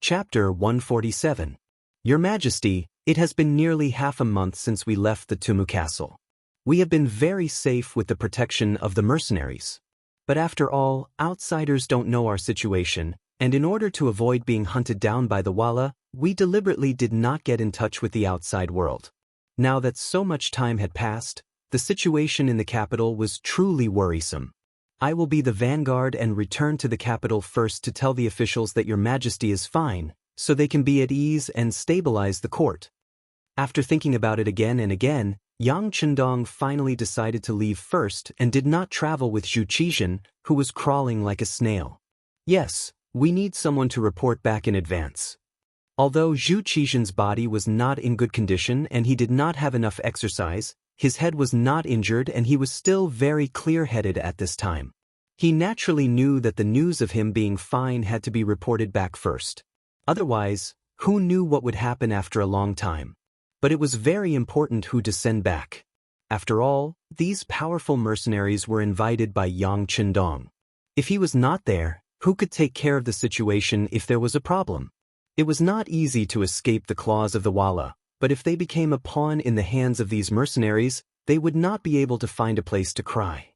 Chapter 147. Your Majesty, it has been nearly half a month since we left the Tumu Castle. We have been very safe with the protection of the mercenaries. But after all, outsiders don't know our situation, and in order to avoid being hunted down by the Walla, we deliberately did not get in touch with the outside world. Now that so much time had passed, the situation in the capital was truly worrisome. I will be the vanguard and return to the capital first to tell the officials that Your Majesty is fine, so they can be at ease and stabilize the court. After thinking about it again and again, Yang Chendong finally decided to leave first and did not travel with Zhu Qizhen, who was crawling like a snail. Yes, we need someone to report back in advance. Although Zhu Qizhen's body was not in good condition and he did not have enough exercise, his head was not injured and he was still very clear-headed at this time. He naturally knew that the news of him being fine had to be reported back first. Otherwise, who knew what would happen after a long time? But it was very important who to send back. After all, these powerful mercenaries were invited by Yang Chendong. If he was not there, who could take care of the situation if there was a problem? It was not easy to escape the claws of the Walla, but if they became a pawn in the hands of these mercenaries, they would not be able to find a place to cry.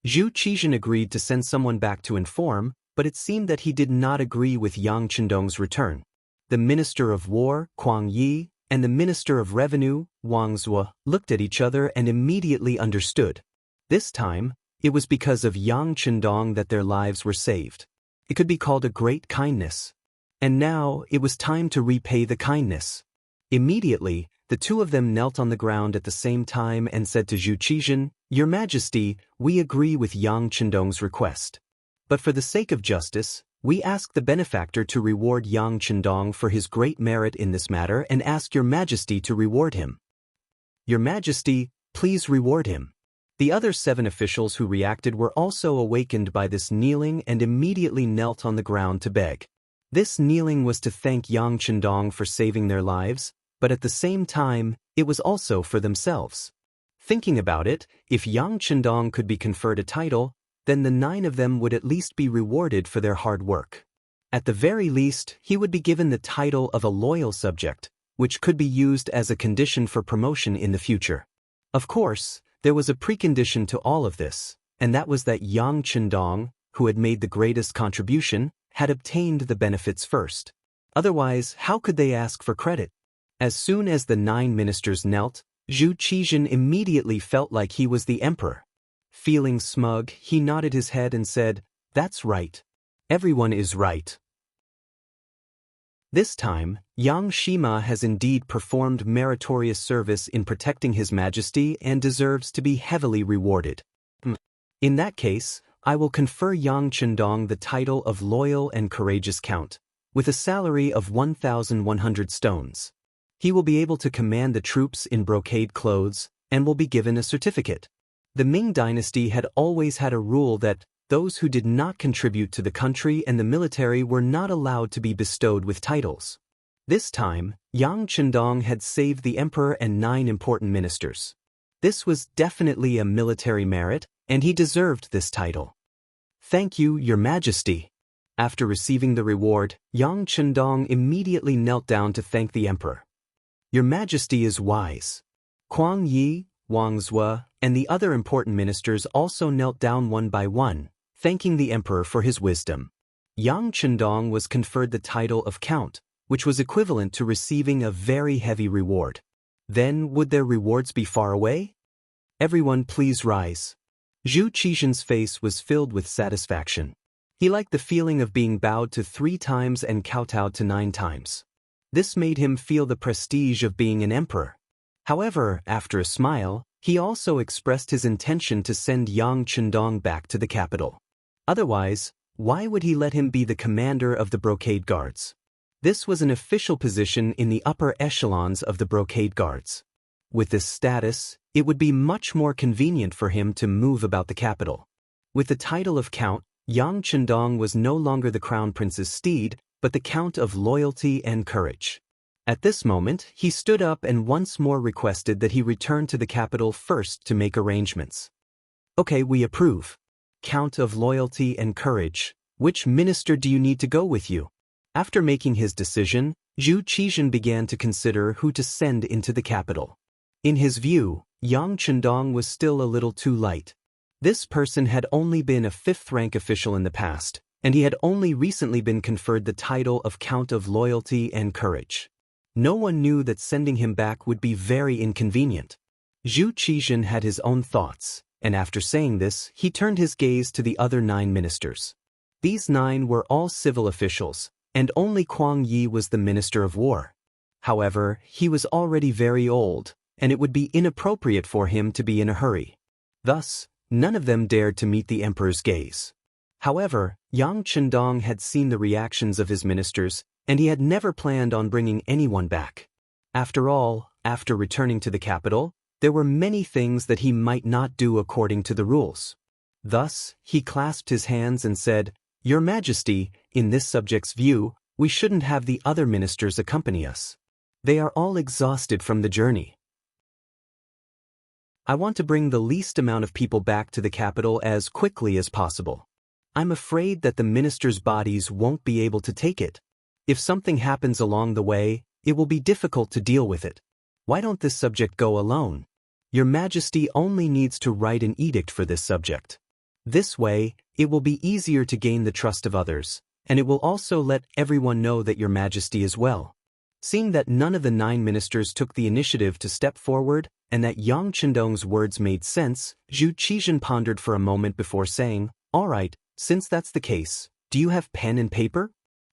Zhu Qizhen agreed to send someone back to inform, but it seemed that he did not agree with Yang Chendong's return. The Minister of War, Kuang Yi, and the Minister of Revenue, Wang Zhuo, looked at each other and immediately understood. This time, it was because of Yang Chendong that their lives were saved. It could be called a great kindness. And now, it was time to repay the kindness. Immediately, the two of them knelt on the ground at the same time and said to Zhu Qizhen, "Your Majesty, we agree with Yang Chendong's request. But for the sake of justice, we ask the benefactor to reward Yang Chendong for his great merit in this matter and ask Your Majesty to reward him. Your Majesty, please reward him." The other 7 officials who reacted were also awakened by this kneeling and immediately knelt on the ground to beg. This kneeling was to thank Yang Chendong for saving their lives, but at the same time, it was also for themselves. Thinking about it, if Yang Chendong could be conferred a title, then the 9 of them would at least be rewarded for their hard work. At the very least, he would be given the title of a loyal subject, which could be used as a condition for promotion in the future. Of course, there was a precondition to all of this, and that was that Yang Chendong, who had made the greatest contribution, had obtained the benefits first. Otherwise, how could they ask for credit? As soon as the 9 ministers knelt, Zhu Qizhen immediately felt like he was the emperor. Feeling smug, he nodded his head and said, "That's right. Everyone is right." This time, Yang Shima has indeed performed meritorious service in protecting His Majesty and deserves to be heavily rewarded. In that case, I will confer Yang Chendong the title of Loyal and Courageous Count, with a salary of 1,100 stones. He will be able to command the troops in brocade clothes, and will be given a certificate. The Ming dynasty had always had a rule that those who did not contribute to the country and the military were not allowed to be bestowed with titles. This time, Yang Chendong had saved the emperor and 9 important ministers. This was definitely a military merit, and he deserved this title. "Thank you, Your Majesty." After receiving the reward, Yang Chendong immediately knelt down to thank the emperor. "Your Majesty is wise." Kuang Yi, Wang Zhuo, and the other important ministers also knelt down one by one, thanking the emperor for his wisdom. Yang Chendong was conferred the title of Count, which was equivalent to receiving a very heavy reward. Then, would their rewards be far away? Everyone please rise. Zhu Qizhen's face was filled with satisfaction. He liked the feeling of being bowed to 3 times and kowtowed to 9 times. This made him feel the prestige of being an emperor. However, after a smile, he also expressed his intention to send Yang Chendong back to the capital. Otherwise, why would he let him be the commander of the brocade guards? This was an official position in the upper echelons of the brocade guards. With this status, it would be much more convenient for him to move about the capital. With the title of Count, Yang Chendong was no longer the Crown Prince's steed, but the Count of Loyalty and Courage. At this moment, he stood up and once more requested that he return to the capital first to make arrangements. "Okay, we approve. Count of Loyalty and Courage, which minister do you need to go with you?" After making his decision, Zhu Qizhen began to consider who to send into the capital. In his view, Yang Chendong was still a little too light. This person had only been a fifth-rank official in the past, and he had only recently been conferred the title of Count of Loyalty and Courage. No one knew that sending him back would be very inconvenient. Zhu Qizhen had his own thoughts, and after saying this, he turned his gaze to the other 9 ministers. These 9 were all civil officials, and only Kuang Yi was the Minister of War. However, he was already very old, and it would be inappropriate for him to be in a hurry. Thus, none of them dared to meet the emperor's gaze. However, Yang Chendong had seen the reactions of his ministers, and he had never planned on bringing anyone back. After all, after returning to the capital, there were many things that he might not do according to the rules. Thus, he clasped his hands and said, "Your Majesty, in this subject's view, we shouldn't have the other ministers accompany us. They are all exhausted from the journey. I want to bring the least amount of people back to the capital as quickly as possible. I'm afraid that the ministers' bodies won't be able to take it. If something happens along the way, it will be difficult to deal with it. Why don't this subject go alone? Your Majesty only needs to write an edict for this subject. This way, it will be easier to gain the trust of others, and it will also let everyone know that Your Majesty is well." Seeing that none of the 9 ministers took the initiative to step forward, and that Yang Chendong's words made sense, Zhu Qizhen pondered for a moment before saying, "All right, since that's the case, do you have pen and paper?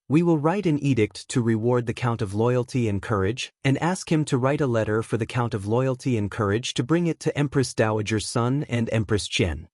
We will write an edict to reward the Count of Loyalty and Courage, and ask him to write a letter for the Count of Loyalty and Courage to bring it to Empress Dowager's son and Empress Qian.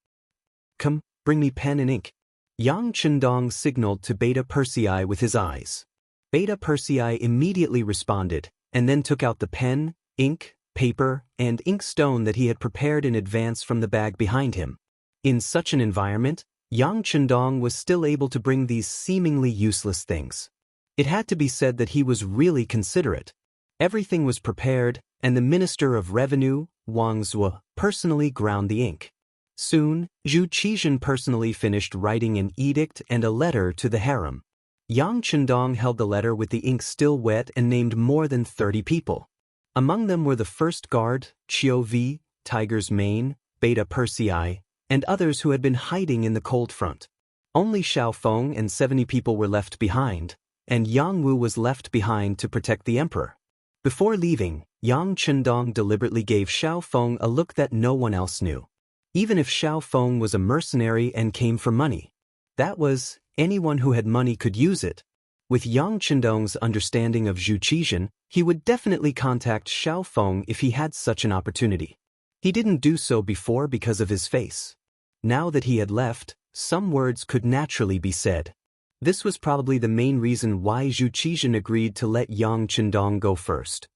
Come, bring me pen and ink." Yang Chendong signaled to Beta Persei with his eyes. Beta Persei immediately responded, and then took out the pen, ink, paper, and ink stone that he had prepared in advance from the bag behind him. In such an environment, Yang Chendong was still able to bring these seemingly useless things. It had to be said that he was really considerate. Everything was prepared, and the Minister of Revenue, Wang Zhuo, personally ground the ink. Soon, Zhu Qizhen personally finished writing an edict and a letter to the harem. Yang Chendong held the letter with the ink still wet and named more than 30 people. Among them were the first guard, Qiu Vi, Tiger's Mane, Beta Persei, and others who had been hiding in the cold front. Only Xiao Feng and 70 people were left behind, and Yang Wu was left behind to protect the emperor. Before leaving, Yang Chendong deliberately gave Xiao Feng a look that no one else knew. Even if Xiao Feng was a mercenary and came for money, that was, anyone who had money could use it. With Yang Chendong's understanding of Zhu Qizhen, he would definitely contact Xiao Feng if he had such an opportunity. He didn't do so before because of his face. Now that he had left, some words could naturally be said. This was probably the main reason why Zhu Qizhen agreed to let Yang Chendong go first.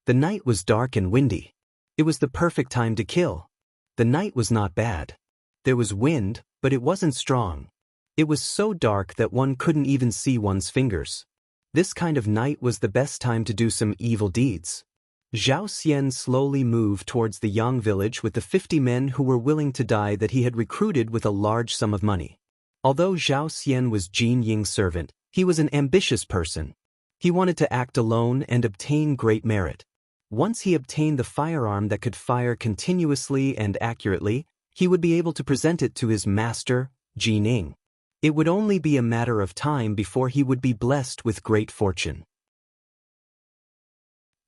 The night was dark and windy. It was the perfect time to kill. The night was not bad. There was wind, but it wasn't strong. It was so dark that one couldn't even see one's fingers. This kind of night was the best time to do some evil deeds. Zhao Xian slowly moved towards the Yang village with the 50 men who were willing to die that he had recruited with a large sum of money. Although Zhao Xian was Jin Ying's servant, he was an ambitious person. He wanted to act alone and obtain great merit. Once he obtained the firearm that could fire continuously and accurately, he would be able to present it to his master, Jin Ying. It would only be a matter of time before he would be blessed with great fortune.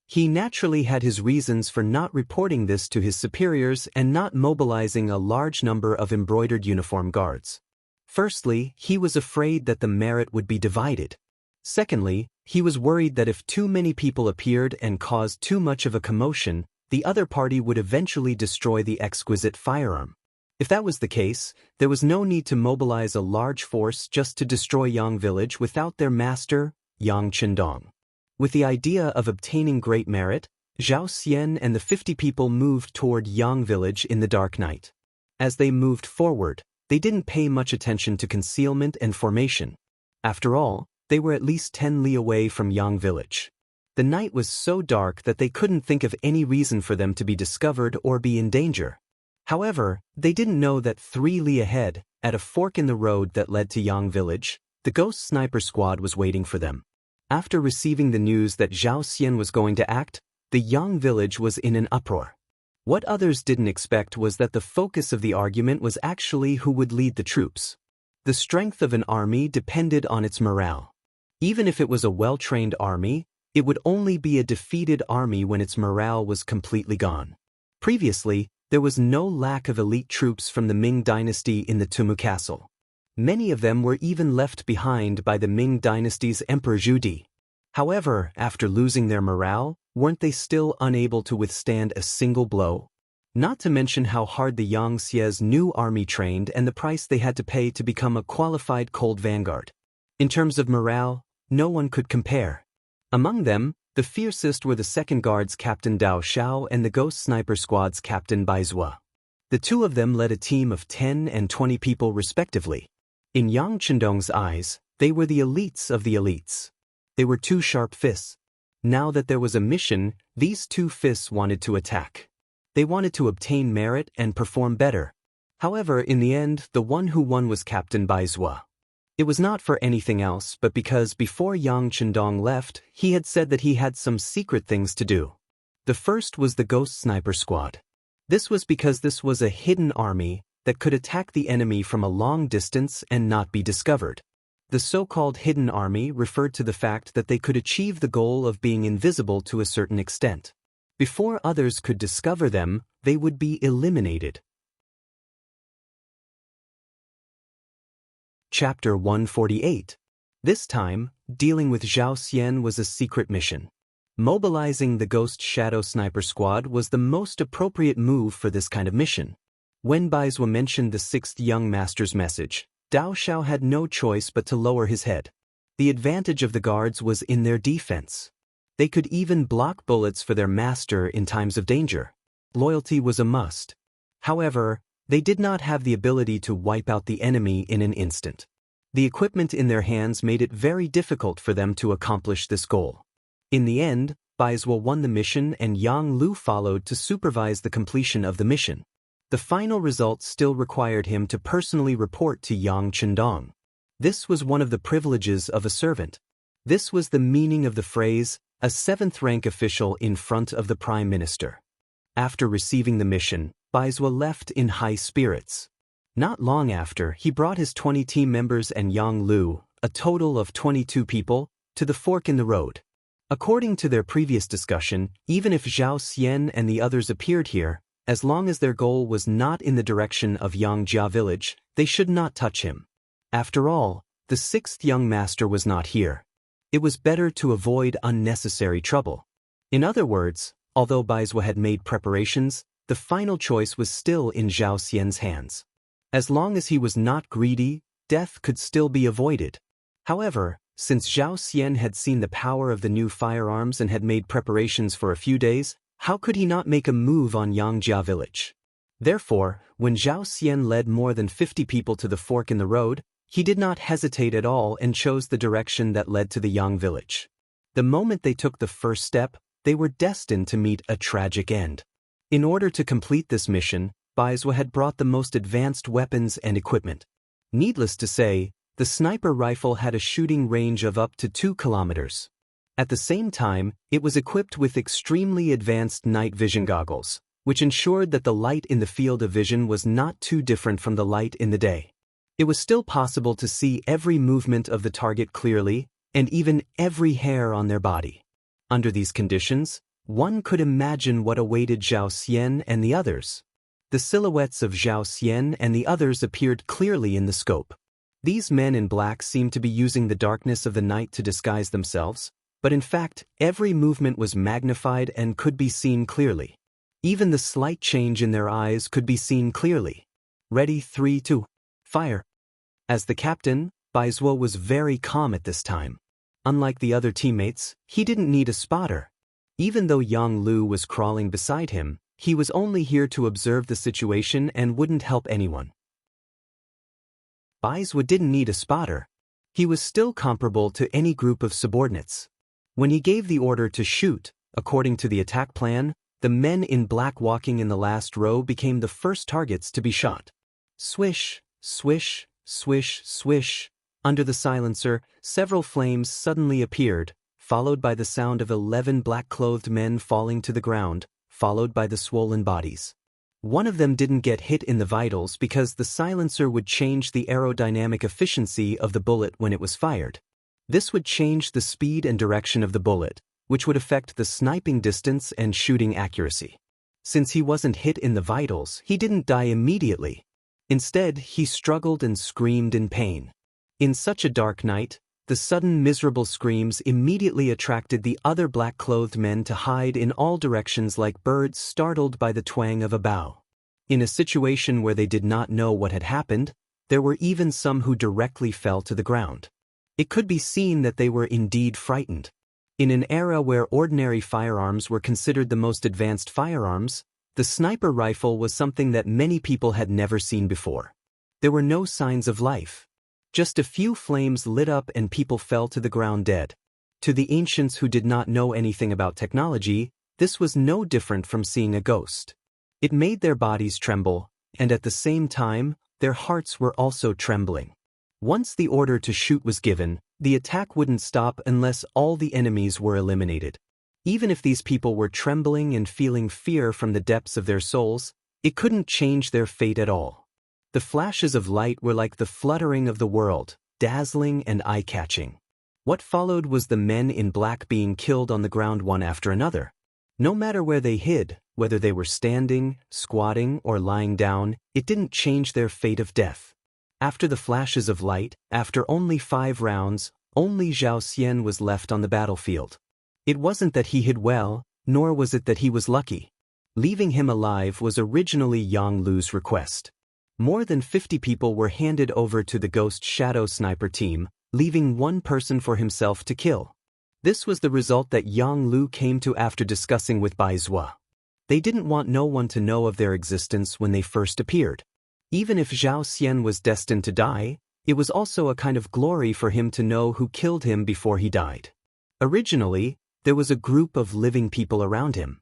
He naturally had his reasons for not reporting this to his superiors and not mobilizing a large number of embroidered uniform guards. Firstly, he was afraid that the merit would be divided. Secondly, he was worried that if too many people appeared and caused too much of a commotion, the other party would eventually destroy the exquisite firearm. If that was the case, there was no need to mobilize a large force just to destroy Yang village without their master, Yang Chendong. With the idea of obtaining great merit, Zhao Xian and the 50 people moved toward Yang village in the dark night. As they moved forward, they didn't pay much attention to concealment and formation. After all, they were at least 10 li away from Yang village. The night was so dark that they couldn't think of any reason for them to be discovered or be in danger. However, they didn't know that 3 li ahead, at a fork in the road that led to Yang village, the ghost sniper squad was waiting for them. After receiving the news that Zhao Xian was going to act, the Yang village was in an uproar. What others didn't expect was that the focus of the argument was actually who would lead the troops. The strength of an army depended on its morale. Even if it was a well-trained army, it would only be a defeated army when its morale was completely gone. Previously, there was no lack of elite troops from the Ming dynasty in the Tumu Castle. Many of them were even left behind by the Ming dynasty's Emperor Zhu Di. However, after losing their morale, weren't they still unable to withstand a single blow? Not to mention how hard the Yangxie's new army trained and the price they had to pay to become a qualified cold vanguard. In terms of morale, no one could compare. Among them, the fiercest were the Second Guard's Captain Dao Xiao and the Ghost Sniper Squad's Captain Bai Zua. The two of them led a team of 10 and 20 people respectively. In Yang Chendong's eyes, they were the elites of the elites. They were two sharp fists. Now that there was a mission, these two fists wanted to attack. They wanted to obtain merit and perform better. However, in the end, the one who won was Captain Bai Zua. It was not for anything else but because before Yang Chendong left, he had said that he had some secret things to do. The first was the Ghost Sniper Squad. This was because this was a hidden army that could attack the enemy from a long distance and not be discovered. The so-called hidden army referred to the fact that they could achieve the goal of being invisible to a certain extent. Before others could discover them, they would be eliminated. Chapter 148. This time, dealing with Zhao Xian was a secret mission. Mobilizing the Ghost Shadow Sniper Squad was the most appropriate move for this kind of mission. When Bai Zua mentioned the sixth young master's message, Dao Xiao had no choice but to lower his head. The advantage of the guards was in their defense. They could even block bullets for their master in times of danger. Loyalty was a must. However, they did not have the ability to wipe out the enemy in an instant. The equipment in their hands made it very difficult for them to accomplish this goal. In the end, Bai Zua won the mission and Yang Lu followed to supervise the completion of the mission. The final result still required him to personally report to Yang Chendong. This was one of the privileges of a servant. This was the meaning of the phrase, a seventh-rank official in front of the Prime Minister. After receiving the mission, Bai Zua left in high spirits. Not long after, he brought his 20 team members and Yang Lu, a total of 22 people, to the fork in the road. According to their previous discussion, even if Zhao Xian and the others appeared here, as long as their goal was not in the direction of Yangjia village, they should not touch him. After all, the sixth young master was not here. It was better to avoid unnecessary trouble. In other words, although Bai Zua had made preparations, the final choice was still in Zhao Xian's hands. As long as he was not greedy, death could still be avoided. However, since Zhao Xian had seen the power of the new firearms and had made preparations for a few days, how could he not make a move on Yangjia village? Therefore, when Zhao Xian led more than 50 people to the fork in the road, he did not hesitate at all and chose the direction that led to the Yang village. The moment they took the first step, they were destined to meet a tragic end. In order to complete this mission, Bai Zua had brought the most advanced weapons and equipment. Needless to say, the sniper rifle had a shooting range of up to 2 kilometers. At the same time, it was equipped with extremely advanced night vision goggles, which ensured that the light in the field of vision was not too different from the light in the day. It was still possible to see every movement of the target clearly, and even every hair on their body. Under these conditions, one could imagine what awaited Zhao Xian and the others. The silhouettes of Zhao Xian and the others appeared clearly in the scope. These men in black seemed to be using the darkness of the night to disguise themselves, but in fact, every movement was magnified and could be seen clearly. Even the slight change in their eyes could be seen clearly. Ready, 3, 2, fire. As the captain, Bai Zua was very calm at this time. Unlike the other teammates, he didn't need a spotter. Even though Yang Lu was crawling beside him, he was only here to observe the situation and wouldn't help anyone. Bai Zua didn't need a spotter. He was still comparable to any group of subordinates. When he gave the order to shoot, according to the attack plan, the men in black walking in the last row became the first targets to be shot. Swish, swish, swish, swish. Under the silencer, several flames suddenly appeared, followed by the sound of 11 black-clothed men falling to the ground, followed by the swollen bodies. One of them didn't get hit in the vitals because the silencer would change the aerodynamic efficiency of the bullet when it was fired. This would change the speed and direction of the bullet, which would affect the sniping distance and shooting accuracy. Since he wasn't hit in the vitals, he didn't die immediately. Instead, he struggled and screamed in pain. In such a dark night, the sudden miserable screams immediately attracted the other black-clothed men to hide in all directions like birds startled by the twang of a bow. In a situation where they did not know what had happened, there were even some who directly fell to the ground. It could be seen that they were indeed frightened. In an era where ordinary firearms were considered the most advanced firearms, the sniper rifle was something that many people had never seen before. There were no signs of life. Just a few flames lit up and people fell to the ground dead. To the ancients who did not know anything about technology, this was no different from seeing a ghost. It made their bodies tremble, and at the same time, their hearts were also trembling. Once the order to shoot was given, the attack wouldn't stop unless all the enemies were eliminated. Even if these people were trembling and feeling fear from the depths of their souls, it couldn't change their fate at all. The flashes of light were like the fluttering of the world, dazzling and eye-catching. What followed was the men in black being killed on the ground one after another. No matter where they hid, whether they were standing, squatting, or lying down, it didn't change their fate of death. After the flashes of light, after only 5 rounds, only Zhao Xian was left on the battlefield. It wasn't that he hid well, nor was it that he was lucky. Leaving him alive was originally Yang Lu's request. More than 50 people were handed over to the Ghost Shadow Sniper team, leaving one person for himself to kill. This was the result that Yang Lu came to after discussing with Bai Zhua. They didn't want no one to know of their existence when they first appeared. Even if Zhao Xian was destined to die, it was also a kind of glory for him to know who killed him before he died. Originally, there was a group of living people around him.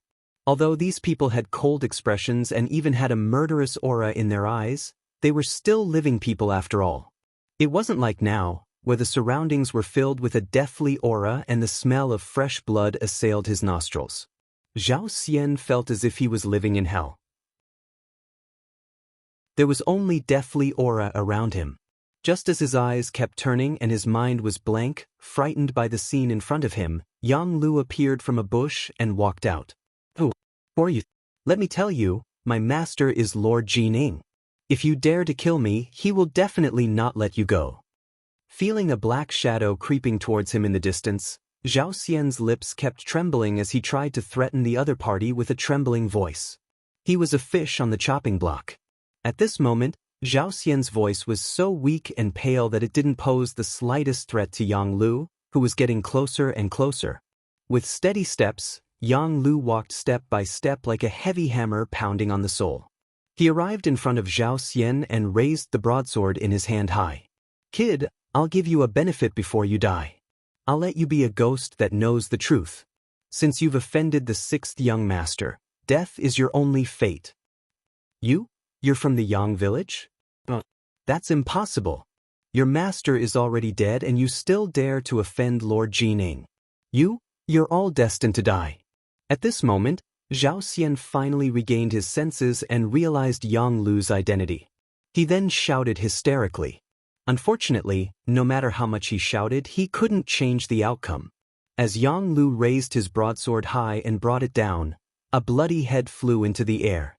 Although these people had cold expressions and even had a murderous aura in their eyes, they were still living people after all. It wasn't like now, where the surroundings were filled with a deathly aura and the smell of fresh blood assailed his nostrils. Zhao Xian felt as if he was living in hell. There was only deathly aura around him. Just as his eyes kept turning and his mind was blank, frightened by the scene in front of him, Yang Lu appeared from a bush and walked out. "Who are you? Let me tell you, my master is Lord Jining. If you dare to kill me, he will definitely not let you go." Feeling a black shadow creeping towards him in the distance, Zhao Xian's lips kept trembling as he tried to threaten the other party with a trembling voice. He was a fish on the chopping block. At this moment, Zhao Xian's voice was so weak and pale that it didn't pose the slightest threat to Yang Lu, who was getting closer and closer. With steady steps, Yang Lu walked step by step like a heavy hammer pounding on the soul. He arrived in front of Zhao Xian and raised the broadsword in his hand high. "Kid, I'll give you a benefit before you die. I'll let you be a ghost that knows the truth. Since you've offended the 6th young master, death is your only fate." You're from the Yang village? That's impossible. Your master is already dead and you still dare to offend Lord Jining. You're all destined to die. At this moment, Zhao Xian finally regained his senses and realized Yang Lu's identity. He then shouted hysterically. Unfortunately, no matter how much he shouted, he couldn't change the outcome. As Yang Lu raised his broadsword high and brought it down, a bloody head flew into the air.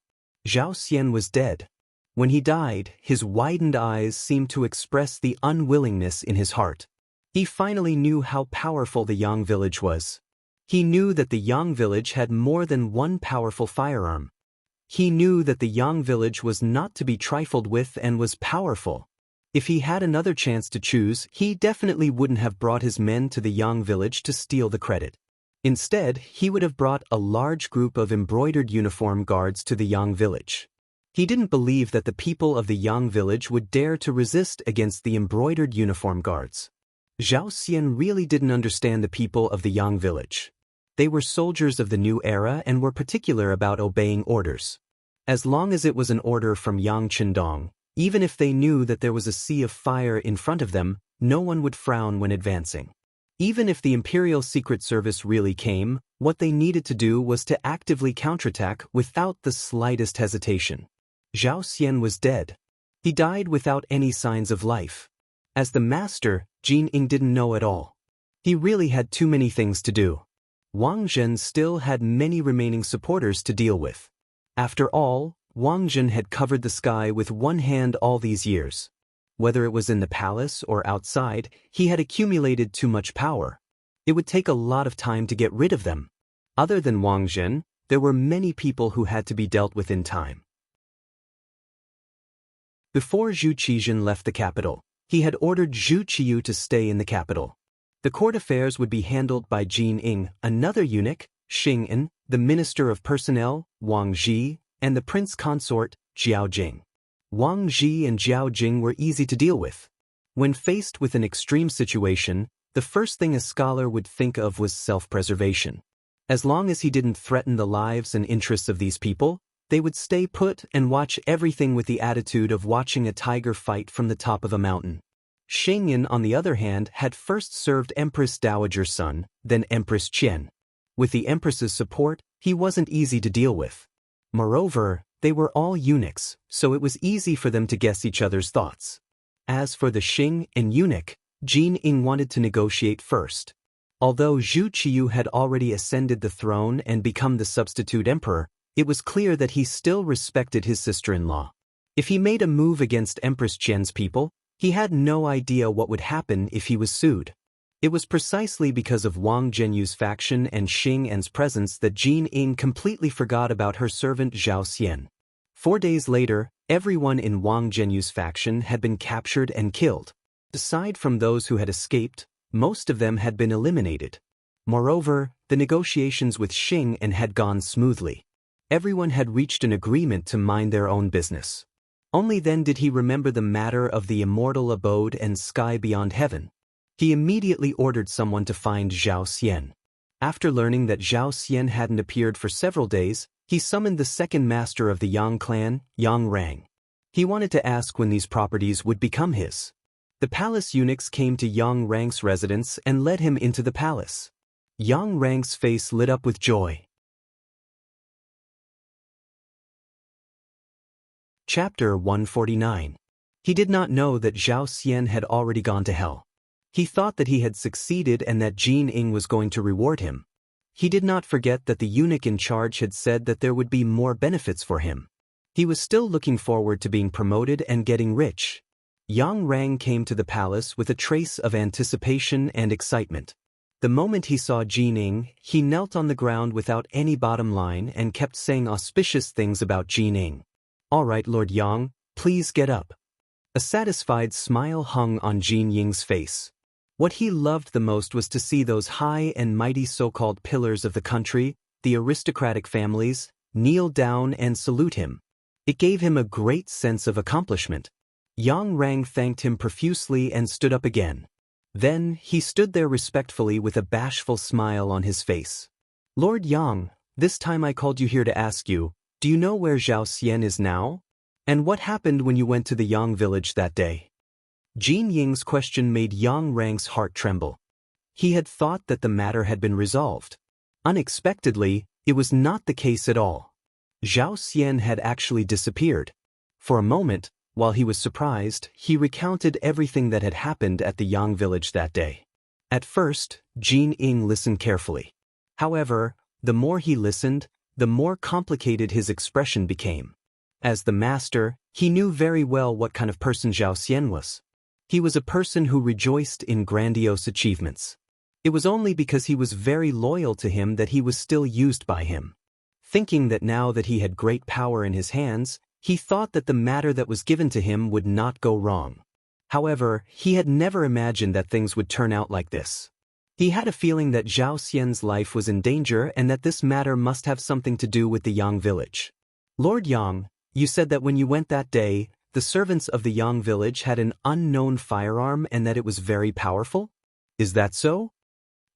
Zhao Xian was dead. When he died, his widened eyes seemed to express the unwillingness in his heart. He finally knew how powerful the Yang village was. He knew that the Yang village had more than one powerful firearm. He knew that the Yang village was not to be trifled with and was powerful. If he had another chance to choose, he definitely wouldn't have brought his men to the Yang village to steal the credit. Instead, he would have brought a large group of embroidered uniform guards to the Yang village. He didn't believe that the people of the Yang village would dare to resist against the embroidered uniform guards. Zhao Xian really didn't understand the people of the Yang village. They were soldiers of the new era and were particular about obeying orders. As long as it was an order from Yang Qindong, even if they knew that there was a sea of fire in front of them, no one would frown when advancing. Even if the Imperial Secret Service really came, what they needed to do was to actively counterattack without the slightest hesitation. Zhao Xian was dead. He died without any signs of life. As the master, Jin Ying didn't know at all. He really had too many things to do. Wang Zhen still had many remaining supporters to deal with. After all, Wang Zhen had covered the sky with one hand all these years. Whether it was in the palace or outside, he had accumulated too much power. It would take a lot of time to get rid of them. Other than Wang Zhen, there were many people who had to be dealt with in time. Before Zhu Qizhen left the capital, he had ordered Zhu Qiyu to stay in the capital. The court affairs would be handled by Jin Ying, another eunuch, Xing An, the Minister of Personnel, Wang Zhi, and the Prince Consort, Jiao Jing. Wang Zhi and Jiao Jing were easy to deal with. When faced with an extreme situation, the first thing a scholar would think of was self-preservation. As long as he didn't threaten the lives and interests of these people, they would stay put and watch everything with the attitude of watching a tiger fight from the top of a mountain. Xing An, on the other hand, had first served Empress Dowager's son, then Empress Qian. With the Empress's support, he wasn't easy to deal with. Moreover, they were all eunuchs, so it was easy for them to guess each other's thoughts. As for the Xing An eunuch, Jin Ying wanted to negotiate first. Although Zhu Qiyu had already ascended the throne and become the substitute emperor, it was clear that he still respected his sister-in-law. If he made a move against Empress Qian's people, he had no idea what would happen if he was sued. It was precisely because of Wang Zhenyu's faction and Xing An's presence that Jin Ying completely forgot about her servant Zhao Xian. 4 days later, everyone in Wang Zhenyu's faction had been captured and killed. Aside from those who had escaped, most of them had been eliminated. Moreover, the negotiations with Xing An had gone smoothly. Everyone had reached an agreement to mind their own business. Only then did he remember the matter of the immortal abode and sky beyond heaven. He immediately ordered someone to find Zhao Xian. After learning that Zhao Xian hadn't appeared for several days, he summoned the second master of the Yang clan, Yang Rang. He wanted to ask when these properties would become his. The palace eunuchs came to Yang Rang's residence and led him into the palace. Yang Rang's face lit up with joy. Chapter 149. He did not know that Zhao Xian had already gone to hell. He thought that he had succeeded and that Jin Ying was going to reward him. He did not forget that the eunuch in charge had said that there would be more benefits for him. He was still looking forward to being promoted and getting rich. Yang Rang came to the palace with a trace of anticipation and excitement. The moment he saw Jin Ying, he knelt on the ground without any bottom line and kept saying auspicious things about Jin Ying. "All right, Lord Yang, please get up." A satisfied smile hung on Jin Ying's face. What he loved the most was to see those high and mighty so-called pillars of the country, the aristocratic families, kneel down and salute him. It gave him a great sense of accomplishment. Yang Rang thanked him profusely and stood up again. Then, he stood there respectfully with a bashful smile on his face. "Lord Yang, this time I called you here to ask you, do you know where Zhao Xian is now? And what happened when you went to the Yang village that day?" Jin Ying's question made Yang Rang's heart tremble. He had thought that the matter had been resolved. Unexpectedly, it was not the case at all. Zhao Xian had actually disappeared. For a moment, while he was surprised, he recounted everything that had happened at the Yang village that day. At first, Jin Ying listened carefully. However, the more he listened, the more complicated his expression became. As the master, he knew very well what kind of person Zhao Xian was. He was a person who rejoiced in grandiose achievements. It was only because he was very loyal to him that he was still used by him. Thinking that now that he had great power in his hands, he thought that the matter that was given to him would not go wrong. However, he had never imagined that things would turn out like this. He had a feeling that Zhao Xian's life was in danger and that this matter must have something to do with the Yang village. "Lord Yang, you said that when you went that day, the servants of the Yang village had an unknown firearm and that it was very powerful? Is that so?"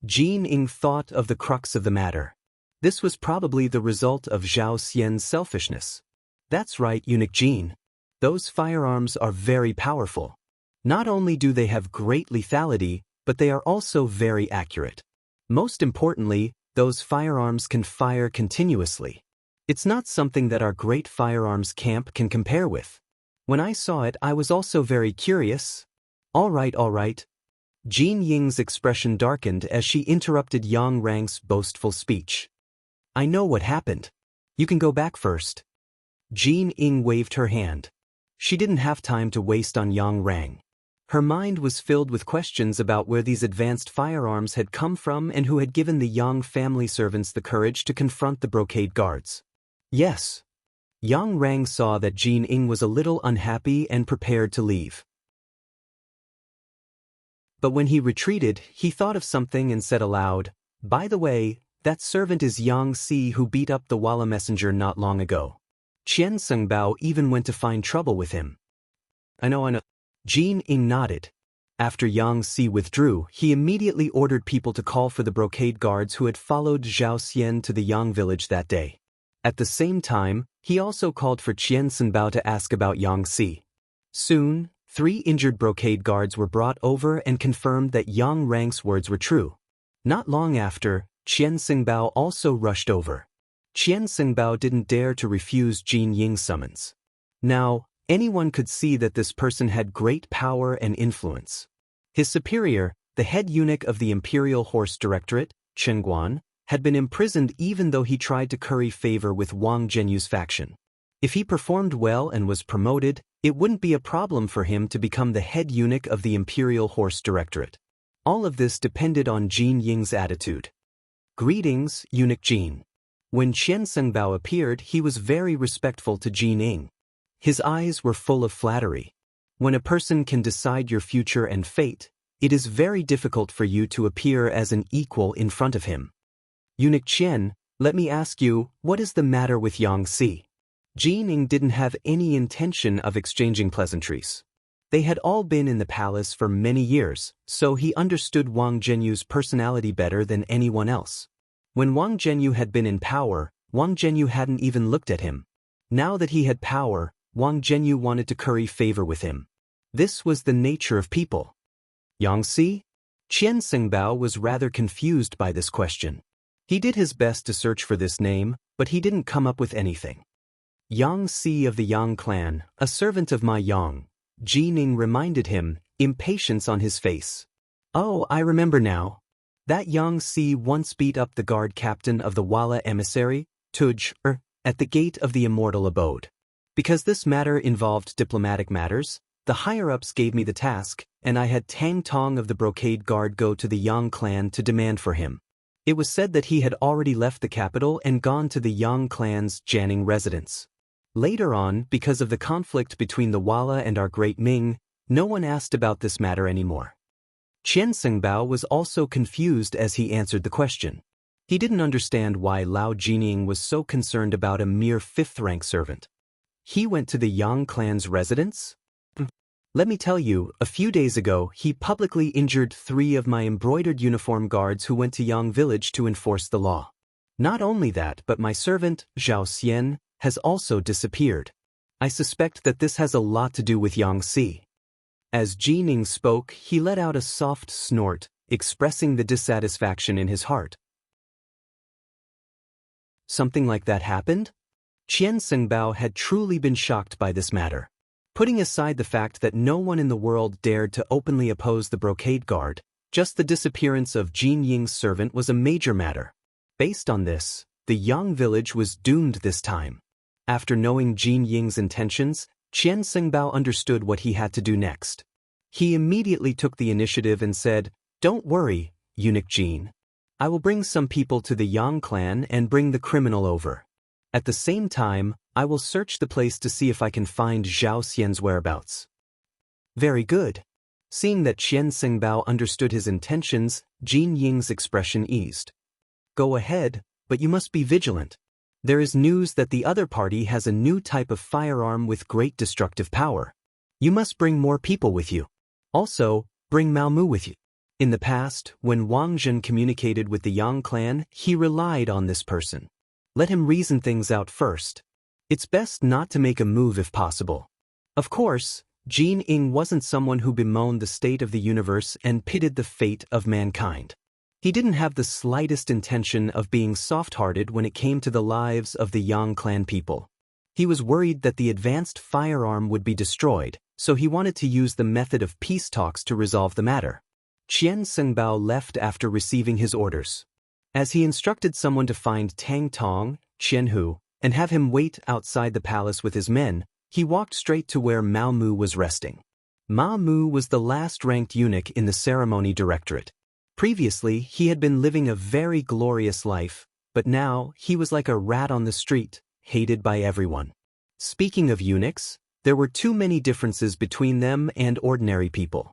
Jin Ying thought of the crux of the matter. This was probably the result of Zhao Xian's selfishness. "That's right, Eunuch Jin. Those firearms are very powerful. Not only do they have great lethality, but they are also very accurate. Most importantly, those firearms can fire continuously. It's not something that our great firearms camp can compare with. When I saw it, I was also very curious. All right. Jean Ying's expression darkened as she interrupted Yang Rang's boastful speech. I know what happened. You can go back first. Jean Ying waved her hand. She didn't have time to waste on Yang Rang. Her mind was filled with questions about where these advanced firearms had come from and who had given the Yang family servants the courage to confront the brocade guards. Yes. Yang Rang saw that Jean Ying was a little unhappy and prepared to leave. But when he retreated, he thought of something and said aloud, "By the way, that servant is Yang Si who beat up the Walla messenger not long ago. Qian Sengbao even went to find trouble with him." I know. Jean Ying nodded. After Yang Si withdrew, he immediately ordered people to call for the brocade guards who had followed Zhao Xian to the Yang village that day. At the same time, he also called for Qian Senbao to ask about Yang Si. Soon, 3 injured brocade guards were brought over and confirmed that Yang Rang's words were true. Not long after, Qian Senbao also rushed over. Qian Senbao didn't dare to refuse Jean Ying's summons. Now, anyone could see that this person had great power and influence. His superior, the head eunuch of the Imperial Horse Directorate, Chen Guan, had been imprisoned even though he tried to curry favor with Wang Zhenyu's faction. If he performed well and was promoted, it wouldn't be a problem for him to become the head eunuch of the Imperial Horse Directorate. All of this depended on Jean Ying's attitude. Greetings, Eunuch Jean. When Qian Sengbao appeared, he was very respectful to Jean Ying. His eyes were full of flattery. When a person can decide your future and fate, it is very difficult for you to appear as an equal in front of him. Eunuch Qian, let me ask you, what is the matter with Yang Si? Jean Ying didn't have any intention of exchanging pleasantries. They had all been in the palace for many years, so he understood Wang Zhenyu's personality better than anyone else. When Wang Zhenyu had been in power, Wang Zhenyu hadn't even looked at him. Now that he had power, Wang Zhenyu wanted to curry favor with him. This was the nature of people. Yang Si? Qian Sengbao was rather confused by this question. He did his best to search for this name, but he didn't come up with anything. Yang Si of the Yang clan, a servant of my Yang, Jean Ying reminded him, impatience on his face. Oh, I remember now. That Yang Si once beat up the guard captain of the Walla emissary, Tuj, at the gate of the Immortal abode. Because this matter involved diplomatic matters, the higher-ups gave me the task, and I had Tang Tong of the brocade guard go to the Yang clan to demand for him. It was said that he had already left the capital and gone to the Yang clan's Jianing residence. Later on, because of the conflict between the Walla and our great Ming, no one asked about this matter anymore. Qian Sengbao was also confused as he answered the question. He didn't understand why Lao Jining was so concerned about a mere 5th-rank servant. He went to the Yang clan's residence? Let me tell you, a few days ago, he publicly injured 3 of my embroidered uniform guards who went to Yang village to enforce the law. Not only that, but my servant, Zhao Xian, has also disappeared. I suspect that this has a lot to do with Yang Si. As Jean Ying spoke, he let out a soft snort, expressing the dissatisfaction in his heart. Something like that happened? Qian Sengbao had truly been shocked by this matter. Putting aside the fact that no one in the world dared to openly oppose the brocade guard, just the disappearance of Jean Ying's servant was a major matter. Based on this, the Yang village was doomed this time. After knowing Jean Ying's intentions, Qian Sengbao understood what he had to do next. He immediately took the initiative and said, "Don't worry, Eunuch Jean. I will bring some people to the Yang clan and bring the criminal over. At the same time, I will search the place to see if I can find Zhao Xian's whereabouts." Very good. Seeing that Qian Sengbao understood his intentions, Jean Ying's expression eased. Go ahead, but you must be vigilant. There is news that the other party has a new type of firearm with great destructive power. You must bring more people with you. Also, bring Mao Mu with you. In the past, when Wang Zhen communicated with the Yang clan, he relied on this person. Let him reason things out first. It's best not to make a move if possible. Of course, Jin Ing wasn't someone who bemoaned the state of the universe and pitied the fate of mankind. He didn't have the slightest intention of being soft-hearted when it came to the lives of the Yang clan people. He was worried that the advanced firearm would be destroyed, so he wanted to use the method of peace talks to resolve the matter. Qian Sengbao left after receiving his orders. As he instructed someone to find Tang Tong, Qian Hu, and have him wait outside the palace with his men, he walked straight to where Mao Mu was resting. Mao Mu was the last-ranked eunuch in the ceremony directorate. Previously, he had been living a very glorious life, but now he was like a rat on the street, hated by everyone. Speaking of eunuchs, there were too many differences between them and ordinary people.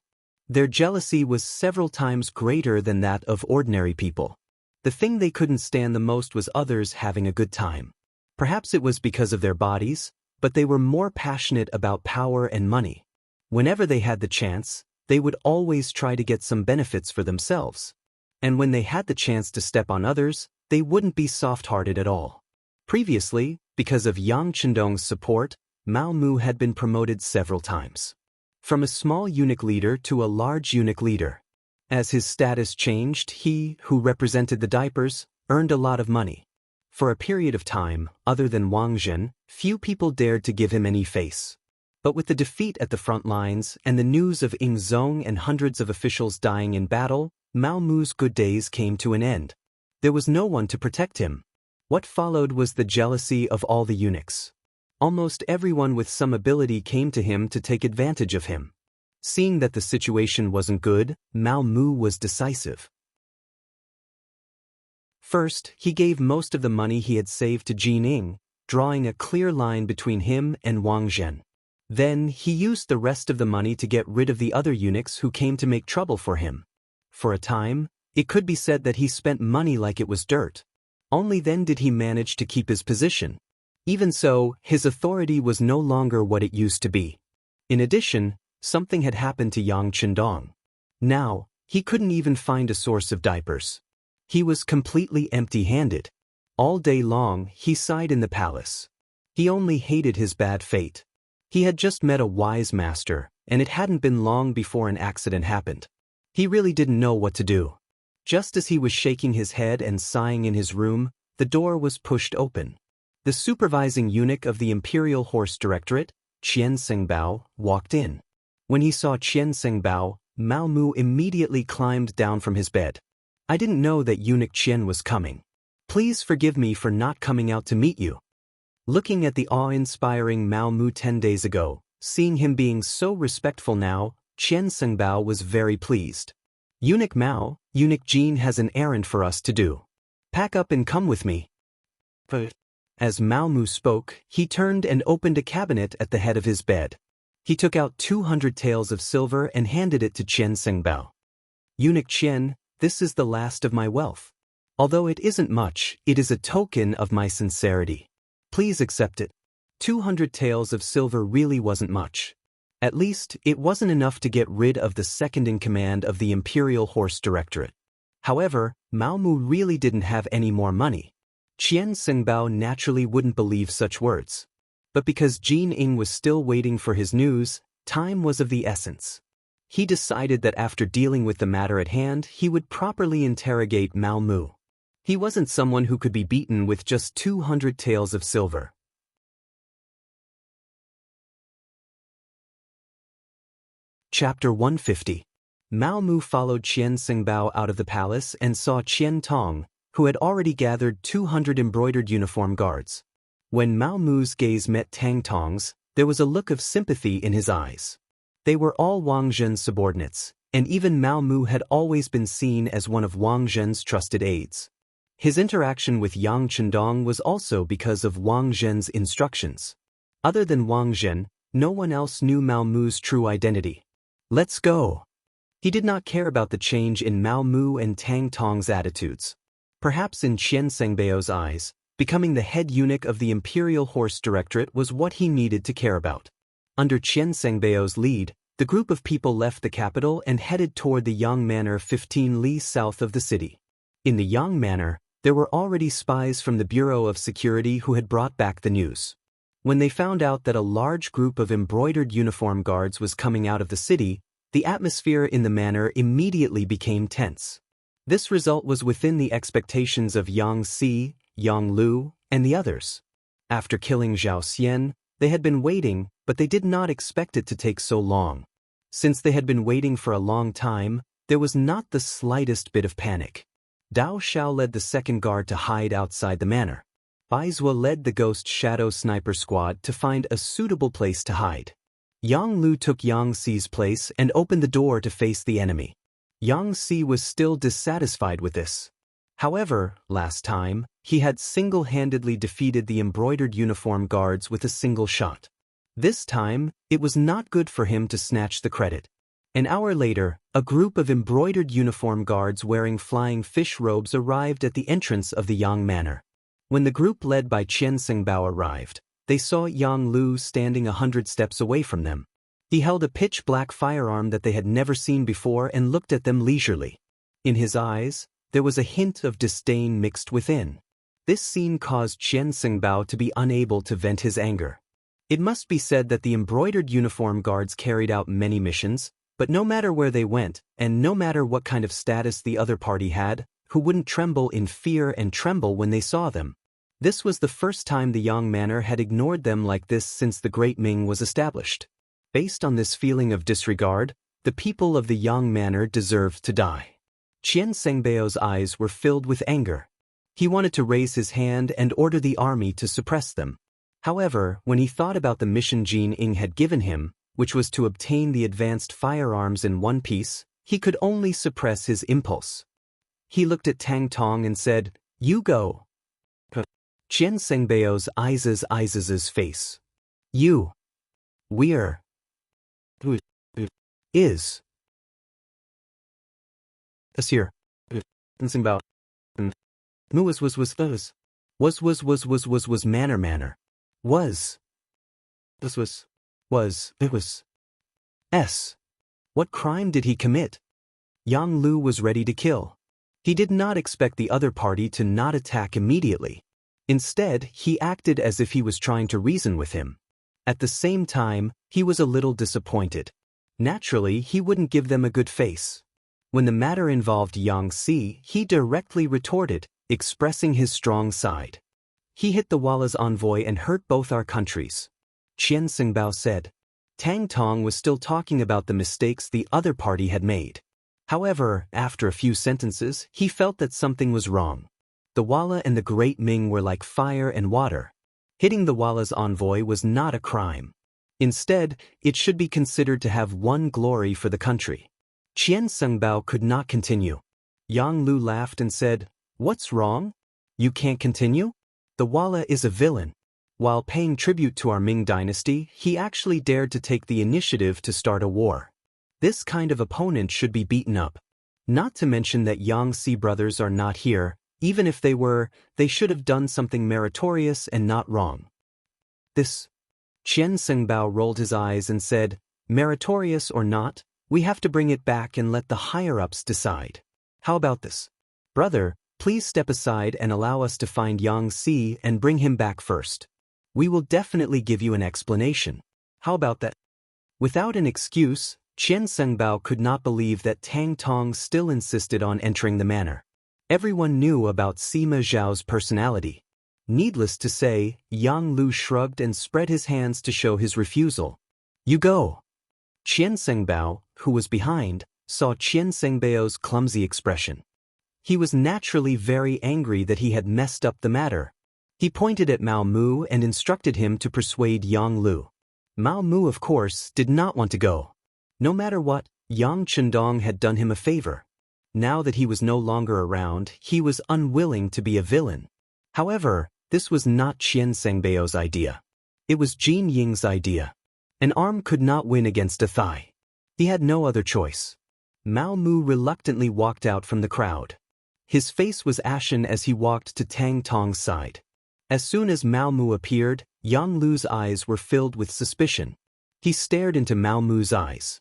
Their jealousy was several times greater than that of ordinary people. The thing they couldn't stand the most was others having a good time. Perhaps it was because of their bodies, but they were more passionate about power and money. Whenever they had the chance, they would always try to get some benefits for themselves. And when they had the chance to step on others, they wouldn't be soft-hearted at all. Previously, because of Yang Chendong's support, Mao Mu had been promoted several times. From a small eunuch leader to a large eunuch leader. As his status changed, he, who represented the diapers, earned a lot of money. For a period of time, other than Wang Zhen, few people dared to give him any face. But with the defeat at the front lines and the news of Ing Zong and hundreds of officials dying in battle, Mao Mu's good days came to an end. There was no one to protect him. What followed was the jealousy of all the eunuchs. Almost everyone with some ability came to him to take advantage of him. Seeing that the situation wasn't good, Mao Mu was decisive. First, he gave most of the money he had saved to Jin Ing, drawing a clear line between him and Wang Zhen. Then, he used the rest of the money to get rid of the other eunuchs who came to make trouble for him. For a time, it could be said that he spent money like it was dirt. Only then did he manage to keep his position. Even so, his authority was no longer what it used to be. In addition, something had happened to Yang Chendong. Now, he couldn't even find a source of diapers. He was completely empty-handed. All day long, he sighed in the palace. He only hated his bad fate. He had just met a wise master, and it hadn't been long before an accident happened. He really didn't know what to do. Just as he was shaking his head and sighing in his room, the door was pushed open. The supervising eunuch of the Imperial Horse Directorate, Qian Sengbao, walked in. When he saw Qian Sengbao, Mao Mu immediately climbed down from his bed. I didn't know that eunuch Qian was coming. Please forgive me for not coming out to meet you. Looking at the awe-inspiring Mao Mu 10 days ago, seeing him being so respectful now, Qian Sengbao was very pleased. Eunuch Mao, Eunuch Jin has an errand for us to do. Pack up and come with me. As Mao Mu spoke, he turned and opened a cabinet at the head of his bed. He took out 200 taels of silver and handed it to Qian Sengbao. Eunuch Qian, this is the last of my wealth. Although it isn't much, it is a token of my sincerity. Please accept it. 200 taels of silver really wasn't much. At least, it wasn't enough to get rid of the second-in-command of the Imperial Horse Directorate. However, Mao Mu really didn't have any more money. Qian Sengbao naturally wouldn't believe such words. But because Jin Ing was still waiting for his news, time was of the essence. He decided that after dealing with the matter at hand, he would properly interrogate Mao Mu. He wasn't someone who could be beaten with just 200 taels of silver. Chapter 150. Mao Mu followed Qian Sengbao out of the palace and saw Qian Tong, who had already gathered 200 embroidered uniform guards. When Mao Mu's gaze met Tang Tong's, there was a look of sympathy in his eyes. They were all Wang Zhen's subordinates, and even Mao Mu had always been seen as one of Wang Zhen's trusted aides. His interaction with Yang Chendong was also because of Wang Zhen's instructions. Other than Wang Zhen, no one else knew Mao Mu's true identity. Let's go. He did not care about the change in Mao Mu and Tang Tong's attitudes. Perhaps in Qian Sengbao's eyes, becoming the head eunuch of the Imperial Horse Directorate was what he needed to care about. Under Qian Sengbao's lead, the group of people left the capital and headed toward the Yang Manor 15 li south of the city. In the Yang Manor, there were already spies from the Bureau of Security who had brought back the news. When they found out that a large group of embroidered uniform guards was coming out of the city, the atmosphere in the manor immediately became tense. This result was within the expectations of Yang Si, Yang Lu, and the others. After killing Zhao Xian, they had been waiting, but they did not expect it to take so long. Since they had been waiting for a long time, there was not the slightest bit of panic. Dao Xiao led the second guard to hide outside the manor. Baizhua led the Ghost Shadow Sniper Squad to find a suitable place to hide. Yang Lu took Yang Si's place and opened the door to face the enemy. Yang Si was still dissatisfied with this. However, last time, he had single-handedly defeated the embroidered uniform guards with a single shot. This time, it was not good for him to snatch the credit. An hour later, a group of embroidered uniform guards wearing flying fish robes arrived at the entrance of the Yang Manor. When the group led by Qian Xingbao arrived, they saw Yang Lu standing 100 steps away from them. He held a pitch-black firearm that they had never seen before and looked at them leisurely. In his eyes, there was a hint of disdain mixed within. This scene caused Qian Xingbao to be unable to vent his anger. It must be said that the embroidered uniform guards carried out many missions, but no matter where they went, and no matter what kind of status the other party had, who wouldn't tremble in fear and tremble when they saw them? This was the first time the Yang Manor had ignored them like this since the Great Ming was established. Based on this feeling of disregard, the people of the Yang Manor deserved to die. Qian Sengbao's eyes were filled with anger. He wanted to raise his hand and order the army to suppress them. However, when he thought about the mission Jin Ying had given him, which was to obtain the advanced firearms in one piece, he could only suppress his impulse. He looked at Tang Tong and said, "You go." Qian Sengbao's eyes' face. "You. We're. Is. Asir. Sengbao. Mu was manner. Was. This was. It was. S. What crime did he commit? Yang Lu was ready to kill. He did not expect the other party to not attack immediately. Instead, he acted as if he was trying to reason with him. At the same time, he was a little disappointed. Naturally, he wouldn't give them a good face. When the matter involved Yang Si, he directly retorted, expressing his strong side. He hit the Walla's envoy and hurt both our countries. Qian Xingbao said. Tang Tong was still talking about the mistakes the other party had made. However, after a few sentences, he felt that something was wrong. The Walla and the Great Ming were like fire and water. Hitting the Walla's envoy was not a crime. Instead, it should be considered to have won glory for the country. Qian Xingbao could not continue. Yang Lu laughed and said, "What's wrong? You can't continue? The Walla is a villain. While paying tribute to our Ming dynasty, he actually dared to take the initiative to start a war. This kind of opponent should be beaten up. Not to mention that Yang Si brothers are not here. Even if they were, they should have done something meritorious and not wrong." This. Qian Xingbao rolled his eyes and said, "Meritorious or not, we have to bring it back and let the higher-ups decide. How about this? Brother, please step aside and allow us to find Yang Si and bring him back first. We will definitely give you an explanation. How about that?" Without an excuse, Qian Xingbao could not believe that Tang Tong still insisted on entering the manor. Everyone knew about Sima Zhao's personality. Needless to say, Yang Lu shrugged and spread his hands to show his refusal. "You go." Qian Xingbao, who was behind, saw Qian Sengbao's clumsy expression. He was naturally very angry that he had messed up the matter. He pointed at Mao Mu and instructed him to persuade Yang Lu. Mao Mu, of course, did not want to go. No matter what, Yang Chendong had done him a favor. Now that he was no longer around, he was unwilling to be a villain. However, this was not Qian Sengbao's idea. It was Jin Ying's idea. An arm could not win against a thigh. He had no other choice. Mao Mu reluctantly walked out from the crowd. His face was ashen as he walked to Tang Tong's side. As soon as Mao Mu appeared, Yang Lu's eyes were filled with suspicion. He stared into Mao Mu's eyes.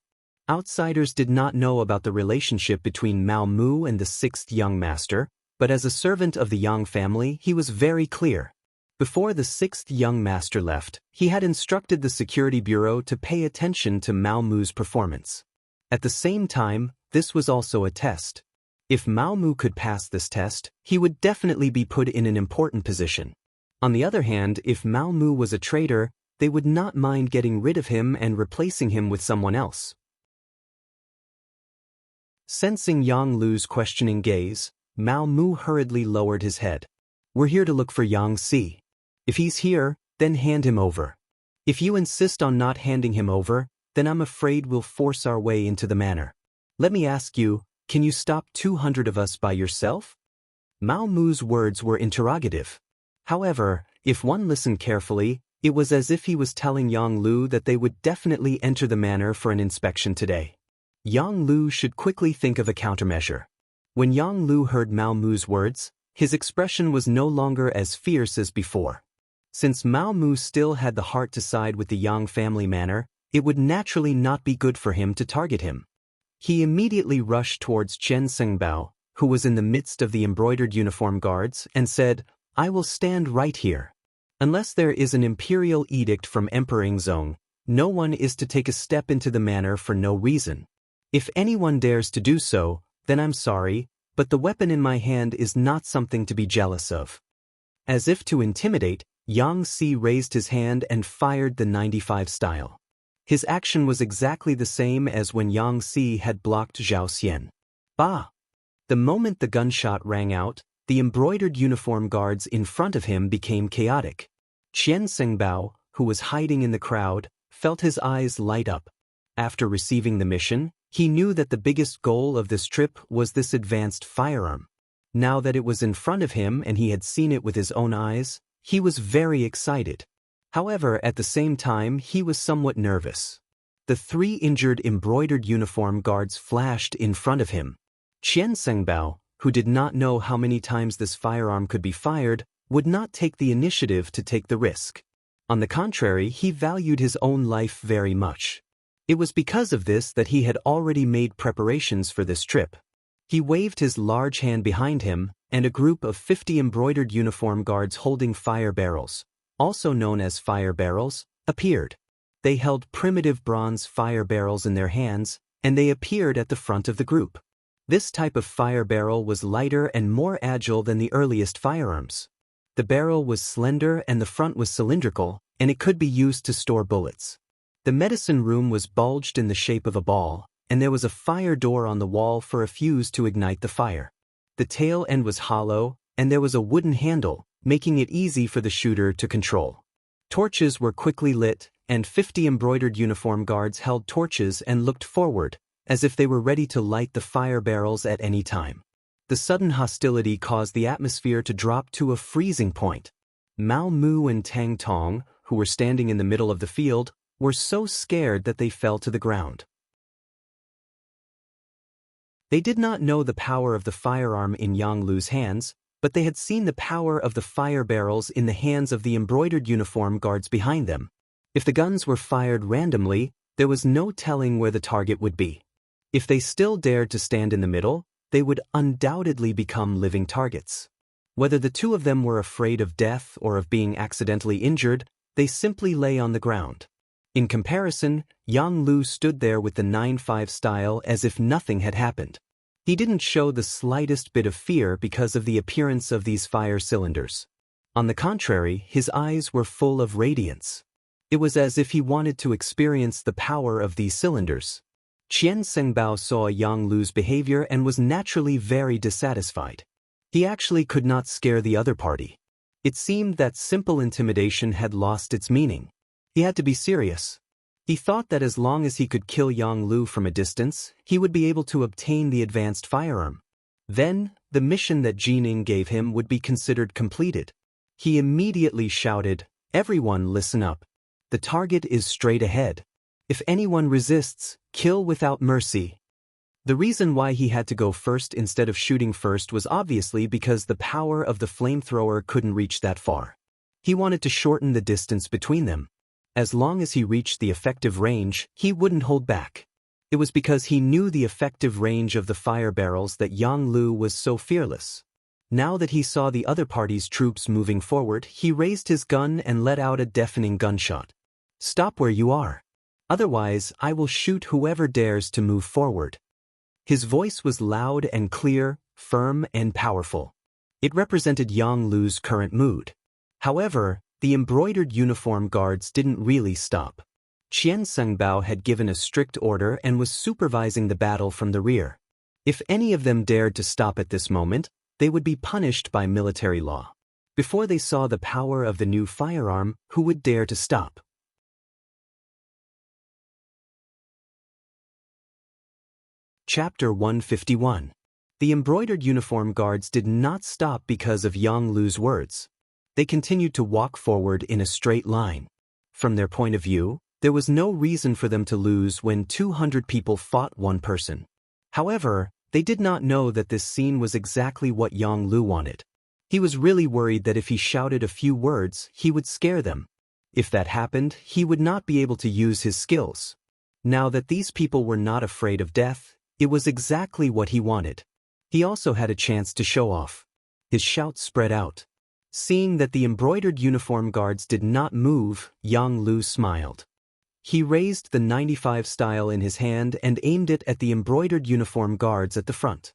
Outsiders did not know about the relationship between Mao Mu and the sixth young master, but as a servant of the Yang family, he was very clear. Before the sixth young master left, he had instructed the security bureau to pay attention to Mao Mu's performance. At the same time, this was also a test. If Mao Mu could pass this test, he would definitely be put in an important position. On the other hand, if Mao Mu was a traitor, they would not mind getting rid of him and replacing him with someone else. Sensing Yang Lu's questioning gaze, Mao Mu hurriedly lowered his head. "We're here to look for Yang Si. If he's here, then hand him over. If you insist on not handing him over, then I'm afraid we'll force our way into the manor. Let me ask you, can you stop 200 of us by yourself?" Mao Mu's words were interrogative. However, if one listened carefully, it was as if he was telling Yang Lu that they would definitely enter the manor for an inspection today. Yang Lu should quickly think of a countermeasure. When Yang Lu heard Mao Mu's words, his expression was no longer as fierce as before. Since Mao Mu still had the heart to side with the Yang family manor, it would naturally not be good for him to target him. He immediately rushed towards Chen Sengbao, who was in the midst of the embroidered uniform guards, and said, "I will stand right here. Unless there is an imperial edict from Emperor Zong, no one is to take a step into the manor for no reason. If anyone dares to do so, then I'm sorry, but the weapon in my hand is not something to be jealous of." As if to intimidate, Yang Si raised his hand and fired the 95 style. His action was exactly the same as when Yang Si had blocked Zhao Xian. Bah! The moment the gunshot rang out, the embroidered uniform guards in front of him became chaotic. Chen Sengbao, who was hiding in the crowd, felt his eyes light up. After receiving the mission, he knew that the biggest goal of this trip was this advanced firearm. Now that it was in front of him and he had seen it with his own eyes, he was very excited. However, at the same time, he was somewhat nervous. The 3 injured embroidered uniform guards flashed in front of him. Chen Sengbao, who did not know how many times this firearm could be fired, would not take the initiative to take the risk. On the contrary, he valued his own life very much. It was because of this that he had already made preparations for this trip. He waved his large hand behind him, and a group of 50 embroidered uniform guards holding fire barrels, also known as fire barrels, appeared. They held primitive bronze fire barrels in their hands, and they appeared at the front of the group. This type of fire barrel was lighter and more agile than the earliest firearms. The barrel was slender and the front was cylindrical, and it could be used to store bullets. The medicine room was bulged in the shape of a ball, and there was a fire door on the wall for a fuse to ignite the fire. The tail end was hollow, and there was a wooden handle, making it easy for the shooter to control. Torches were quickly lit, and 50 embroidered uniform guards held torches and looked forward, as if they were ready to light the fire barrels at any time. The sudden hostility caused the atmosphere to drop to a freezing point. Mao Mu and Tang Tong, who were standing in the middle of the field, were so scared that they fell to the ground. They did not know the power of the firearm in Yang Lu's hands, but they had seen the power of the fire barrels in the hands of the embroidered uniform guards behind them. If the guns were fired randomly, there was no telling where the target would be. If they still dared to stand in the middle, they would undoubtedly become living targets. Whether the 2 of them were afraid of death or of being accidentally injured, they simply lay on the ground. In comparison, Yang Lu stood there with the 9-5 style as if nothing had happened. He didn't show the slightest bit of fear because of the appearance of these fire cylinders. On the contrary, his eyes were full of radiance. It was as if he wanted to experience the power of these cylinders. Chen Sengbao saw Yang Lu's behavior and was naturally very dissatisfied. He actually could not scare the other party. It seemed that simple intimidation had lost its meaning. He had to be serious. He thought that as long as he could kill Yang Lu from a distance, he would be able to obtain the advanced firearm. Then, the mission that Jining gave him would be considered completed. He immediately shouted, "Everyone listen up. The target is straight ahead. If anyone resists, kill without mercy." The reason why he had to go first instead of shooting first was obviously because the power of the flamethrower couldn't reach that far. He wanted to shorten the distance between them. As long as he reached the effective range, he wouldn't hold back. It was because he knew the effective range of the fire barrels that Yang Lu was so fearless. Now that he saw the other party's troops moving forward, he raised his gun and let out a deafening gunshot. "Stop where you are. Otherwise, I will shoot whoever dares to move forward." His voice was loud and clear, firm and powerful. It represented Yang Lu's current mood. However, the embroidered uniform guards didn't really stop. Qian Sengbao had given a strict order and was supervising the battle from the rear. If any of them dared to stop at this moment, they would be punished by military law. Before they saw the power of the new firearm, who would dare to stop? Chapter 151. The embroidered uniform guards did not stop because of Yang Lu's words. They continued to walk forward in a straight line. From their point of view, there was no reason for them to lose when 200 people fought one person. However, they did not know that this scene was exactly what Yang Lu wanted. He was really worried that if he shouted a few words, he would scare them. If that happened, he would not be able to use his skills. Now that these people were not afraid of death, it was exactly what he wanted. He also had a chance to show off. His shout spread out. Seeing that the embroidered uniform guards did not move, Yang Lu smiled. He raised the 95 style in his hand and aimed it at the embroidered uniform guards at the front.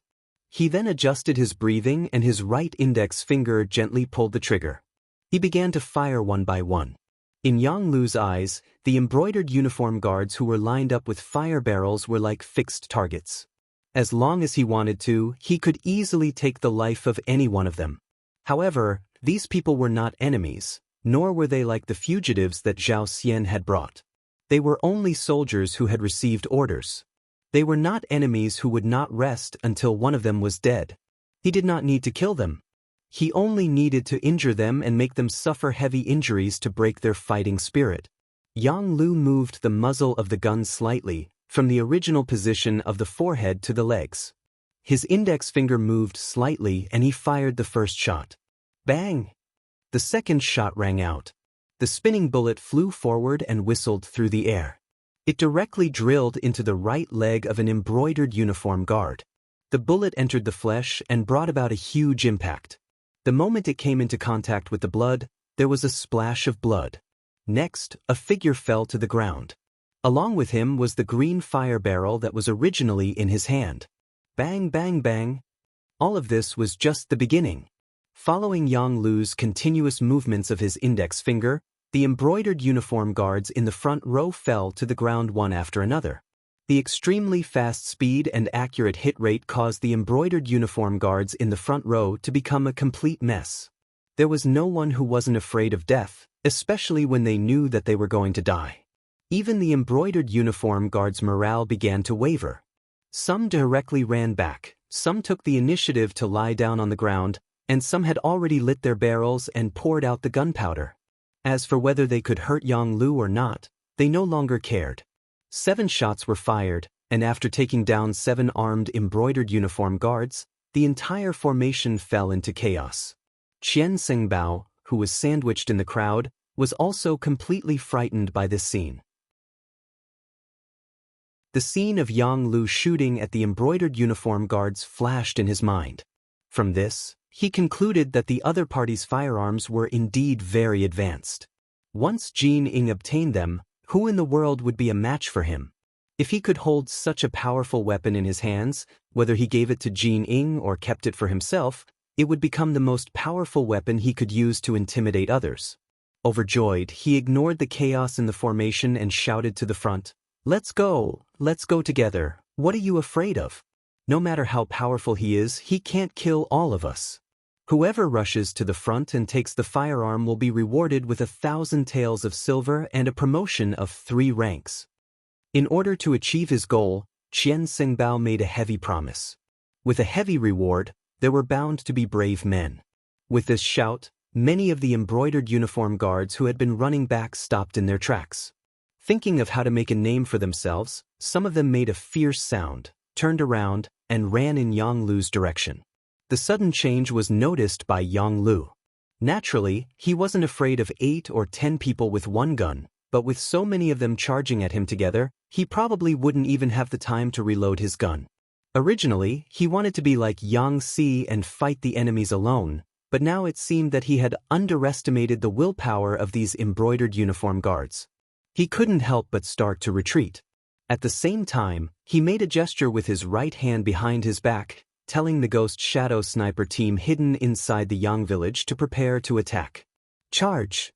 He then adjusted his breathing and his right index finger gently pulled the trigger. He began to fire one by one. In Yang Lu's eyes, the embroidered uniform guards who were lined up with fire barrels were like fixed targets. As long as he wanted to, he could easily take the life of any one of them. However, these people were not enemies, nor were they like the fugitives that Zhao Xian had brought. They were only soldiers who had received orders. They were not enemies who would not rest until one of them was dead. He did not need to kill them. He only needed to injure them and make them suffer heavy injuries to break their fighting spirit. Yang Lu moved the muzzle of the gun slightly, from the original position of the forehead to the legs. His index finger moved slightly and he fired the first shot. Bang! The second shot rang out. The spinning bullet flew forward and whistled through the air. It directly drilled into the right leg of an embroidered uniform guard. The bullet entered the flesh and brought about a huge impact. The moment it came into contact with the blood, there was a splash of blood. Next, a figure fell to the ground. Along with him was the green fire barrel that was originally in his hand. Bang, bang, bang. All of this was just the beginning. Following Yang Lu's continuous movements of his index finger, the embroidered uniform guards in the front row fell to the ground one after another. The extremely fast speed and accurate hit rate caused the embroidered uniform guards in the front row to become a complete mess. There was no one who wasn't afraid of death, especially when they knew that they were going to die. Even the embroidered uniform guards' morale began to waver. Some directly ran back, some took the initiative to lie down on the ground, and some had already lit their barrels and poured out the gunpowder. As for whether they could hurt Yang Lu or not, they no longer cared. 7 shots were fired, and after taking down 7 armed embroidered uniform guards, the entire formation fell into chaos. Qian Sengbao, who was sandwiched in the crowd, was also completely frightened by this scene. The scene of Yang Lu shooting at the embroidered uniform guards flashed in his mind. From this, he concluded that the other party's firearms were indeed very advanced. Once Jin Ying obtained them, who in the world would be a match for him? If he could hold such a powerful weapon in his hands, whether he gave it to Jin Ying or kept it for himself, it would become the most powerful weapon he could use to intimidate others. Overjoyed, he ignored the chaos in the formation and shouted to the front, let's go together, what are you afraid of? No matter how powerful he is, he can't kill all of us. Whoever rushes to the front and takes the firearm will be rewarded with 1,000 taels of silver and a promotion of 3 ranks. In order to achieve his goal, Qian Sengbao made a heavy promise. With a heavy reward, there were bound to be brave men. With this shout, many of the embroidered uniform guards who had been running back stopped in their tracks. Thinking of how to make a name for themselves, some of them made a fierce sound, turned around, and ran in Yang Lu's direction. The sudden change was noticed by Yang Lu. Naturally, he wasn't afraid of 8 or 10 people with one gun, but with so many of them charging at him together, he probably wouldn't even have the time to reload his gun. Originally, he wanted to be like Yang Si and fight the enemies alone, but now it seemed that he had underestimated the willpower of these embroidered uniform guards. He couldn't help but start to retreat. At the same time, he made a gesture with his right hand behind his back, telling the ghost shadow sniper team hidden inside the Yang village to prepare to attack. Charge!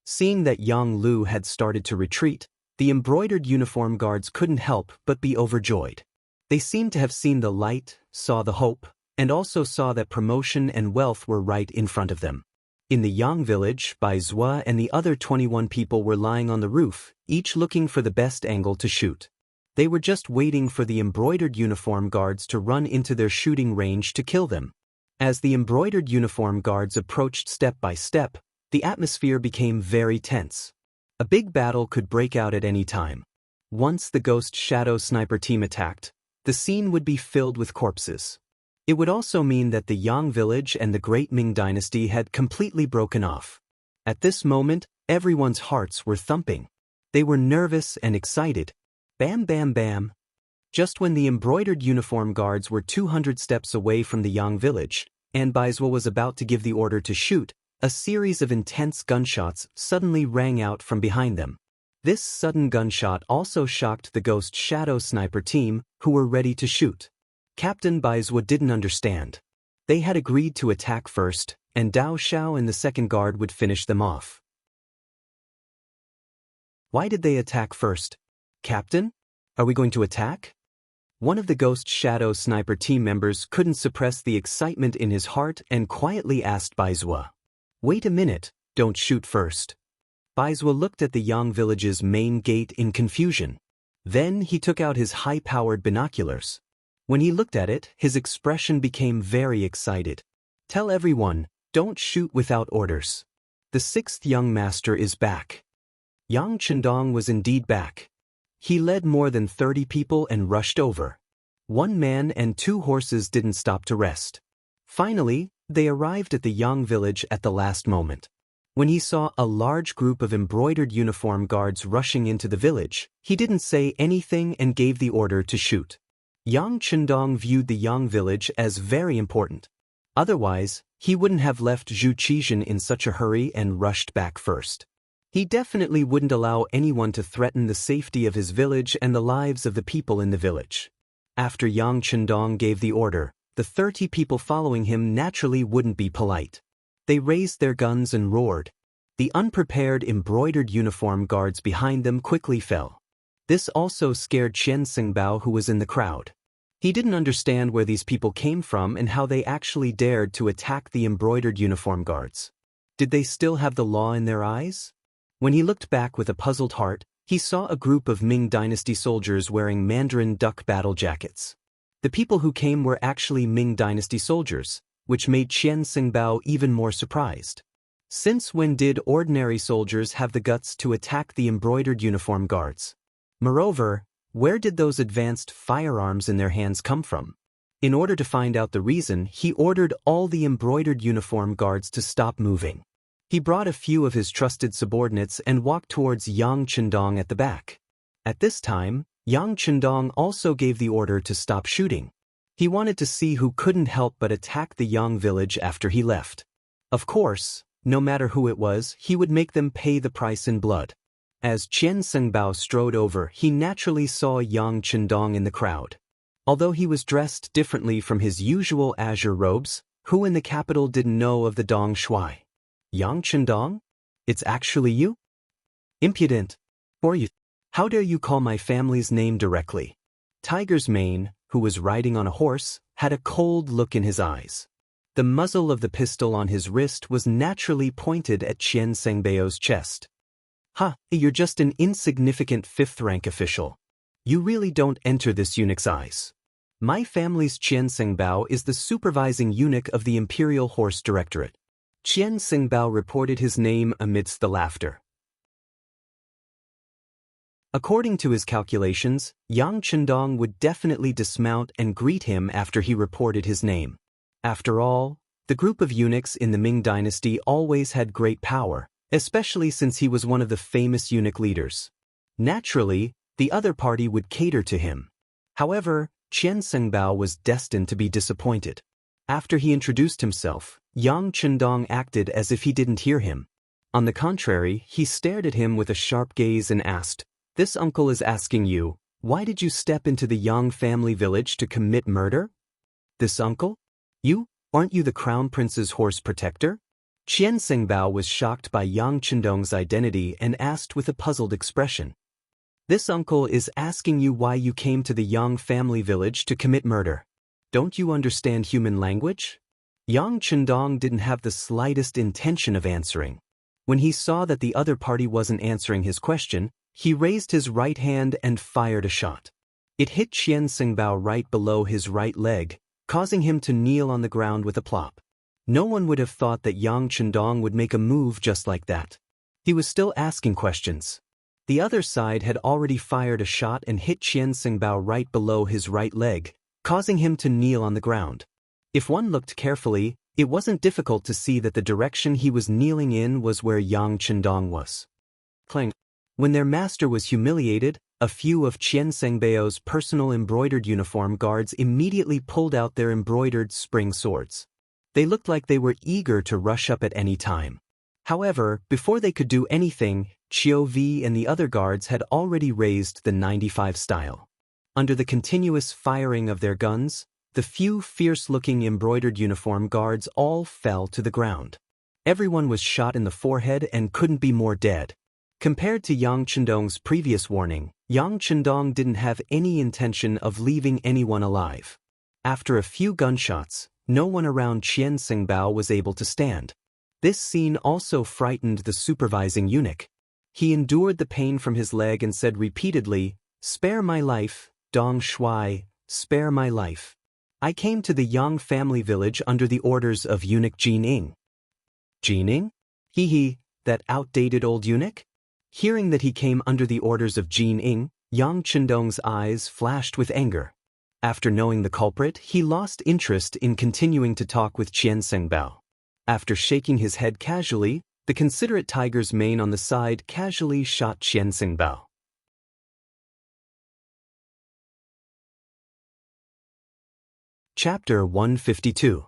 Seeing that Yang Lu had started to retreat, the embroidered uniform guards couldn't help but be overjoyed. They seemed to have seen the light, saw the hope, and also saw that promotion and wealth were right in front of them. In the Yang village, Bai Zhua and the other 21 people were lying on the roof, each looking for the best angle to shoot. They were just waiting for the embroidered uniform guards to run into their shooting range to kill them. As the embroidered uniform guards approached step by step, the atmosphere became very tense. A big battle could break out at any time. Once the ghost shadow sniper team attacked, the scene would be filled with corpses. It would also mean that the Yang village and the Great Ming dynasty had completely broken off. At this moment, everyone's hearts were thumping. They were nervous and excited. Bam bam bam. Just when the embroidered uniform guards were 200 steps away from the Yang village, and Bai Zhua was about to give the order to shoot, a series of intense gunshots suddenly rang out from behind them. This sudden gunshot also shocked the ghost shadow sniper team, who were ready to shoot. Captain Bai Zhua didn't understand. They had agreed to attack first, and Dao Xiao and the second guard would finish them off. Why did they attack first? Captain? Are we going to attack? One of the ghost shadow sniper team members couldn't suppress the excitement in his heart and quietly asked Bai Zhua. Wait a minute, don't shoot first. Bai Zhua looked at the Yang village's main gate in confusion. Then he took out his high-powered binoculars. When he looked at it, his expression became very excited. Tell everyone, don't shoot without orders. The sixth young master is back. Yang Chendong was indeed back. He led more than 30 people and rushed over. One man and 2 horses didn't stop to rest. Finally, they arrived at the Yang village at the last moment. When he saw a large group of embroidered uniform guards rushing into the village, he didn't say anything and gave the order to shoot. Yang Chendong viewed the Yang village as very important. Otherwise, he wouldn't have left Zhu Qixin in such a hurry and rushed back first. He definitely wouldn't allow anyone to threaten the safety of his village and the lives of the people in the village. After Yang Chendong gave the order, the 30 people following him naturally wouldn't be polite. They raised their guns and roared. The unprepared embroidered uniform guards behind them quickly fell. This also scared Qian Xingbao, who was in the crowd. He didn't understand where these people came from and how they actually dared to attack the embroidered uniform guards. Did they still have the law in their eyes? When he looked back with a puzzled heart, he saw a group of Ming Dynasty soldiers wearing Mandarin duck battle jackets. The people who came were actually Ming Dynasty soldiers, which made Qian Xingbao even more surprised. Since when did ordinary soldiers have the guts to attack the embroidered uniform guards? Moreover, where did those advanced firearms in their hands come from? In order to find out the reason, he ordered all the embroidered uniform guards to stop moving. He brought a few of his trusted subordinates and walked towards Yang Chendong at the back. At this time, Yang Chendong also gave the order to stop shooting. He wanted to see who couldn't help but attack the Yang village after he left. Of course, no matter who it was, he would make them pay the price in blood. As Qian Xingbao strode over, he naturally saw Yang Chendong in the crowd. Although he was dressed differently from his usual azure robes, who in the capital didn't know of the Dong Shui? Yang Chendong? It's actually you? Impudent. Or you? How dare you call my family's name directly? Tiger's Mane, who was riding on a horse, had a cold look in his eyes. The muzzle of the pistol on his wrist was naturally pointed at Qian Xingbao's chest. Ha, you're just an insignificant 5th-rank official. You really don't enter this eunuch's eyes. My family's Qian Xingbao is the supervising eunuch of the Imperial Horse Directorate. Qian Xingbao reported his name amidst the laughter. According to his calculations, Yang Chendong would definitely dismount and greet him after he reported his name. After all, the group of eunuchs in the Ming dynasty always had great power, especially since he was one of the famous eunuch leaders. Naturally, the other party would cater to him. However, Xianxia was destined to be disappointed. After he introduced himself, Yang Chendong acted as if he didn't hear him. On the contrary, he stared at him with a sharp gaze and asked, "This uncle is asking you, why did you step into the Yang family village to commit murder?" "This uncle? You? Aren't you the crown prince's horse protector?" Xianxia was shocked by Yang Chendong's identity and asked with a puzzled expression. "This uncle is asking you why you came to the Yang family village to commit murder. Don't you understand human language?" Yang Chendong didn't have the slightest intention of answering. When he saw that the other party wasn't answering his question, he raised his right hand and fired a shot. It hit Xianxia right below his right leg, causing him to kneel on the ground with a plop. No one would have thought that Yang Chendong would make a move just like that. He was still asking questions. The other side had already fired a shot and hit Xianxia right below his right leg, causing him to kneel on the ground. If one looked carefully, it wasn't difficult to see that the direction he was kneeling in was where Yang Chendong was. Clang. When their master was humiliated, a few of Xianxia's personal embroidered uniform guards immediately pulled out their embroidered spring swords. They looked like they were eager to rush up at any time. However, before they could do anything, Qiu Vi and the other guards had already raised the 95 style. Under the continuous firing of their guns, the few fierce-looking embroidered uniform guards all fell to the ground. Everyone was shot in the forehead and couldn't be more dead. Compared to Yang Chendong's previous warning, Yang Chendong didn't have any intention of leaving anyone alive. After a few gunshots, no one around Xianxia was able to stand. This scene also frightened the supervising eunuch. He endured the pain from his leg and said repeatedly, "Spare my life, Dong Shui, spare my life. I came to the Yang family village under the orders of eunuch Jining." Jining? He, that outdated old eunuch? Hearing that he came under the orders of Jining, Yang Chendong's eyes flashed with anger. After knowing the culprit, he lost interest in continuing to talk with Xianxia. After shaking his head casually, the considerate tiger's mane on the side casually shot Xianxia. Chapter 152.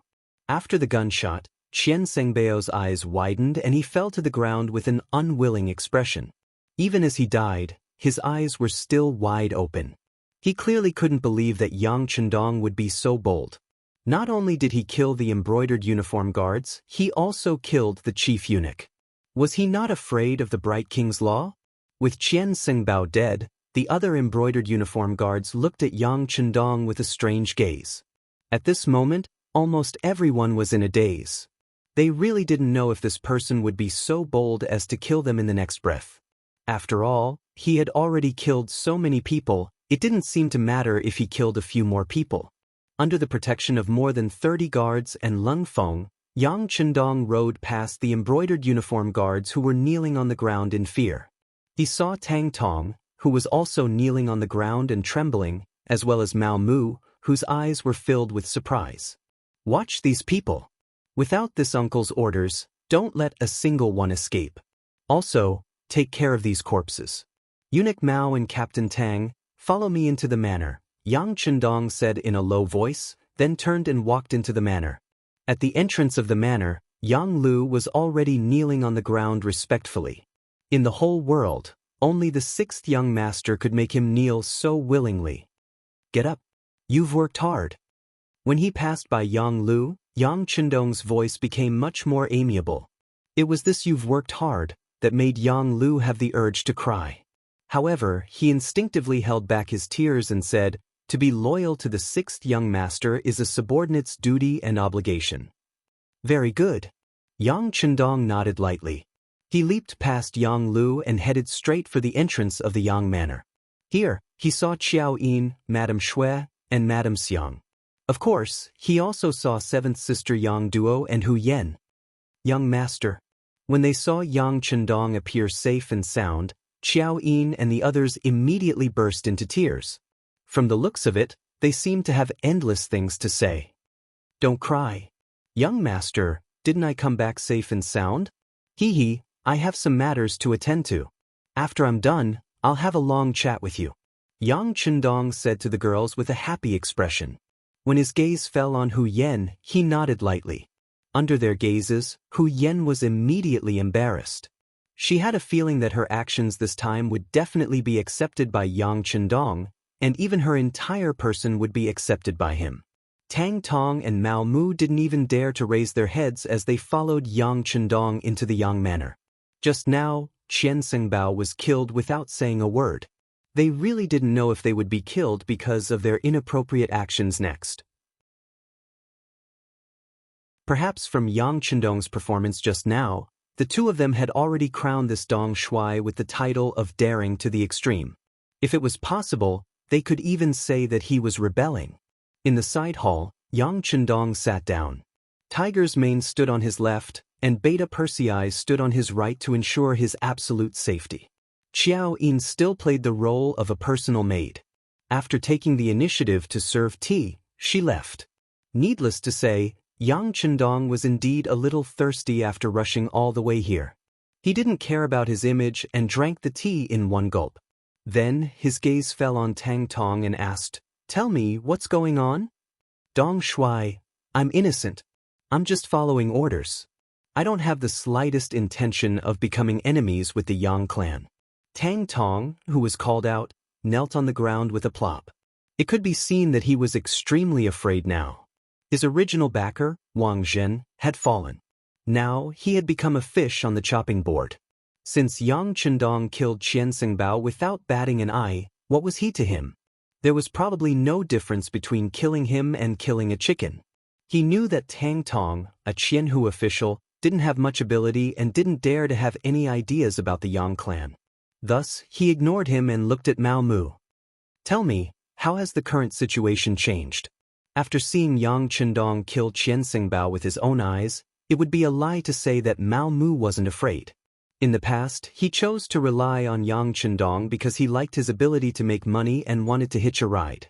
After the gunshot, Xianxia's eyes widened and he fell to the ground with an unwilling expression. Even as he died, his eyes were still wide open. He clearly couldn't believe that Yang Chendong would be so bold. Not only did he kill the embroidered uniform guards, he also killed the chief eunuch. Was he not afraid of the Bright King's law? With Xianxia dead, the other embroidered uniform guards looked at Yang Chendong with a strange gaze. At this moment, almost everyone was in a daze. They really didn't know if this person would be so bold as to kill them in the next breath. After all, he had already killed so many people, it didn't seem to matter if he killed a few more people. Under the protection of more than 30 guards and Lung Feng, Yang Chendong rode past the embroidered uniform guards who were kneeling on the ground in fear. He saw Tang Tong, who was also kneeling on the ground and trembling, as well as Mao Mu, whose eyes were filled with surprise. Watch these people. Without this uncle's orders, don't let a single one escape. Also, take care of these corpses. Eunuch Mao and Captain Tang, follow me into the manor, Yang Chendong said in a low voice, then turned and walked into the manor. At the entrance of the manor, Yang Lu was already kneeling on the ground respectfully. In the whole world, only the 6th young master could make him kneel so willingly. Get up. You've worked hard. When he passed by Yang Lu, Yang Chendong's voice became much more amiable. It was this "you've worked hard" that made Yang Lu have the urge to cry. However, he instinctively held back his tears and said, "To be loyal to the 6th young master is a subordinate's duty and obligation." Very good. Yang Chendong nodded lightly. He leaped past Yang Lu and headed straight for the entrance of the Yang Manor. Here, he saw Qiao Yin, Madame Shui, and Madame Xiang. Of course, he also saw 7th sister Yang Duo and Hu Yen. Young master. When they saw Yang Chendong appear safe and sound, Qiao Yin and the others immediately burst into tears. From the looks of it, they seemed to have endless things to say. Don't cry. Young master, didn't I come back safe and sound? I have some matters to attend to. After I'm done, I'll have a long chat with you. Yang Chendong said to the girls with a happy expression. When his gaze fell on Hu Yen, he nodded lightly. Under their gazes, Hu Yen was immediately embarrassed. She had a feeling that her actions this time would definitely be accepted by Yang Chendong, and even her entire person would be accepted by him. Tang Tong and Mao Mu didn't even dare to raise their heads as they followed Yang Chendong into the Yang Manor. Just now, Qian Bao was killed without saying a word. They really didn't know if they would be killed because of their inappropriate actions next. Perhaps from Yang Chendong's performance just now, the two of them had already crowned this Dong Shuai with the title of daring to the extreme. If it was possible, they could even say that he was rebelling. In the side hall, Yang Chendong sat down. Tiger's mane stood on his left, and Beta Persei stood on his right to ensure his absolute safety. Xiao Yin still played the role of a personal maid. After taking the initiative to serve tea, she left. Needless to say, Yang Chendong was indeed a little thirsty after rushing all the way here. He didn't care about his image and drank the tea in one gulp. Then, his gaze fell on Tang Tong and asked, "Tell me, what's going on?" "Dong Shuai, I'm innocent. I'm just following orders. I don't have the slightest intention of becoming enemies with the Yang clan." Tang Tong, who was called out, knelt on the ground with a plop. It could be seen that he was extremely afraid now. His original backer, Wang Lin, had fallen. Now, he had become a fish on the chopping board. Since Yang Chendong killed Qian Bao without batting an eye, what was he to him? There was probably no difference between killing him and killing a chicken. He knew that Tang Tong, a Qianhu official, didn't have much ability and didn't dare to have any ideas about the Yang clan. Thus, he ignored him and looked at Mao Mu. "Tell me, how has the current situation changed?" After seeing Yang Chendong kill Qian Bao with his own eyes, it would be a lie to say that Mao Mu wasn't afraid. In the past, he chose to rely on Yang Chendong because he liked his ability to make money and wanted to hitch a ride.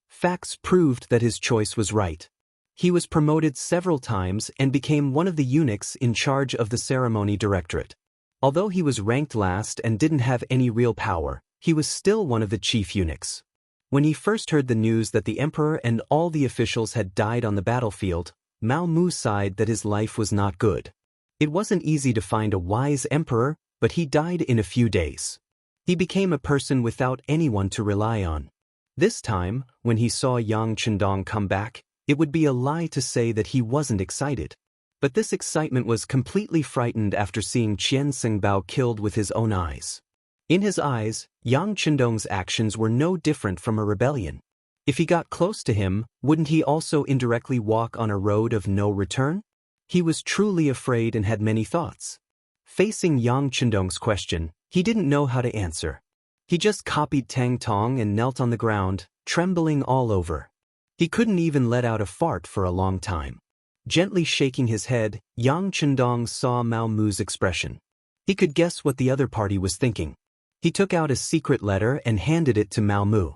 Facts proved that his choice was right. He was promoted several times and became one of the eunuchs in charge of the ceremony directorate. Although he was ranked last and didn't have any real power, he was still one of the chief eunuchs. When he first heard the news that the emperor and all the officials had died on the battlefield, Mao Mu sighed that his life was not good. It wasn't easy to find a wise emperor, but he died in a few days. He became a person without anyone to rely on. This time, when he saw Yang Chendong come back, it would be a lie to say that he wasn't excited. But this excitement was completely frightened after seeing Qian Bao killed with his own eyes. In his eyes, Yang Chendong's actions were no different from a rebellion. If he got close to him, wouldn't he also indirectly walk on a road of no return? He was truly afraid and had many thoughts. Facing Yang Chendong's question, he didn't know how to answer. He just copied Tang Tong and knelt on the ground, trembling all over. He couldn't even let out a fart for a long time. Gently shaking his head, Yang Chendong saw Mao Mu's expression. He could guess what the other party was thinking. He took out a secret letter and handed it to Mao Mu.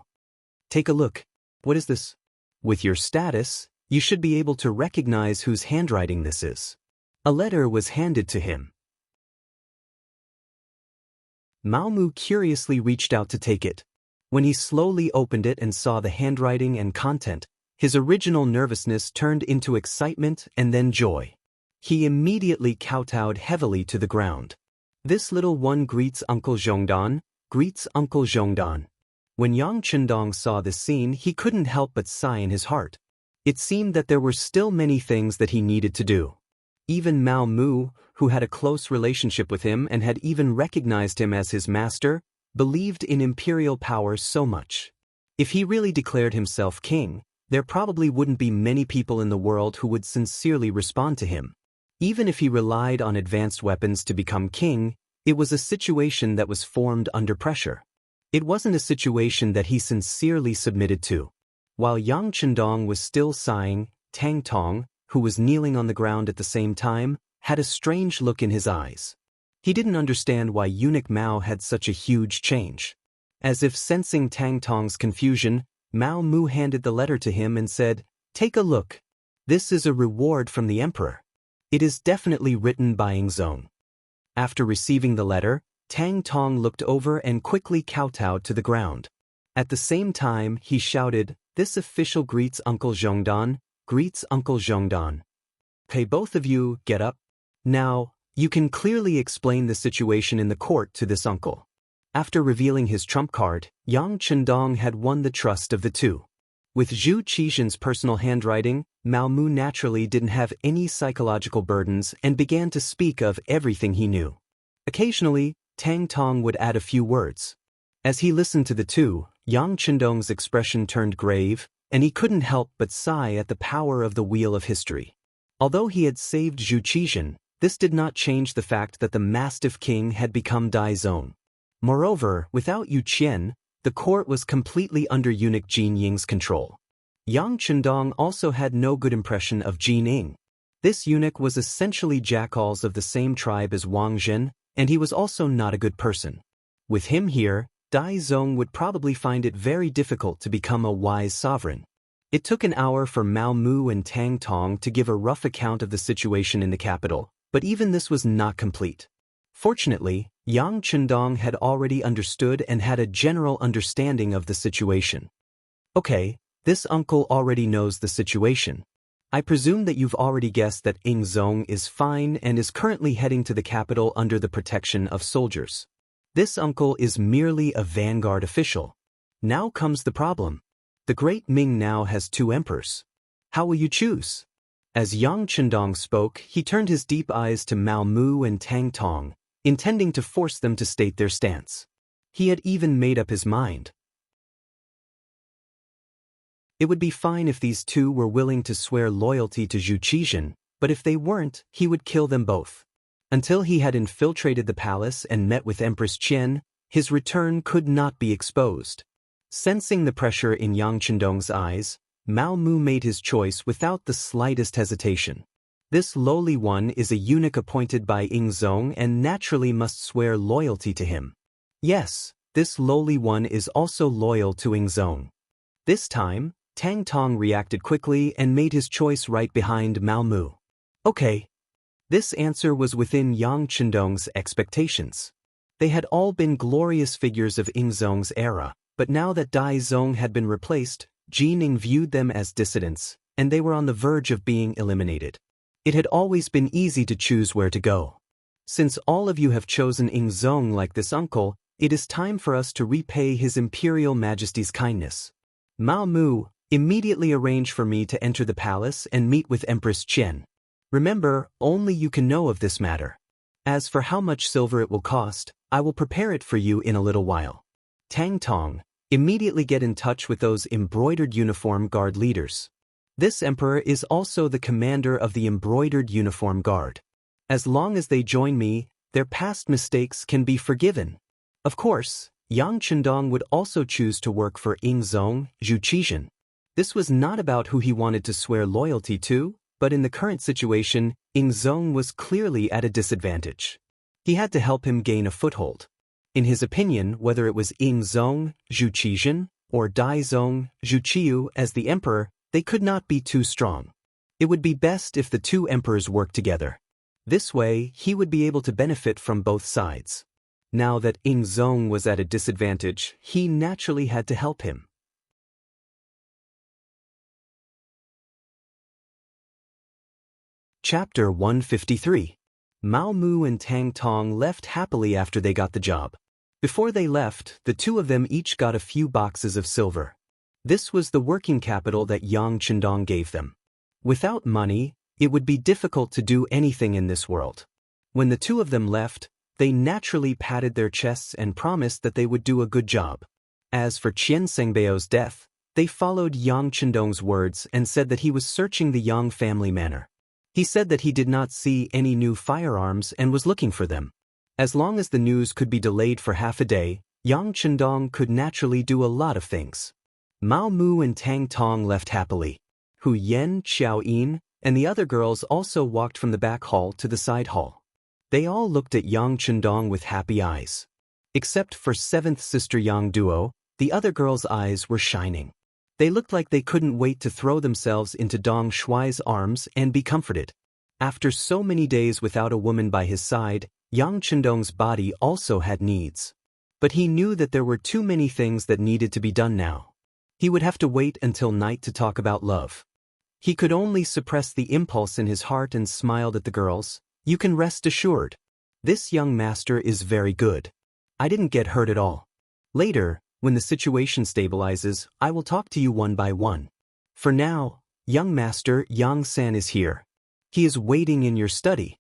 "Take a look. What is this? With your status, you should be able to recognize whose handwriting this is." A letter was handed to him. Mao Mu curiously reached out to take it. When he slowly opened it and saw the handwriting and content, his original nervousness turned into excitement and then joy. He immediately kowtowed heavily to the ground. "This little one greets Uncle Zhongdan, greets Uncle Zhongdan." When Yang Chendong saw this scene, he couldn't help but sigh in his heart. It seemed that there were still many things that he needed to do. Even Mao Mu, who had a close relationship with him and had even recognized him as his master, believed in imperial power so much. If he really declared himself king, there probably wouldn't be many people in the world who would sincerely respond to him. Even if he relied on advanced weapons to become king, it was a situation that was formed under pressure. It wasn't a situation that he sincerely submitted to. While Yang Chendong was still sighing, Tang Tong, who was kneeling on the ground at the same time, had a strange look in his eyes. He didn't understand why eunuch Mao had such a huge change. As if sensing Tang Tong's confusion, Mao Mu handed the letter to him and said, "Take a look. This is a reward from the emperor. It is definitely written by Ingzong." After receiving the letter, Tang Tong looked over and quickly kowtowed to the ground. At the same time, he shouted, "This official greets Uncle Zhongdan, greets Uncle Zhongdan. Hey, both of you, get up. Now, you can clearly explain the situation in the court to this uncle." After revealing his trump card, Yang Chendong had won the trust of the two. With Zhu Qixin's personal handwriting, Mao Mu naturally didn't have any psychological burdens and began to speak of everything he knew. Occasionally, Tang Tong would add a few words. As he listened to the two, Yang Chendong's expression turned grave, and he couldn't help but sigh at the power of the wheel of history. Although he had saved Zhu Qixin, this did not change the fact that the Mastiff King had become Dai Zong. Moreover, without Yu Qian, the court was completely under eunuch Jin Ying's control. Yang Chendong also had no good impression of Jin Ying. This eunuch was essentially jackals of the same tribe as Wang Zhen, and he was also not a good person. With him here, Dai Zong would probably find it very difficult to become a wise sovereign. It took an hour for Mao Mu and Tang Tong to give a rough account of the situation in the capital, but even this was not complete. Fortunately, Yang Chendong had already understood and had a general understanding of the situation. Okay, this uncle already knows the situation. I presume that you've already guessed that Ying Zong is fine and is currently heading to the capital under the protection of soldiers. This uncle is merely a vanguard official. Now comes the problem. The great Ming now has two emperors. How will you choose? As Yang Chendong spoke, he turned his deep eyes to Mao Mu and Tang Tong, intending to force them to state their stance. He had even made up his mind. It would be fine if these two were willing to swear loyalty to Zhu Qixin, but if they weren't, he would kill them both. Until he had infiltrated the palace and met with Empress Qian, his return could not be exposed. Sensing the pressure in Yang Chendong's eyes, Mao Mu made his choice without the slightest hesitation. This lowly one is a eunuch appointed by Ying Zong and naturally must swear loyalty to him. Yes, this lowly one is also loyal to Ying Zong. This time, Tang Tong reacted quickly and made his choice right behind Mao Mu. Okay. This answer was within Yang Chendong's expectations. They had all been glorious figures of Ying Zong's era, but now that Dai Zong had been replaced, Jin Ying viewed them as dissidents, and they were on the verge of being eliminated. It had always been easy to choose where to go. Since all of you have chosen Ying Zong like this uncle, it is time for us to repay His Imperial Majesty's kindness. Mao Mu, immediately arrange for me to enter the palace and meet with Empress Qian. Remember, only you can know of this matter. As for how much silver it will cost, I will prepare it for you in a little while. Tang Tong, immediately get in touch with those embroidered uniform guard leaders. This emperor is also the commander of the embroidered uniform guard. As long as they join me, their past mistakes can be forgiven. Of course, Yang Chendong would also choose to work for Ying Zong, Zhu Qixin. This was not about who he wanted to swear loyalty to, but in the current situation, Ying Zong was clearly at a disadvantage. He had to help him gain a foothold. In his opinion, whether it was Ying Zong, Zhu Qixin, or Dai Zong, Zhu Qiyu as the emperor, they could not be too strong. It would be best if the two emperors worked together. This way, he would be able to benefit from both sides. Now that Ying Zong was at a disadvantage, he naturally had to help him. Chapter 153. Mao Mu and Tang Tong left happily after they got the job. Before they left, the two of them each got a few boxes of silver. This was the working capital that Yang Chendong gave them. Without money, it would be difficult to do anything in this world. When the two of them left, they naturally patted their chests and promised that they would do a good job. As for Qian Sengbeo's death, they followed Yang Chendong's words and said that he was searching the Yang family manor. He said that he did not see any new firearms and was looking for them. As long as the news could be delayed for half a day, Yang Chendong could naturally do a lot of things. Mao Mu and Tang Tong left happily. Hu Yen, Xiao Yin, and the other girls also walked from the back hall to the side hall. They all looked at Yang Chendong with happy eyes. Except for seventh sister Yang Duo, the other girls' eyes were shining. They looked like they couldn't wait to throw themselves into Dong Shuai's arms and be comforted. After so many days without a woman by his side, Yang Chendong's body also had needs. But he knew that there were too many things that needed to be done now. He would have to wait until night to talk about love. He could only suppress the impulse in his heart and smiled at the girls. You can rest assured. This young master is very good. I didn't get hurt at all. Later, when the situation stabilizes, I will talk to you one by one. For now, young master Yang-san is here. He is waiting in your study.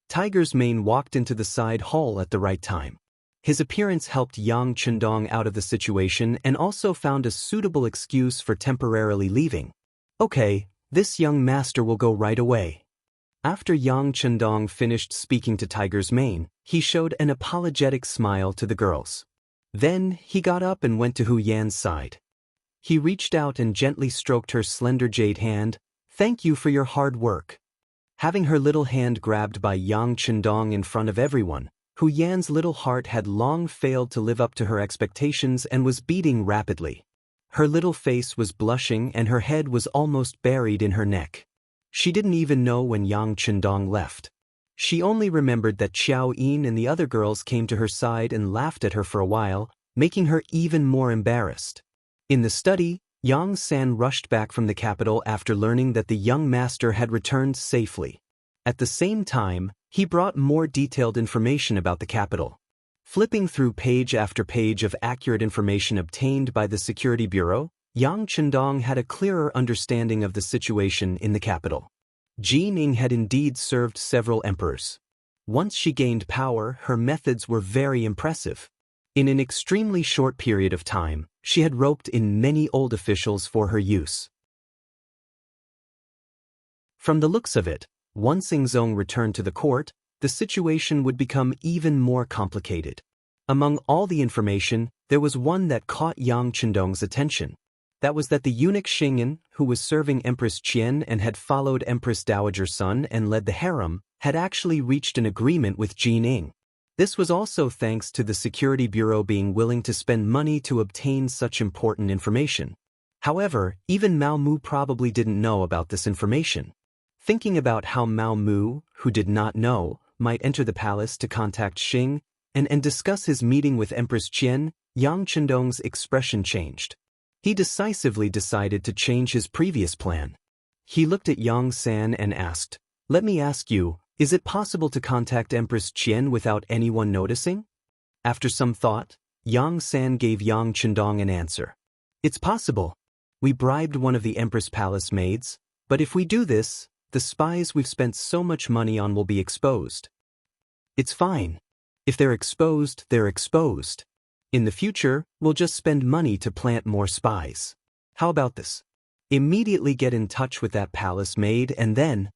Tiger's Mane walked into the side hall at the right time. His appearance helped Yang Chendong out of the situation and also found a suitable excuse for temporarily leaving. Okay, this young master will go right away. After Yang Chendong finished speaking to Tiger's Mane, he showed an apologetic smile to the girls. Then, he got up and went to Hu Yan's side. He reached out and gently stroked her slender jade hand. Thank you for your hard work. Having her little hand grabbed by Yang Chendong in front of everyone, Hu Yan's little heart had long failed to live up to her expectations and was beating rapidly. Her little face was blushing and her head was almost buried in her neck. She didn't even know when Yang Chendong left. She only remembered that Xiao Yin and the other girls came to her side and laughed at her for a while, making her even more embarrassed. In the study, Yang San rushed back from the capital after learning that the young master had returned safely. At the same time, he brought more detailed information about the capital. Flipping through page after page of accurate information obtained by the Security Bureau, Yang Chendong had a clearer understanding of the situation in the capital. Jin Ing had indeed served several emperors. Once she gained power, her methods were very impressive. In an extremely short period of time, she had roped in many old officials for her use. From the looks of it, once Ingzong returned to the court, the situation would become even more complicated. Among all the information, there was one that caught Yang Chendong's attention. That was that the eunuch Xingyan, who was serving Empress Qian and had followed Empress Dowager Sun and led the harem, had actually reached an agreement with Jin Ing. This was also thanks to the Security Bureau being willing to spend money to obtain such important information. However, even Mao Mu probably didn't know about this information. Thinking about how Mao Mu, who did not know, might enter the palace to contact Xing and discuss his meeting with Empress Qian, Yang Chendong's expression changed. He decisively decided to change his previous plan. He looked at Yang San and asked, "Let me ask you, is it possible to contact Empress Qian without anyone noticing?" After some thought, Yang San gave Yang Chendong an answer. "It's possible. We bribed one of the Empress Palace maids, but if we do this, the spies we've spent so much money on will be exposed." "It's fine. If they're exposed, they're exposed. In the future, we'll just spend money to plant more spies. How about this? Immediately get in touch with that palace maid and then—"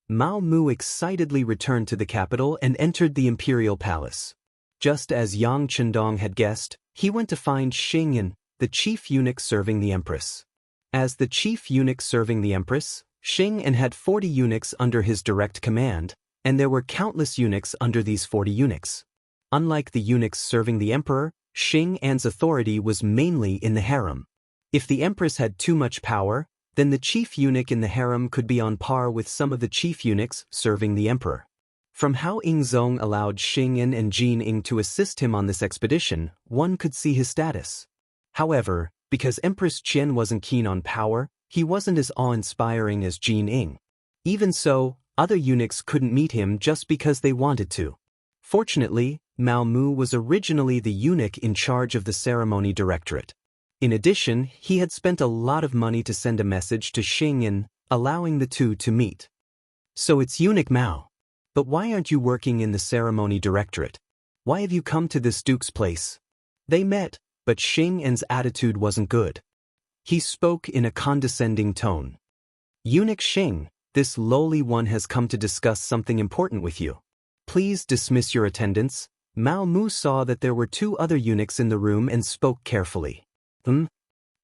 Mao Mu excitedly returned to the capital and entered the imperial palace. Just as Yang Chendong had guessed, he went to find Xingyan, the chief eunuch serving the empress. As the chief eunuch serving the empress, Xingyan had 40 eunuchs under his direct command, and there were countless eunuchs under these 40 eunuchs. Unlike the eunuchs serving the emperor, Xingyan's authority was mainly in the harem. If the empress had too much power, then the chief eunuch in the harem could be on par with some of the chief eunuchs serving the emperor. From how Ingzong allowed Xingyan and Jin Ing to assist him on this expedition, one could see his status. However, because Empress Qian wasn't keen on power, he wasn't as awe-inspiring as Jin Ing. Even so, other eunuchs couldn't meet him just because they wanted to. Fortunately, Mao Mu was originally the eunuch in charge of the ceremony directorate. In addition, he had spent a lot of money to send a message to Xingyan, allowing the two to meet. "So it's Eunuch Mao. But why aren't you working in the ceremony directorate? Why have you come to this duke's place?" They met, but Xingyan's attitude wasn't good. He spoke in a condescending tone. "Eunuch Xing, this lowly one has come to discuss something important with you. Please dismiss your attendants." Mao Mu saw that there were 2 other eunuchs in the room and spoke carefully.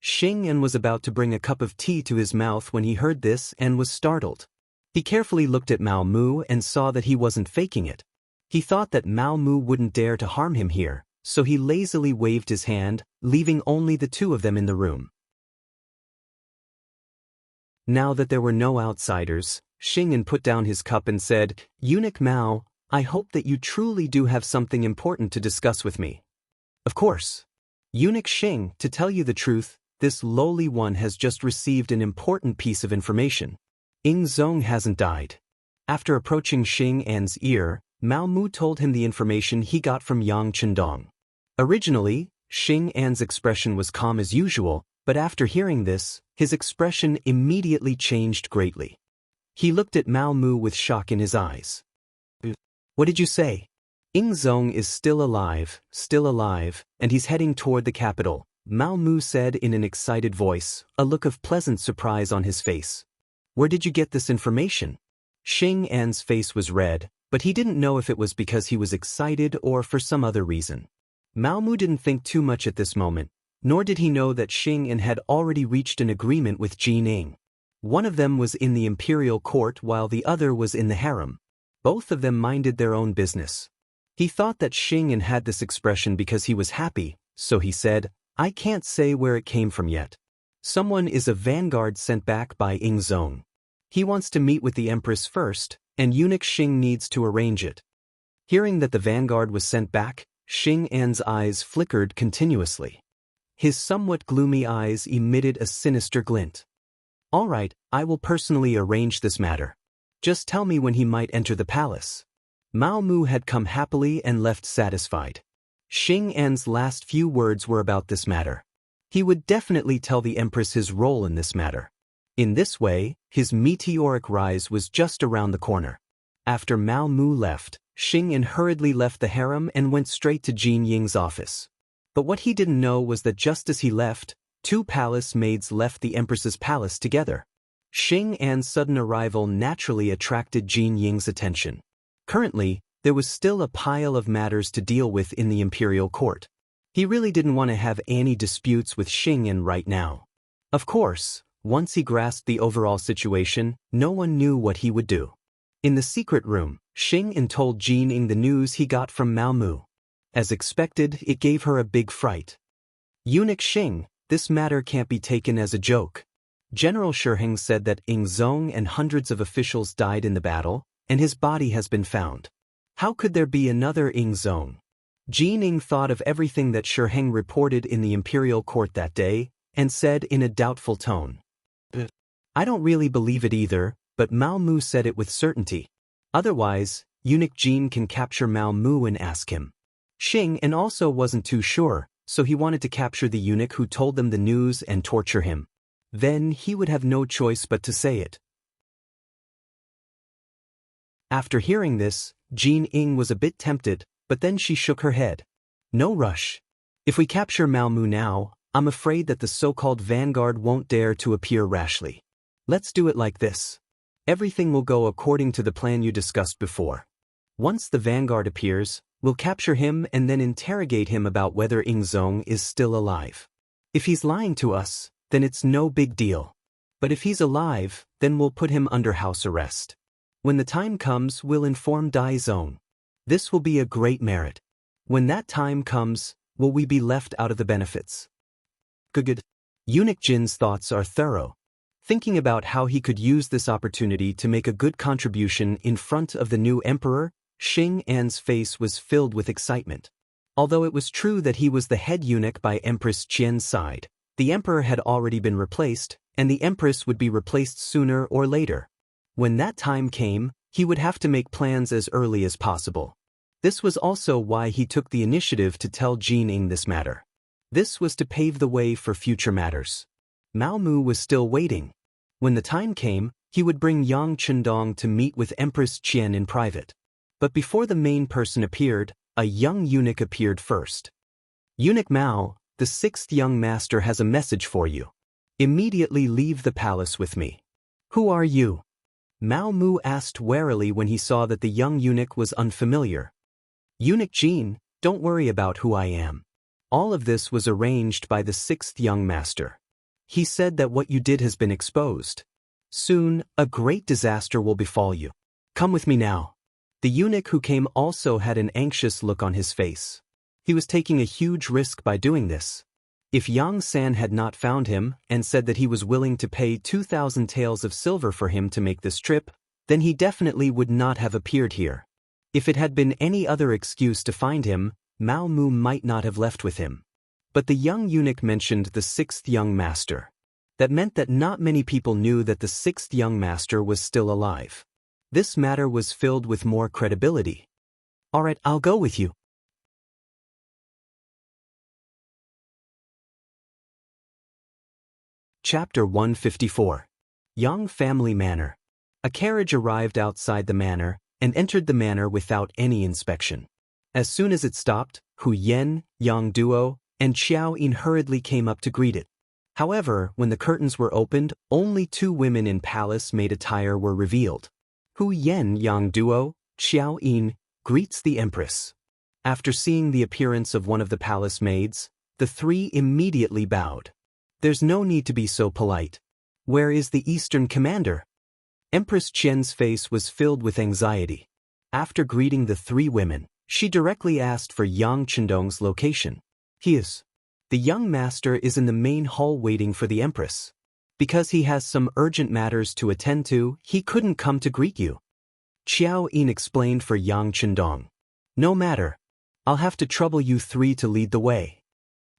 Xingyan was about to bring a cup of tea to his mouth when he heard this and was startled. He carefully looked at Mao Mu and saw that he wasn't faking it. He thought that Mao Mu wouldn't dare to harm him here, so he lazily waved his hand, leaving only the 2 of them in the room. Now that there were no outsiders, Xingyan put down his cup and said, "Eunuch Mao, I hope that you truly do have something important to discuss with me. Of course. Eunuch Xing, to tell you the truth, this lowly one has just received an important piece of information. Ying Zong hasn't died. After approaching Xing An's ear, Mao Mu told him the information he got from Yang Chendong. Originally, Xing An's expression was calm as usual, but after hearing this, his expression immediately changed greatly. He looked at Mao Mu with shock in his eyes. What did you say? Ying Zong is still alive, and he's heading toward the capital, Mao Mu said in an excited voice, a look of pleasant surprise on his face. Where did you get this information? Xing An's face was red, but he didn't know if it was because he was excited or for some other reason. Mao Mu didn't think too much at this moment, nor did he know that Xing An had already reached an agreement with Jin Ing. One of them was in the imperial court while the other was in the harem. Both of them minded their own business. He thought that Xing An had this expression because he was happy, so he said, I can't say where it came from yet. Someone is a vanguard sent back by Ying Zong. He wants to meet with the Empress first, and Eunuch Xing needs to arrange it. Hearing that the vanguard was sent back, Xing An's eyes flickered continuously. His somewhat gloomy eyes emitted a sinister glint. All right, I will personally arrange this matter. Just tell me when he might enter the palace. Mao Mu had come happily and left satisfied. Xing An's last few words were about this matter. He would definitely tell the Empress his role in this matter. In this way, his meteoric rise was just around the corner. After Mao Mu left, Xing An hurriedly left the harem and went straight to Jin Ying's office. But what he didn't know was that just as he left, two palace maids left the Empress's palace together. Xing An's sudden arrival naturally attracted Jin Ying's attention. Currently, there was still a pile of matters to deal with in the imperial court. He really didn't want to have any disputes with Xing An right now. Of course, once he grasped the overall situation, no one knew what he would do. In the secret room, Xing An told Jin Ying the news he got from Mao Mu. As expected, it gave her a big fright. Eunuch Xing, this matter can't be taken as a joke. General Shiheng said that Ying Zong and hundreds of officials died in the battle, and his body has been found. How could there be another Ying Zong? Jin Ying thought of everything that Shiheng reported in the imperial court that day, and said in a doubtful tone. I don't really believe it either, but Mao Mu said it with certainty. Otherwise, Eunuch Jin can capture Mao Mu and ask him. Xing An also wasn't too sure, so he wanted to capture the eunuch who told them the news and torture him. Then he would have no choice but to say it. After hearing this, Jin Ying was a bit tempted, but then she shook her head. No rush. If we capture Mao Mu now, I'm afraid that the so-called vanguard won't dare to appear rashly. Let's do it like this. Everything will go according to the plan you discussed before. Once the vanguard appears, we'll capture him and then interrogate him about whether Ying Zong is still alive. If he's lying to us, then it's no big deal. But if he's alive, then we'll put him under house arrest. When the time comes, we'll inform Dai Zong. This will be a great merit. When that time comes, will we be left out of the benefits? Good. Eunuch Jin's thoughts are thorough. Thinking about how he could use this opportunity to make a good contribution in front of the new emperor, Xing An's face was filled with excitement. Although it was true that he was the head eunuch by Empress Qian's side, the emperor had already been replaced, and the empress would be replaced sooner or later. When that time came, he would have to make plans as early as possible. This was also why he took the initiative to tell Jin Ying this matter. This was to pave the way for future matters. Mao Mu was still waiting. When the time came, he would bring Yang Chendong to meet with Empress Qian in private. But before the main person appeared, a young eunuch appeared first. Eunuch Mao, the sixth young master has a message for you. Immediately leave the palace with me. Who are you? Mao Mu asked warily when he saw that the young eunuch was unfamiliar. Eunuch Jin, don't worry about who I am. All of this was arranged by the sixth young master. He said that what you did has been exposed. Soon, a great disaster will befall you. Come with me now. The eunuch who came also had an anxious look on his face. He was taking a huge risk by doing this. If Yang San had not found him and said that he was willing to pay 2,000 taels of silver for him to make this trip, then he definitely would not have appeared here. If it had been any other excuse to find him, Mao Mu might not have left with him. But the young eunuch mentioned the sixth young master. That meant that not many people knew that the sixth young master was still alive. This matter was filled with more credibility. Alright, I'll go with you. Chapter 154. Yang Family Manor. A carriage arrived outside the manor and entered the manor without any inspection. As soon as it stopped, Hu Yen, Yang Duo, and Xiao Yin hurriedly came up to greet it. However, when the curtains were opened, only 2 women in palace-made attire were revealed. Hu Yen, Yang Duo, Xiao Yin, greets the Empress. After seeing the appearance of one of the palace maids, the 3 immediately bowed. There's no need to be so polite. Where is the Eastern commander? Empress Qian's face was filled with anxiety. After greeting the 3 women, she directly asked for Yang Chendong's location. He is. The young master is in the main hall waiting for the Empress. Because he has some urgent matters to attend to, he couldn't come to greet you. Xiao Yin explained for Yang Chendong. No matter. I'll have to trouble you 3 to lead the way.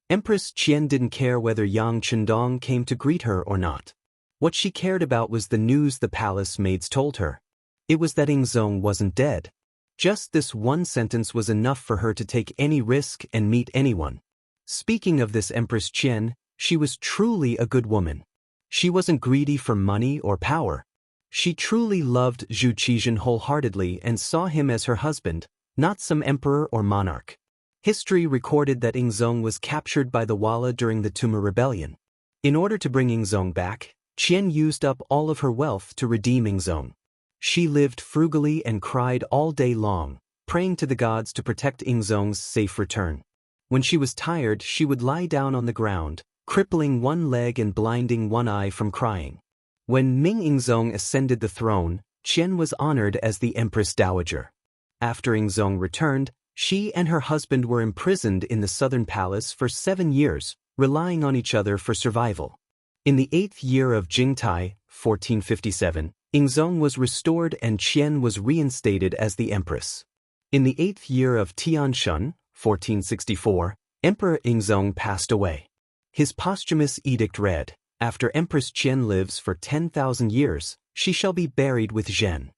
Empress Qian didn't care whether Yang Chendong came to greet her or not. What she cared about was the news the palace maids told her. It was that Ingzong wasn't dead. Just this one sentence was enough for her to take any risk and meet anyone. Speaking of this Empress Qian, she was truly a good woman. She wasn't greedy for money or power. She truly loved Zhu Qizhen wholeheartedly and saw him as her husband, not some emperor or monarch. History recorded that Ingzong was captured by the Walla during the Tuma rebellion. In order to bring Ingzong back, Qian used up all of her wealth to redeem Ingzong. She lived frugally and cried all day long, praying to the gods to protect Ingzong's safe return. When she was tired, she would lie down on the ground, crippling one leg and blinding one eye from crying. When Ming Ingzong ascended the throne, Qian was honored as the Empress Dowager. After Ingzong returned, she and her husband were imprisoned in the southern palace for 7 years, relying on each other for survival. In the 8th year of Jingtai, 1457, Ingzong was restored and Qian was reinstated as the empress. In the 8th year of Tianshun, 1464, Emperor Ingzong passed away. His posthumous edict read, "After Empress Qian lives for 10,000 years, she shall be buried with Zhen."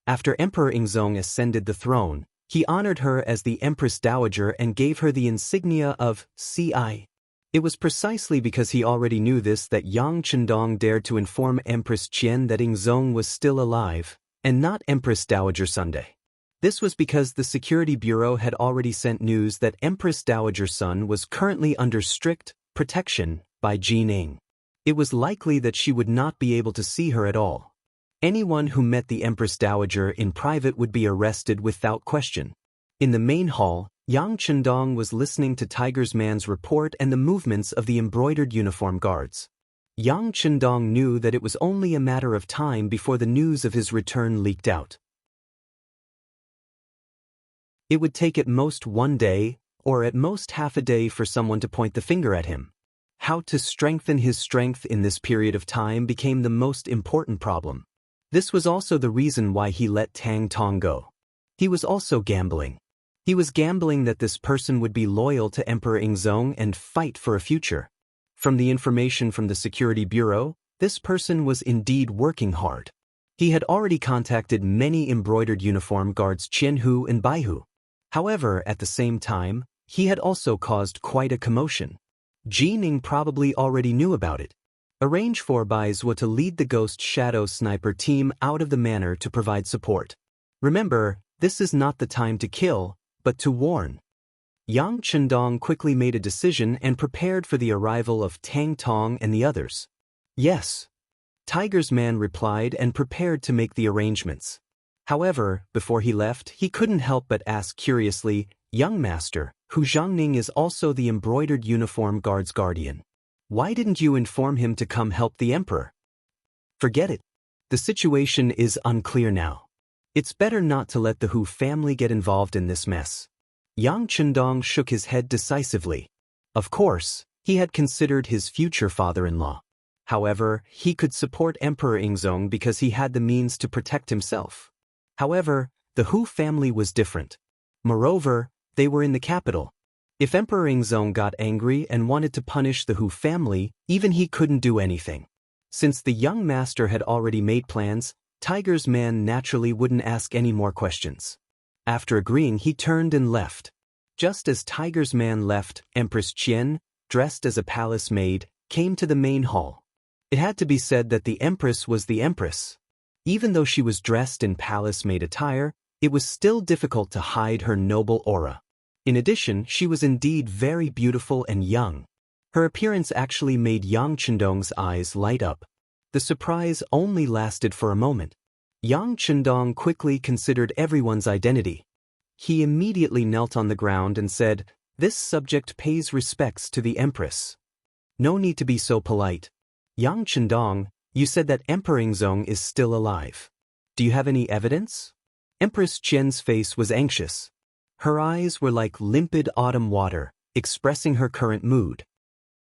After Emperor Ingzong ascended the throne, he honored her as the Empress Dowager and gave her the insignia of Ci. It was precisely because he already knew this that Yang Chendong dared to inform Empress Qian that Ingzong was still alive, and not Empress Dowager Sunday. This was because the Security Bureau had already sent news that Empress Dowager Sun was currently under strict protection by Jining. It was likely that she would not be able to see her at all. Anyone who met the Empress Dowager in private would be arrested without question. In the main hall, Yang Chendong was listening to Tiger's Man's report and the movements of the embroidered uniform guards. Yang Chendong knew that it was only a matter of time before the news of his return leaked out. It would take at most 1 day, or at most half a day for someone to point the finger at him. How to strengthen his strength in this period of time became the most important problem. This was also the reason why he let Tang Tong go. He was also gambling. He was gambling that this person would be loyal to Emperor Ingzong and fight for a future. From the information from the Security Bureau, this person was indeed working hard. He had already contacted many embroidered uniform guards Qianhu and Baihu. However, at the same time, he had also caused quite a commotion. Jining probably already knew about it. Arrange for Baizhua to lead the Ghost Shadow Sniper team out of the manor to provide support. Remember, this is not the time to kill, but to warn. Yang Chendong quickly made a decision and prepared for the arrival of Tang Tong and the others. Yes. Tiger's Man replied and prepared to make the arrangements. However, before he left, he couldn't help but ask curiously, "Young master, Hu Zhangning is also the embroidered uniform guard's guardian. Why didn't you inform him to come help the emperor?" Forget it. The situation is unclear now. It's better not to let the Hu family get involved in this mess. Yang Chendong shook his head decisively. Of course, he had considered his future father-in-law. However, he could support Emperor Ingzong because he had the means to protect himself. However, the Hu family was different. Moreover, They were in the capital. If Emperor Yingzong got angry and wanted to punish the Hu family, even he couldn't do anything. Since the young master had already made plans, Tiger's man naturally wouldn't ask any more questions. After agreeing, he turned and left. Just as Tiger's man left, Empress Qian, dressed as a palace maid, came to the main hall. It had to be said that the Empress was the Empress. Even though she was dressed in palace maid attire, it was still difficult to hide her noble aura. In addition, she was indeed very beautiful and young. Her appearance actually made Yang Chendong's eyes light up. The surprise only lasted for a moment. Yang Chendong quickly considered everyone's identity. He immediately knelt on the ground and said, "This subject pays respects to the Empress." "No need to be so polite. Yang Chendong, you said that Emperor Yingzong is still alive. Do you have any evidence?" Empress Qian's face was anxious. Her eyes were like limpid autumn water, expressing her current mood.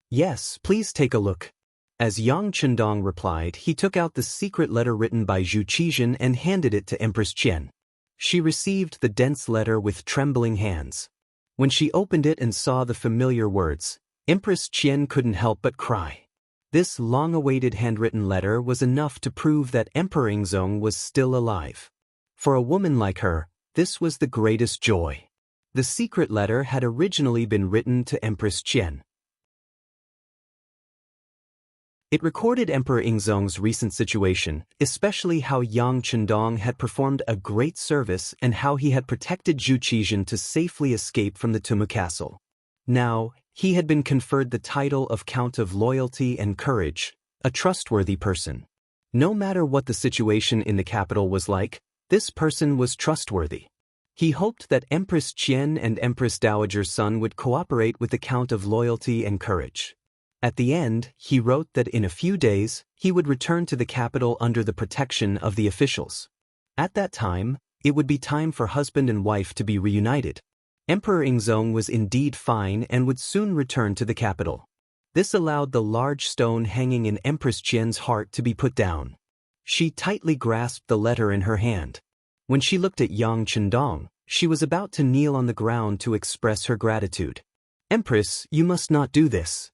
"Yes, please take a look." As Yang Chendong replied, he took out the secret letter written by Zhu Qizhen and handed it to Empress Qian. She received the dense letter with trembling hands. When she opened it and saw the familiar words, Empress Qian couldn't help but cry. This long-awaited handwritten letter was enough to prove that Emperor Yingzong was still alive. For a woman like her, this was the greatest joy. The secret letter had originally been written to Empress Qian. It recorded Emperor Yingzong's recent situation, especially how Yang Chendong had performed a great service and how he had protected Zhu Qizhen to safely escape from the Tumu Castle. Now, he had been conferred the title of Count of Loyalty and Courage, a trustworthy person. No matter what the situation in the capital was like, this person was trustworthy. He hoped that Empress Qian and Empress Dowager's son would cooperate with the Count of Loyalty and Courage. At the end, he wrote that in a few days, he would return to the capital under the protection of the officials. At that time, it would be time for husband and wife to be reunited. Emperor Yingzong was indeed fine and would soon return to the capital. This allowed the large stone hanging in Empress Qian's heart to be put down. She tightly grasped the letter in her hand. When she looked at Yang Chendong, she was about to kneel on the ground to express her gratitude. "Empress, you must not do this."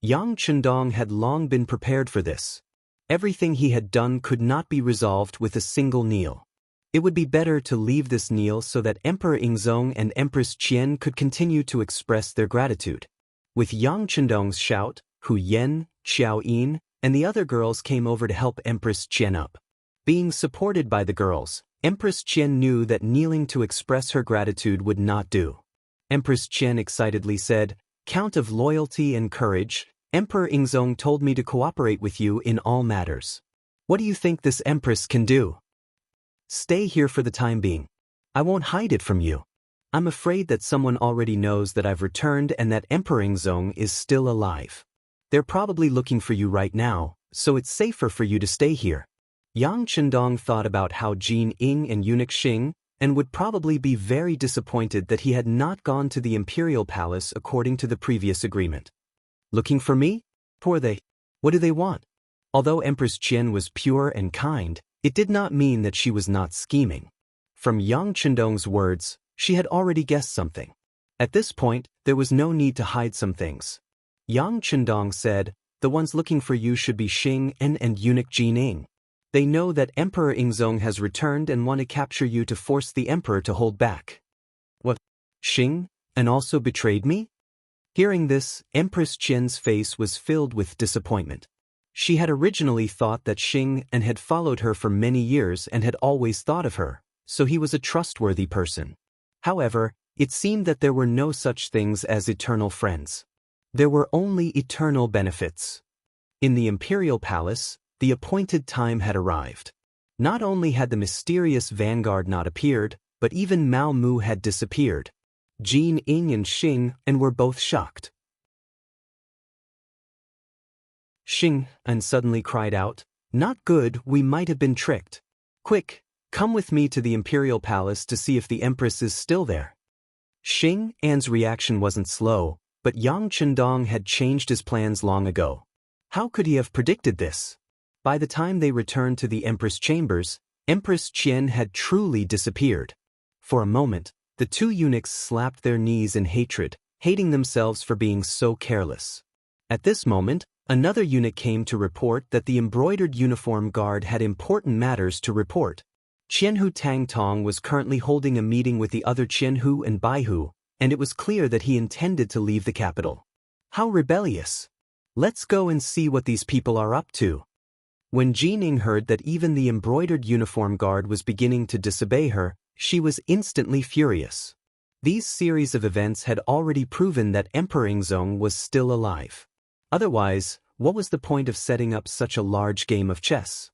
Yang Chendong had long been prepared for this. Everything he had done could not be resolved with a single kneel. It would be better to leave this kneel so that Emperor Yingzong and Empress Qian could continue to express their gratitude. With Yang Chendong's shout, Hu Yan, Xiao Yin, and the other girls came over to help Empress Qian up. Being supported by the girls, Empress Qian knew that kneeling to express her gratitude would not do. Empress Qian excitedly said, "Count of Loyalty and Courage, Emperor Yingzong told me to cooperate with you in all matters. What do you think this Empress can do? Stay here for the time being. I won't hide it from you. I'm afraid that someone already knows that I've returned and that Emperor Yingzong is still alive. They're probably looking for you right now, so it's safer for you to stay here." Yang Chendong thought about how Jin Ying and eunuch Xing, and would probably be very disappointed that he had not gone to the imperial palace according to the previous agreement. "Looking for me? Poor they. What do they want?" Although Empress Qian was pure and kind, it did not mean that she was not scheming. From Yang Chendong's words, she had already guessed something. At this point, there was no need to hide some things. Yang Chendong said, "The ones looking for you should be Xing and eunuch Jin Ying. They know that Emperor Yingzong has returned and want to capture you to force the emperor to hold back." "What? Xing, and also betrayed me?" Hearing this, Empress Qian's face was filled with disappointment. She had originally thought that Xing and had followed her for many years and had always thought of her, so he was a trustworthy person. However, it seemed that there were no such things as eternal friends. There were only eternal benefits. In the imperial palace, the appointed time had arrived. Not only had the mysterious vanguard not appeared, but even Mao Mu had disappeared. Jin Ying and Xing and were both shocked. Xing and suddenly cried out, "Not good, we might have been tricked. Quick, come with me to the imperial palace to see if the empress is still there." Xing An's reaction wasn't slow, but Yang Chendong had changed his plans long ago. How could he have predicted this? By the time they returned to the empress chambers, Empress Qian had truly disappeared. For a moment, The two eunuchs slapped their knees in hatred, hating themselves for being so careless. At this moment, another eunuch came to report that the embroidered uniform guard had important matters to report. Qianhu Tang Tong was currently holding a meeting with the other Qianhu and Baihu, and it was clear that he intended to leave the capital. How rebellious! Let's go and see what these people are up to. When Jining heard that even the embroidered uniform guard was beginning to disobey her, she was instantly furious. These series of events had already proven that Emperor Yingzong was still alive. Otherwise, what was the point of setting up such a large game of chess?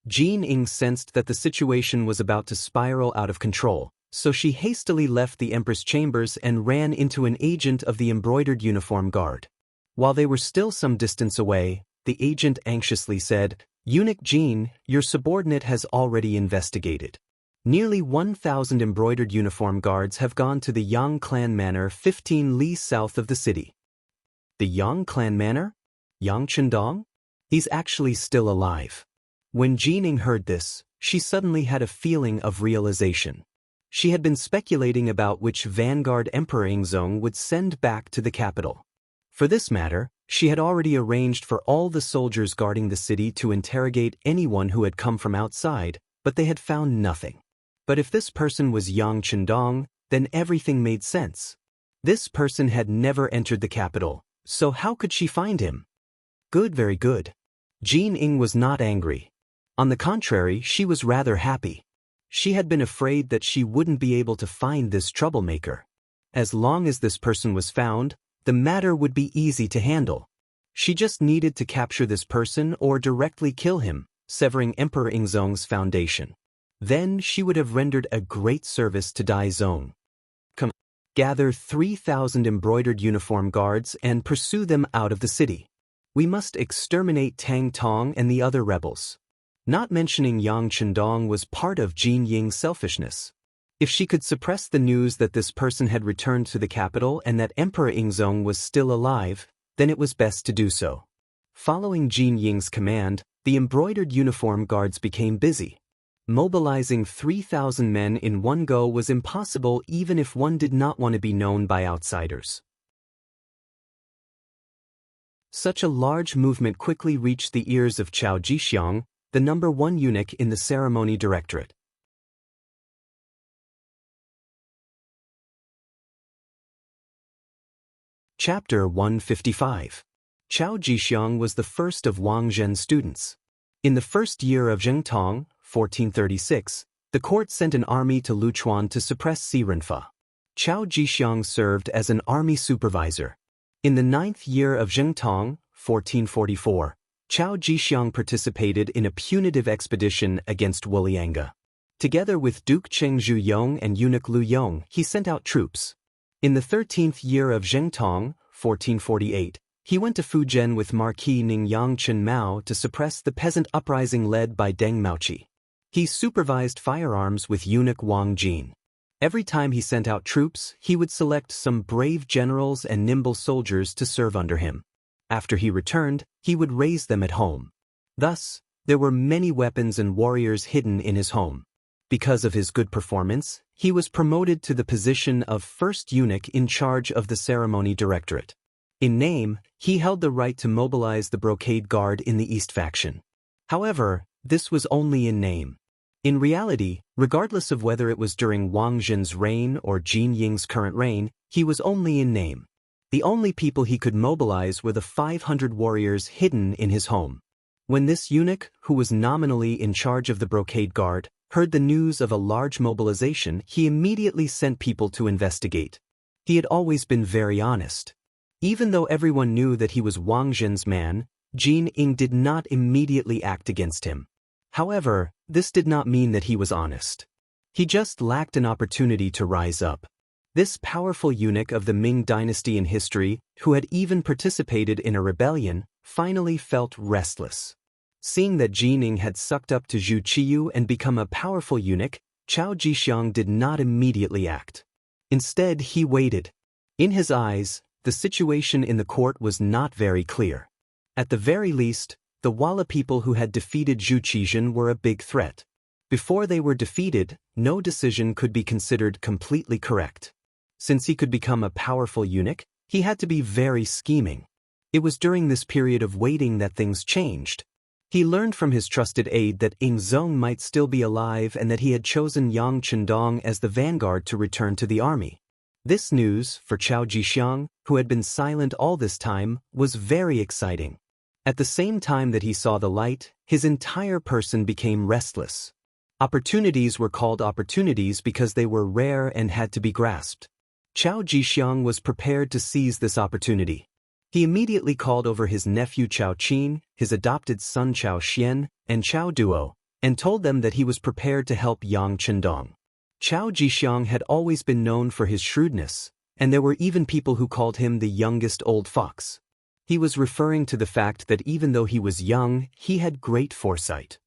Jining sensed that the situation was about to spiral out of control, so she hastily left the Empress' chambers and ran into an agent of the embroidered uniform guard. While they were still some distance away, the agent anxiously said, "Eunuch Jin, your subordinate has already investigated. Nearly 1,000 embroidered uniform guards have gone to the Yang clan manor 15 li south of the city." The Yang clan manor? Yang Chendong? He's actually still alive. When Jining heard this, she suddenly had a feeling of realization. She had been speculating about which vanguard Emperor Yingzong would send back to the capital. For this matter, she had already arranged for all the soldiers guarding the city to interrogate anyone who had come from outside, but they had found nothing. But if this person was Yang Chendong, then everything made sense. This person had never entered the capital, so how could she find him? Good, very good. Jining was not angry. On the contrary, she was rather happy. She had been afraid that she wouldn't be able to find this troublemaker. As long as this person was found, the matter would be easy to handle. She just needed to capture this person or directly kill him, severing Emperor Yingzong's foundation. Then she would have rendered a great service to Daizong. Come, gather 3,000 embroidered uniform guards and pursue them out of the city. We must exterminate Tang Tong and the other rebels. Not mentioning Yang Chendong was part of Jin Ying's selfishness. If she could suppress the news that this person had returned to the capital and that Emperor Yingzong was still alive, then it was best to do so. Following Jin Ying's command, the embroidered uniform guards became busy. Mobilizing 3,000 men in one go was impossible even if one did not want to be known by outsiders. Such a large movement quickly reached the ears of Cao Jixiang, the #1 eunuch in the ceremony directorate. Chapter 155. Cao Jixiang was the first of Wang Zhen's students. In the first year of Zhengtong, 1436, the court sent an army to Luchuan to suppress Si Renfa. Cao Jixiang served as an army supervisor. In the 9th year of Zhengtong, 1444, Cao Jixiang participated in a punitive expedition against Wulianga. Together with Duke Cheng Zhuyong and eunuch Lu Yong, he sent out troops. In the 13th year of Zhengtong, 1448, he went to Fujian with Marquis Ningyang Chen Mao to suppress the peasant uprising led by Deng Maoqi. He supervised firearms with eunuch Wang Jin. Every time he sent out troops, he would select some brave generals and nimble soldiers to serve under him. After he returned, he would raise them at home. Thus, there were many weapons and warriors hidden in his home. Because of his good performance, he was promoted to the position of first eunuch in charge of the ceremony directorate. In name, he held the right to mobilize the brocade guard in the East faction. However, this was only in name. In reality, regardless of whether it was during Wang Zhen's reign or Jin Ying's current reign, he was only in name. The only people he could mobilize were the 500 warriors hidden in his home. When this eunuch, who was nominally in charge of the brocade guard, heard the news of a large mobilization, he immediately sent people to investigate. He had always been very honest. Even though everyone knew that he was Wang Zhen's man, Jin Ying did not immediately act against him. However, this did not mean that he was honest. He just lacked an opportunity to rise up. This powerful eunuch of the Ming dynasty in history, who had even participated in a rebellion, finally felt restless. Seeing that Jin Ying had sucked up to Zhu Qiyu and become a powerful eunuch, Cao Jixiang did not immediately act. Instead, he waited. In his eyes, the situation in the court was not very clear. At the very least, the Walla people who had defeated Zhu Qizhen were a big threat. Before they were defeated, no decision could be considered completely correct. Since he could become a powerful eunuch, he had to be very scheming. It was during this period of waiting that things changed. He learned from his trusted aide that Ingzong might still be alive and that he had chosen Yang Chendong as the vanguard to return to the army. This news, for Chao Jixiang, who had been silent all this time, was very exciting. At the same time that he saw the light, his entire person became restless. Opportunities were called opportunities because they were rare and had to be grasped. Chao Jixiang was prepared to seize this opportunity. He immediately called over his nephew Chao Qin, his adopted son Chao Xian, and Chao Duo, and told them that he was prepared to help Yang Chendong. Chao Jixiang had always been known for his shrewdness, and there were even people who called him the youngest old fox. He was referring to the fact that even though he was young, he had great foresight.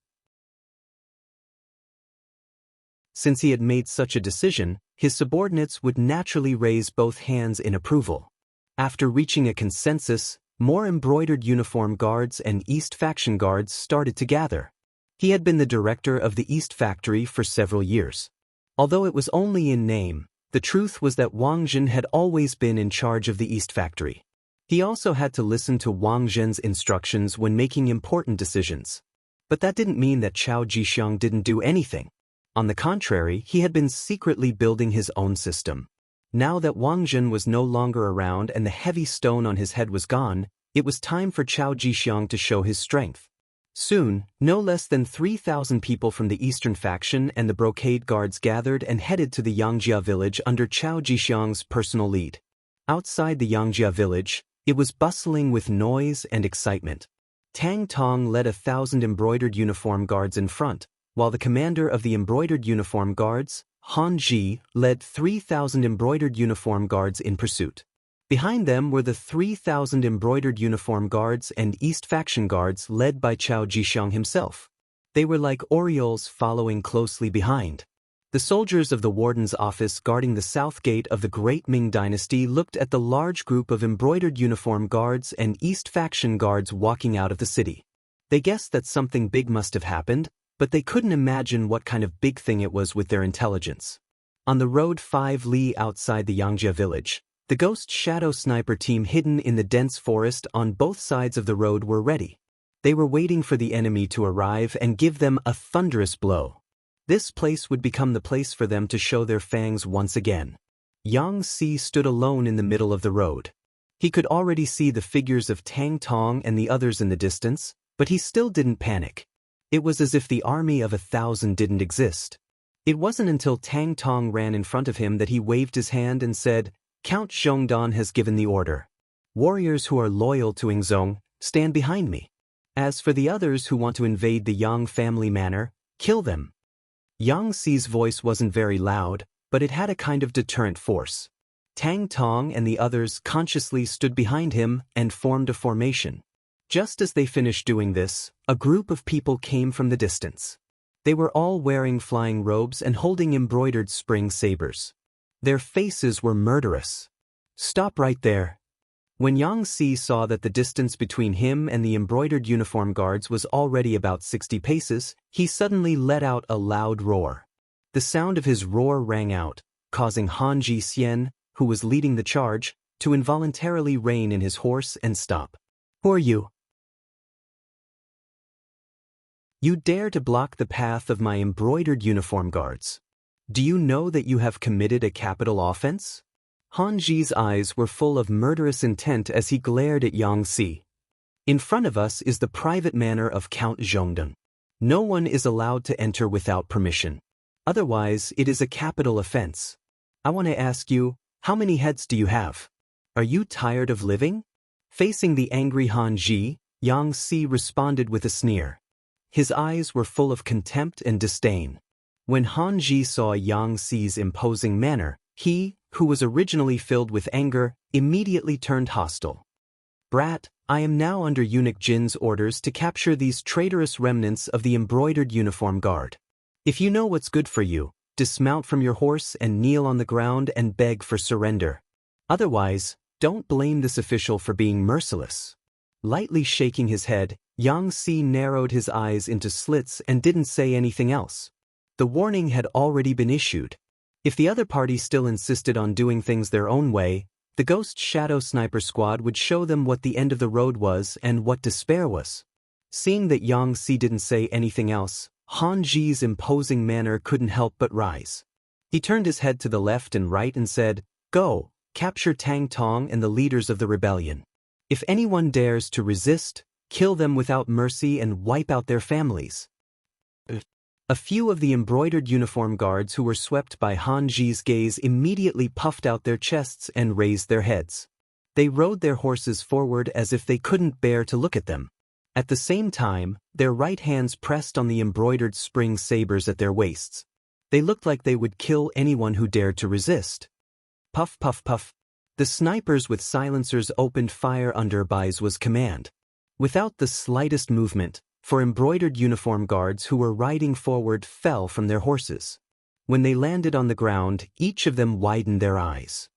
Since he had made such a decision, his subordinates would naturally raise both hands in approval. After reaching a consensus, more embroidered uniform guards and East faction guards started to gather. He had been the director of the East factory for several years. Although it was only in name, the truth was that Wang Zhen had always been in charge of the East factory. He also had to listen to Wang Zhen's instructions when making important decisions. But that didn't mean that Chao Jixiang didn't do anything. On the contrary, he had been secretly building his own system. Now that Wang Zhen was no longer around and the heavy stone on his head was gone, it was time for Chao Jixiang to show his strength. Soon, no less than 3,000 people from the Eastern faction and the brocade guards gathered and headed to the Yangjia village under Chao Jixiang's personal lead. Outside the Yangjia village, it was bustling with noise and excitement. Tang Tong led 1,000 embroidered uniform guards in front, while the commander of the embroidered uniform guards, Han Ji, led 3,000 embroidered uniform guards in pursuit. Behind them were the 3,000 embroidered uniform guards and East faction guards led by Chao Jixiang himself. They were like orioles following closely behind. The soldiers of the warden's office guarding the south gate of the Great Ming Dynasty looked at the large group of embroidered uniform guards and East faction guards walking out of the city. They guessed that something big must have happened, but they couldn't imagine what kind of big thing it was with their intelligence. On the road 5 li outside the Yangjia village, the Ghost Shadow Sniper team hidden in the dense forest on both sides of the road were ready. They were waiting for the enemy to arrive and give them a thunderous blow. This place would become the place for them to show their fangs once again. Yang Si stood alone in the middle of the road. He could already see the figures of Tang Tong and the others in the distance, but he still didn't panic. It was as if the army of 1,000 didn't exist. It wasn't until Tang Tong ran in front of him that he waved his hand and said, "Count Zhongdan has given the order. Warriors who are loyal to Ingzong, stand behind me. As for the others who want to invade the Yang family manor, kill them." Yang Si's voice wasn't very loud, but it had a kind of deterrent force. Tang Tong and the others consciously stood behind him and formed a formation. Just as they finished doing this, a group of people came from the distance. They were all wearing flying robes and holding embroidered spring sabers. Their faces were murderous. "Stop right there." When Yang Si saw that the distance between him and the embroidered uniform guards was already about 60 paces, he suddenly let out a loud roar. The sound of his roar rang out, causing Han Ji Xian, who was leading the charge, to involuntarily rein in his horse and stop. "Who are you? You dare to block the path of my embroidered uniform guards. Do you know that you have committed a capital offense?" Han Ji's eyes were full of murderous intent as he glared at Yang Si. "In front of us is the private manor of Count Zhongdan. No one is allowed to enter without permission. Otherwise, it is a capital offense. I want to ask you, how many heads do you have? Are you tired of living?" Facing the angry Han Ji, Yang Si responded with a sneer. His eyes were full of contempt and disdain. When Han Ji saw Yang Si's imposing manner, he, who was originally filled with anger, immediately turned hostile. "Brat, I am now under Eunuch Jin's orders to capture these traitorous remnants of the embroidered uniform guard. If you know what's good for you, dismount from your horse and kneel on the ground and beg for surrender. Otherwise, don't blame this official for being merciless." Lightly shaking his head, Yang Si narrowed his eyes into slits and didn't say anything else. The warning had already been issued. If the other party still insisted on doing things their own way, the Ghost Shadow Sniper Squad would show them what the end of the road was and what despair was. Seeing that Yang Si didn't say anything else, Han Ji's imposing manner couldn't help but rise. He turned his head to the left and right and said, "Go, capture Tang Tong and the leaders of the rebellion. If anyone dares to resist, kill them without mercy and wipe out their families." A few of the embroidered uniform guards who were swept by Han Ji's gaze immediately puffed out their chests and raised their heads. They rode their horses forward as if they couldn't bear to look at them. At the same time, their right hands pressed on the embroidered spring sabers at their waists. They looked like they would kill anyone who dared to resist. Puff, puff, puff. The snipers with silencers opened fire under Bai's command. Without the slightest movement, for embroidered uniform guards who were riding forward fell from their horses. When they landed on the ground, each of them widened their eyes.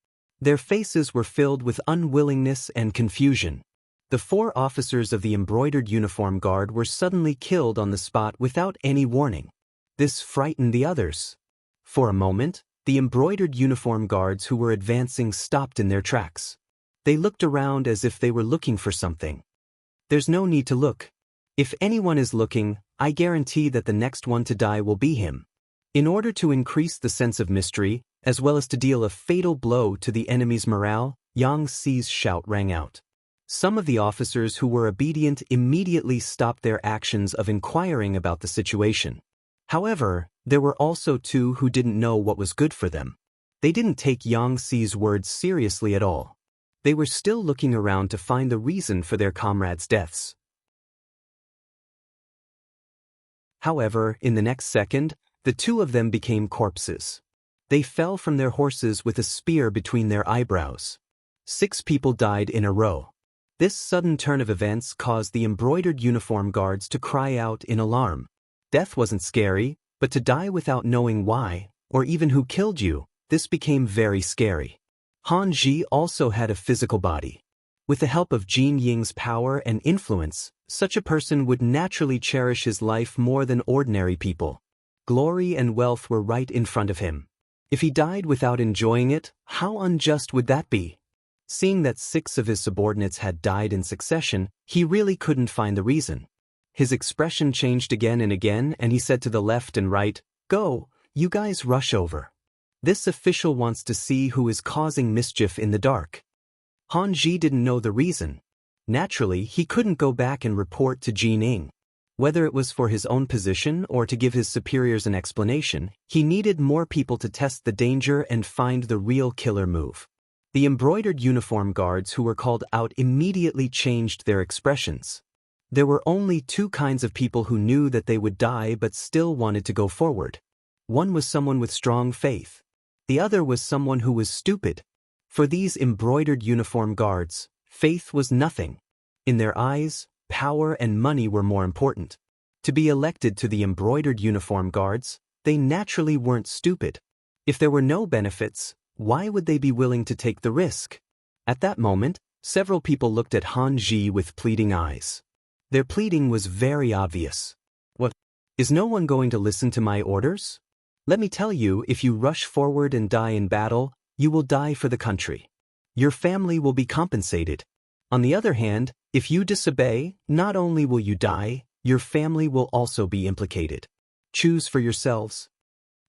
Their faces were filled with unwillingness and confusion. The 4 officers of the embroidered uniform guard were suddenly killed on the spot without any warning. This frightened the others. For a moment, the embroidered uniform guards who were advancing stopped in their tracks. They looked around as if they were looking for something. There's no need to look. If anyone is looking, I guarantee that the next one to die will be him. In order to increase the sense of mystery, as well as to deal a fatal blow to the enemy's morale, Yang Si's shout rang out. Some of the officers who were obedient immediately stopped their actions of inquiring about the situation. However, there were also 2 who didn't know what was good for them. They didn't take Yang Si's words seriously at all. They were still looking around to find the reason for their comrades' deaths. However, in the next second, the 2 of them became corpses. They fell from their horses with a spear between their eyebrows. 6 people died in a row. This sudden turn of events caused the embroidered uniform guards to cry out in alarm. Death wasn't scary, but to die without knowing why, or even who killed you, this became very scary. Han Ji also had a physical body. With the help of Jin Ying's power and influence, such a person would naturally cherish his life more than ordinary people. Glory and wealth were right in front of him. If he died without enjoying it, how unjust would that be? Seeing that 6 of his subordinates had died in succession, he really couldn't find the reason. His expression changed again and again, and he said to the left and right, "Go, you guys rush over. This official wants to see who is causing mischief in the dark." Han Ji didn't know the reason. Naturally, he couldn't go back and report to Jin Ying. Whether it was for his own position or to give his superiors an explanation, he needed more people to test the danger and find the real killer move. The embroidered uniform guards who were called out immediately changed their expressions. There were only 2 kinds of people who knew that they would die but still wanted to go forward. One was someone with strong faith. The other was someone who was stupid. For these embroidered uniform guards, faith was nothing. In their eyes, power and money were more important. To be elected to the embroidered uniform guards, they naturally weren't stupid. If there were no benefits, why would they be willing to take the risk? At that moment, several people looked at Han Ji with pleading eyes. Their pleading was very obvious. "What? Is no one going to listen to my orders? Let me tell you, if you rush forward and die in battle, you will die for the country. Your family will be compensated. On the other hand, if you disobey, not only will you die, your family will also be implicated. Choose for yourselves."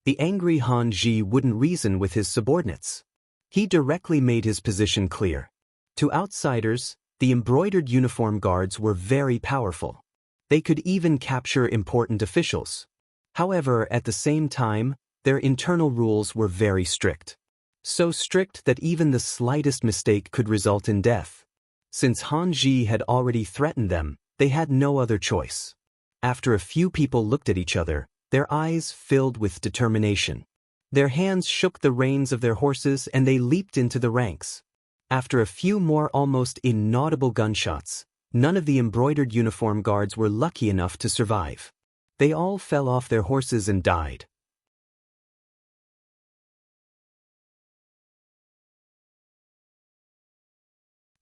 The angry Han Ji wouldn't reason with his subordinates. He directly made his position clear. To outsiders, the embroidered uniform guards were very powerful. They could even capture important officials. However, at the same time, their internal rules were very strict. So strict that even the slightest mistake could result in death. Since Han Ji had already threatened them, they had no other choice. After a few people looked at each other, their eyes filled with determination. Their hands shook the reins of their horses and they leaped into the ranks. After a few more almost inaudible gunshots, none of the embroidered uniform guards were lucky enough to survive. They all fell off their horses and died.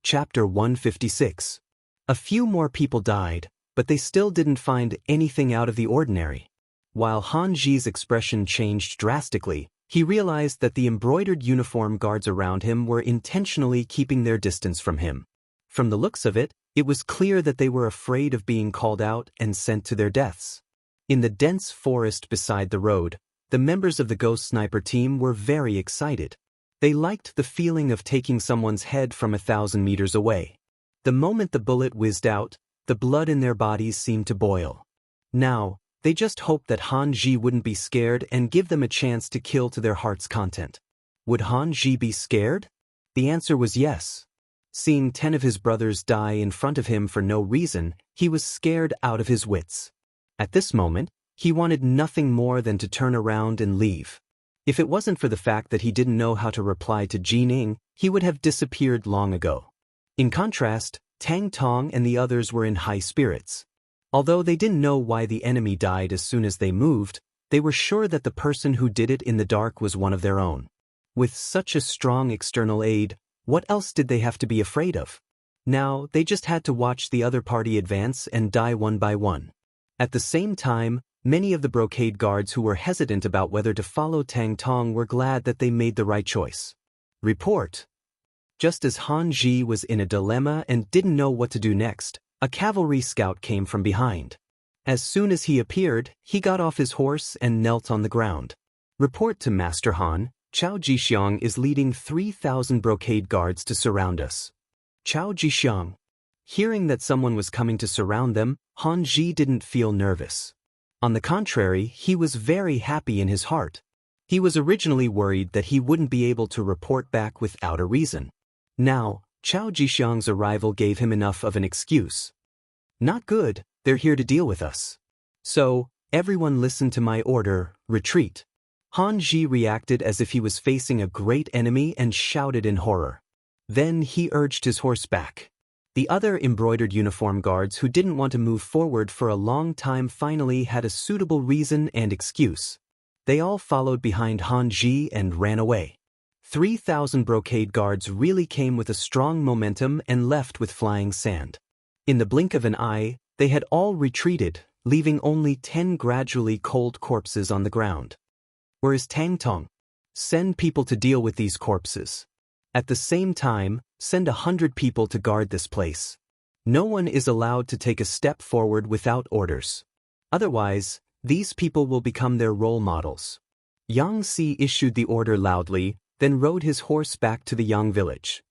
Chapter 156. A few more people died, but they still didn't find anything out of the ordinary. While Han Zi's expression changed drastically, he realized that the embroidered uniform guards around him were intentionally keeping their distance from him. From the looks of it, it was clear that they were afraid of being called out and sent to their deaths. In the dense forest beside the road, the members of the Ghost Sniper team were very excited. They liked the feeling of taking someone's head from 1,000 meters away. The moment the bullet whizzed out, the blood in their bodies seemed to boil. Now, they just hoped that Han Zi wouldn't be scared and give them a chance to kill to their heart's content. Would Han Zi be scared? The answer was yes. Seeing 10 of his brothers die in front of him for no reason, he was scared out of his wits. At this moment, he wanted nothing more than to turn around and leave. If it wasn't for the fact that he didn't know how to reply to Jining, he would have disappeared long ago. In contrast, Tang Tong and the others were in high spirits. Although they didn't know why the enemy died as soon as they moved, they were sure that the person who did it in the dark was one of their own. With such a strong external aid, what else did they have to be afraid of? Now, they just had to watch the other party advance and die one by one. At the same time, many of the brocade guards who were hesitant about whether to follow Tang Tong were glad that they made the right choice. Report. Just as Han Zi was in a dilemma and didn't know what to do next, a cavalry scout came from behind. As soon as he appeared, he got off his horse and knelt on the ground. Report to Master Han, Chao Jixiang is leading 3,000 brocade guards to surround us. Chao Jixiang. Hearing that someone was coming to surround them, Han Zi didn't feel nervous. On the contrary, he was very happy in his heart. He was originally worried that he wouldn't be able to report back without a reason. Now, Chao Jixiang's arrival gave him enough of an excuse. Not good, they're here to deal with us. So, everyone listen to my order, retreat. Han Zi reacted as if he was facing a great enemy and shouted in horror. Then he urged his horse back. The other embroidered uniform guards who didn't want to move forward for a long time finally had a suitable reason and excuse. They all followed behind Han Zi and ran away. 3,000 brocade guards really came with a strong momentum and left with flying sand. In the blink of an eye, they had all retreated, leaving only 10 gradually cold corpses on the ground. Where is Tang Tong? Send people to deal with these corpses. At the same time, send 100 people to guard this place. No one is allowed to take a step forward without orders. Otherwise, these people will become their role models. Yang Si issued the order loudly, then rode his horse back to the Yang village.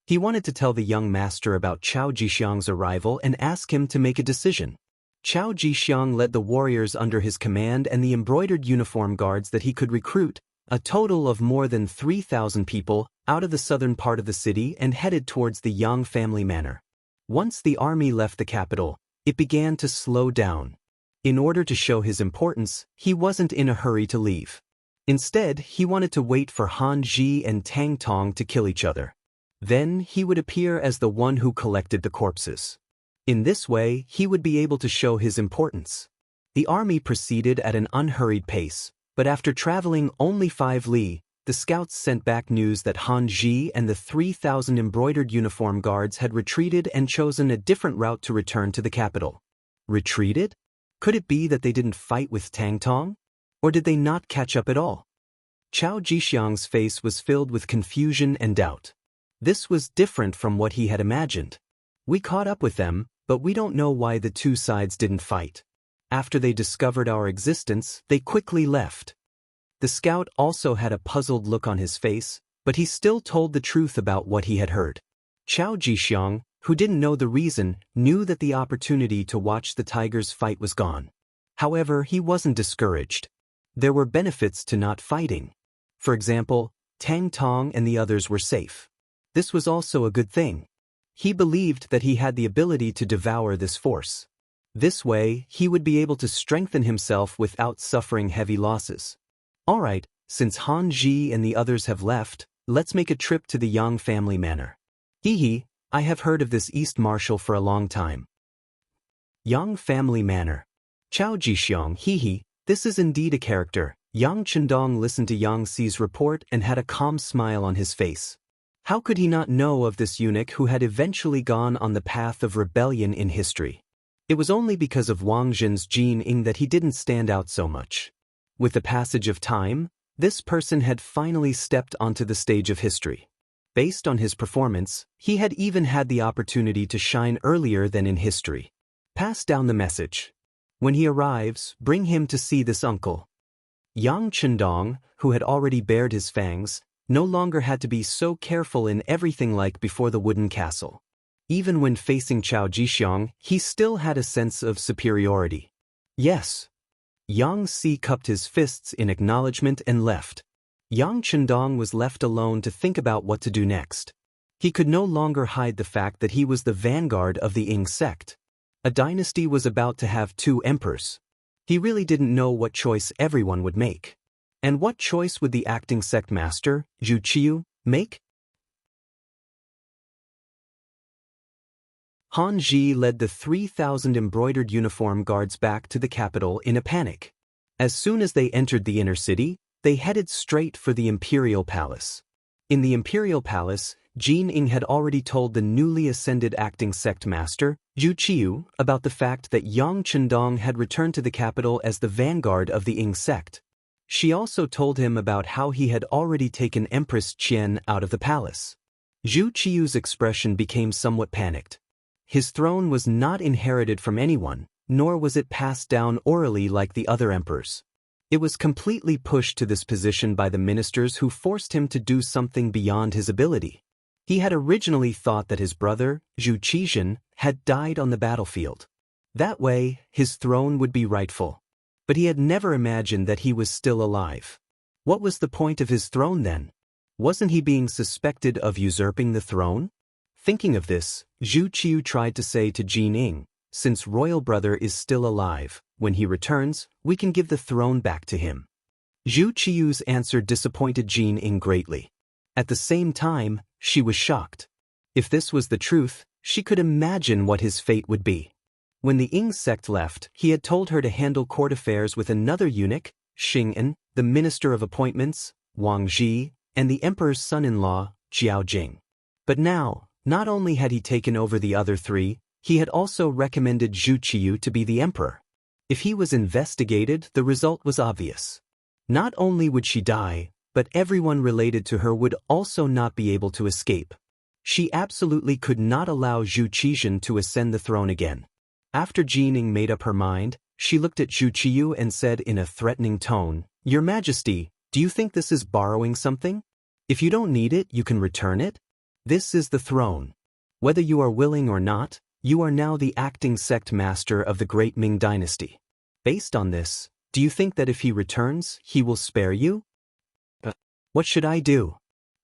He wanted to tell the young master about Chao Jixiang's arrival and ask him to make a decision. Chao Jixiang led the warriors under his command and the embroidered uniform guards that he could recruit, a total of more than 3,000 people, out of the southern part of the city and headed towards the Yang family manor. Once the army left the capital, it began to slow down. In order to show his importance, he wasn't in a hurry to leave. Instead, he wanted to wait for Han Zi and Tang Tong to kill each other. Then he would appear as the one who collected the corpses. In this way, he would be able to show his importance. The army proceeded at an unhurried pace, but after traveling only 5 li, the scouts sent back news that Han Zi and the 3,000 embroidered uniform guards had retreated and chosen a different route to return to the capital. Retreated? Could it be that they didn't fight with Tang Tong? Or did they not catch up at all? Chao Jixiang's face was filled with confusion and doubt. This was different from what he had imagined. We caught up with them, but we don't know why the two sides didn't fight. After they discovered our existence, they quickly left. The scout also had a puzzled look on his face, but he still told the truth about what he had heard. Chao Jixiang, who didn't know the reason, knew that the opportunity to watch the tigers fight was gone. However, he wasn't discouraged. There were benefits to not fighting. For example, Tang Tong and the others were safe. This was also a good thing. He believed that he had the ability to devour this force. This way, he would be able to strengthen himself without suffering heavy losses. Alright, since Han Zi and the others have left, let's make a trip to the Yang family manor. Hee, I have heard of this East Marshal for a long time. Yang family manor. Chao Jixiang, hee, this is indeed a character. Yang Chendong listened to Yang Si's report and had a calm smile on his face. How could he not know of this eunuch who had eventually gone on the path of rebellion in history? It was only because of Wang Jin's Jin Ying that he didn't stand out so much. With the passage of time, this person had finally stepped onto the stage of history. Based on his performance, he had even had the opportunity to shine earlier than in history. Pass down the message. When he arrives, bring him to see this uncle. Yang Chendong, who had already bared his fangs, no longer had to be so careful in everything like before the wooden castle. Even when facing Chao Jixiang, he still had a sense of superiority. Yes. Yang Si cupped his fists in acknowledgement and left. Yang Chendong was left alone to think about what to do next. He could no longer hide the fact that he was the vanguard of the Ying sect. A dynasty was about to have 2 emperors. He really didn't know what choice everyone would make. And what choice would the acting sect master, Zhu Qiu, make? Han Ji led the 3,000 embroidered uniform guards back to the capital in a panic. As soon as they entered the inner city, they headed straight for the imperial palace. In the imperial palace, Jin Ying had already told the newly ascended acting sect master, Zhu Qiu, about the fact that Yang Chendong had returned to the capital as the vanguard of the Ying sect. She also told him about how he had already taken Empress Qian out of the palace. Zhu Qiu's expression became somewhat panicked. His throne was not inherited from anyone, nor was it passed down orally like the other emperors. It was completely pushed to this position by the ministers who forced him to do something beyond his ability. He had originally thought that his brother, Zhu Qizhen, had died on the battlefield. That way, his throne would be rightful. But he had never imagined that he was still alive. What was the point of his throne then? Wasn't he being suspected of usurping the throne? Thinking of this, Zhu Qiu tried to say to Jin Ying, since royal brother is still alive, when he returns, we can give the throne back to him. Zhu Qiu's answer disappointed Jin Ying greatly. At the same time, she was shocked. If this was the truth, she could imagine what his fate would be. When the Ying sect left, he had told her to handle court affairs with another eunuch, Xing'an, the minister of appointments, Wang Ji, and the emperor's son-in-law, Jiao Jing. But now, not only had he taken over the other 3, he had also recommended Zhu Qiu to be the emperor. If he was investigated, the result was obvious. Not only would she die, but everyone related to her would also not be able to escape. She absolutely could not allow Zhu Qizhen to ascend the throne again. After Jin Ying made up her mind, she looked at Zhu Qiu and said in a threatening tone, "Your Majesty, do you think this is borrowing something? If you don't need it, you can return it? This is the throne. Whether you are willing or not, you are now the acting sect master of the great Ming dynasty. Based on this, do you think that if he returns, he will spare you?" What should I do?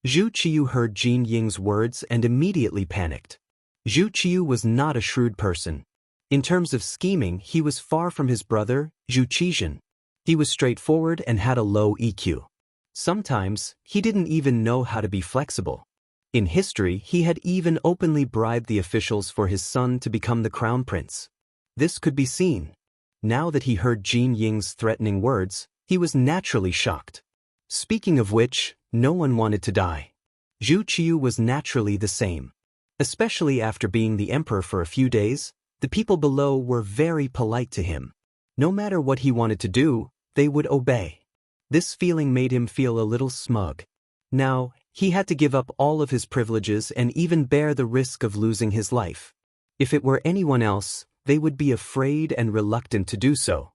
Zhu Qiu heard Jin Ying's words and immediately panicked. Zhu Qiu was not a shrewd person. In terms of scheming, he was far from his brother, Zhu Qizhen. He was straightforward and had a low EQ. Sometimes, he didn't even know how to be flexible. In history, he had even openly bribed the officials for his son to become the crown prince. This could be seen. Now that he heard Jin Ying's threatening words, he was naturally shocked. Speaking of which, no one wanted to die. Zhu Qiu was naturally the same. Especially after being the emperor for a few days, the people below were very polite to him. No matter what he wanted to do, they would obey. This feeling made him feel a little smug. Now, he had to give up all of his privileges and even bear the risk of losing his life. If it were anyone else, they would be afraid and reluctant to do so.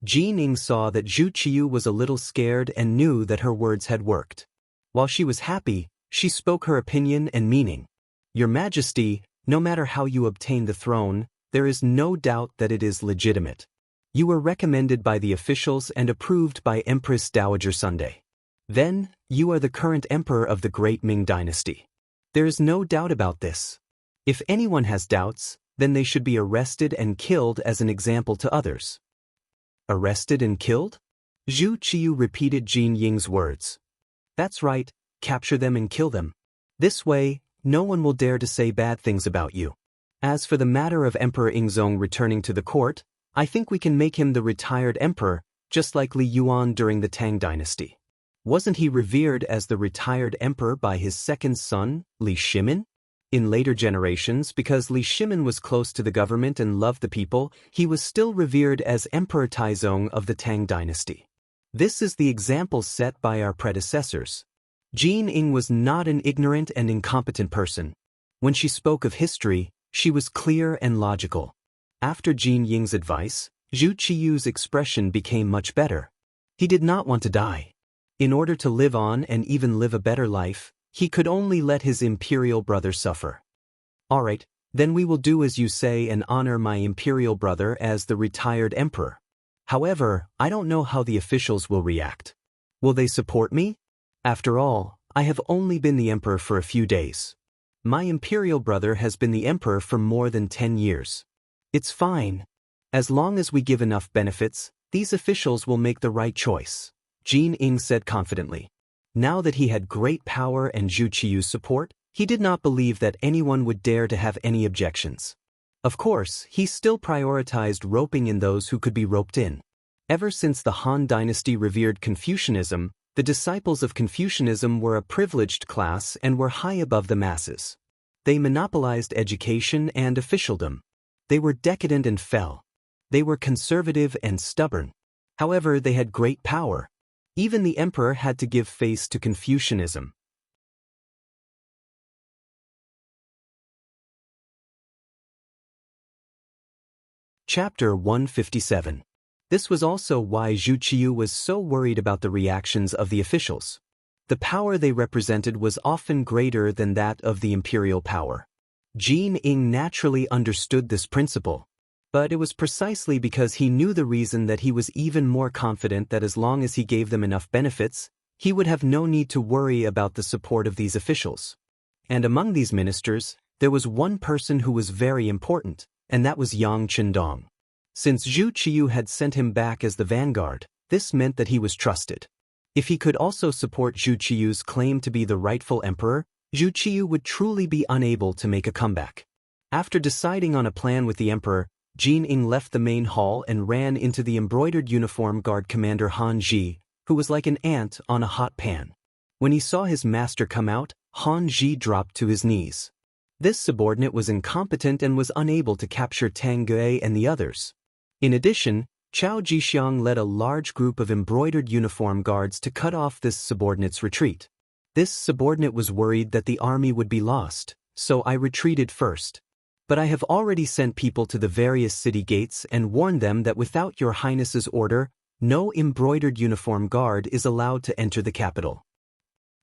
Jin Ying saw that Zhu Qiu was a little scared and knew that her words had worked. While she was happy, she spoke her opinion and meaning. "Your Majesty, no matter how you obtain the throne, there is no doubt that it is legitimate. You were recommended by the officials and approved by Empress Dowager Sunday. Then, you are the current emperor of the great Ming dynasty. There is no doubt about this. If anyone has doubts, then they should be arrested and killed as an example to others." Arrested and killed? Zhu Qiu repeated Jin Ying's words. "That's right, capture them and kill them. This way, no one will dare to say bad things about you. As for the matter of Emperor Yingzong returning to the court, I think we can make him the retired emperor, just like Li Yuan during the Tang dynasty. Wasn't he revered as the retired emperor by his second son, Li Shimin? In later generations, because Li Shimin was close to the government and loved the people, he was still revered as Emperor Taizong of the Tang dynasty. This is the example set by our predecessors. Jin Ying was not an ignorant and incompetent person. When she spoke of history, she was clear and logical. After Jin Ying's advice, Zhu Qiyu's expression became much better. He did not want to die. In order to live on and even live a better life, he could only let his imperial brother suffer. All right, then we will do as you say and honor my imperial brother as the retired emperor. However, I don't know how the officials will react. Will they support me? After all, I have only been the emperor for a few days. My imperial brother has been the emperor for more than 10 years. It's fine. As long as we give enough benefits, these officials will make the right choice, Jin Ying said confidently. Now that he had great power and Zhu Qiyu's support, he did not believe that anyone would dare to have any objections. Of course, he still prioritized roping in those who could be roped in. Ever since the Han dynasty revered Confucianism, the disciples of Confucianism were a privileged class and were high above the masses. They monopolized education and officialdom. They were decadent and fell. They were conservative and stubborn. However, they had great power. Even the emperor had to give face to Confucianism. Chapter 157. This was also why Zhu Qiyu was so worried about the reactions of the officials. The power they represented was often greater than that of the imperial power. Jin Ying naturally understood this principle. But it was precisely because he knew the reason that he was even more confident that as long as he gave them enough benefits, he would have no need to worry about the support of these officials. And among these ministers, there was one person who was very important, and that was Yang Qindong. Since Zhu Qiyu had sent him back as the vanguard, this meant that he was trusted. If he could also support Zhu Qiyu's claim to be the rightful emperor, Zhu Qiyu would truly be unable to make a comeback. After deciding on a plan with the emperor, Jin Ying left the main hall and ran into the embroidered uniform guard commander Han Ji, who was like an ant on a hot pan. When he saw his master come out, Han Ji dropped to his knees. This subordinate was incompetent and was unable to capture Tang Gue and the others. In addition, Chao Jixiang led a large group of embroidered uniform guards to cut off this subordinate's retreat. This subordinate was worried that the army would be lost, so I retreated first. But I have already sent people to the various city gates and warned them that without your highness's order, no embroidered uniform guard is allowed to enter the capital.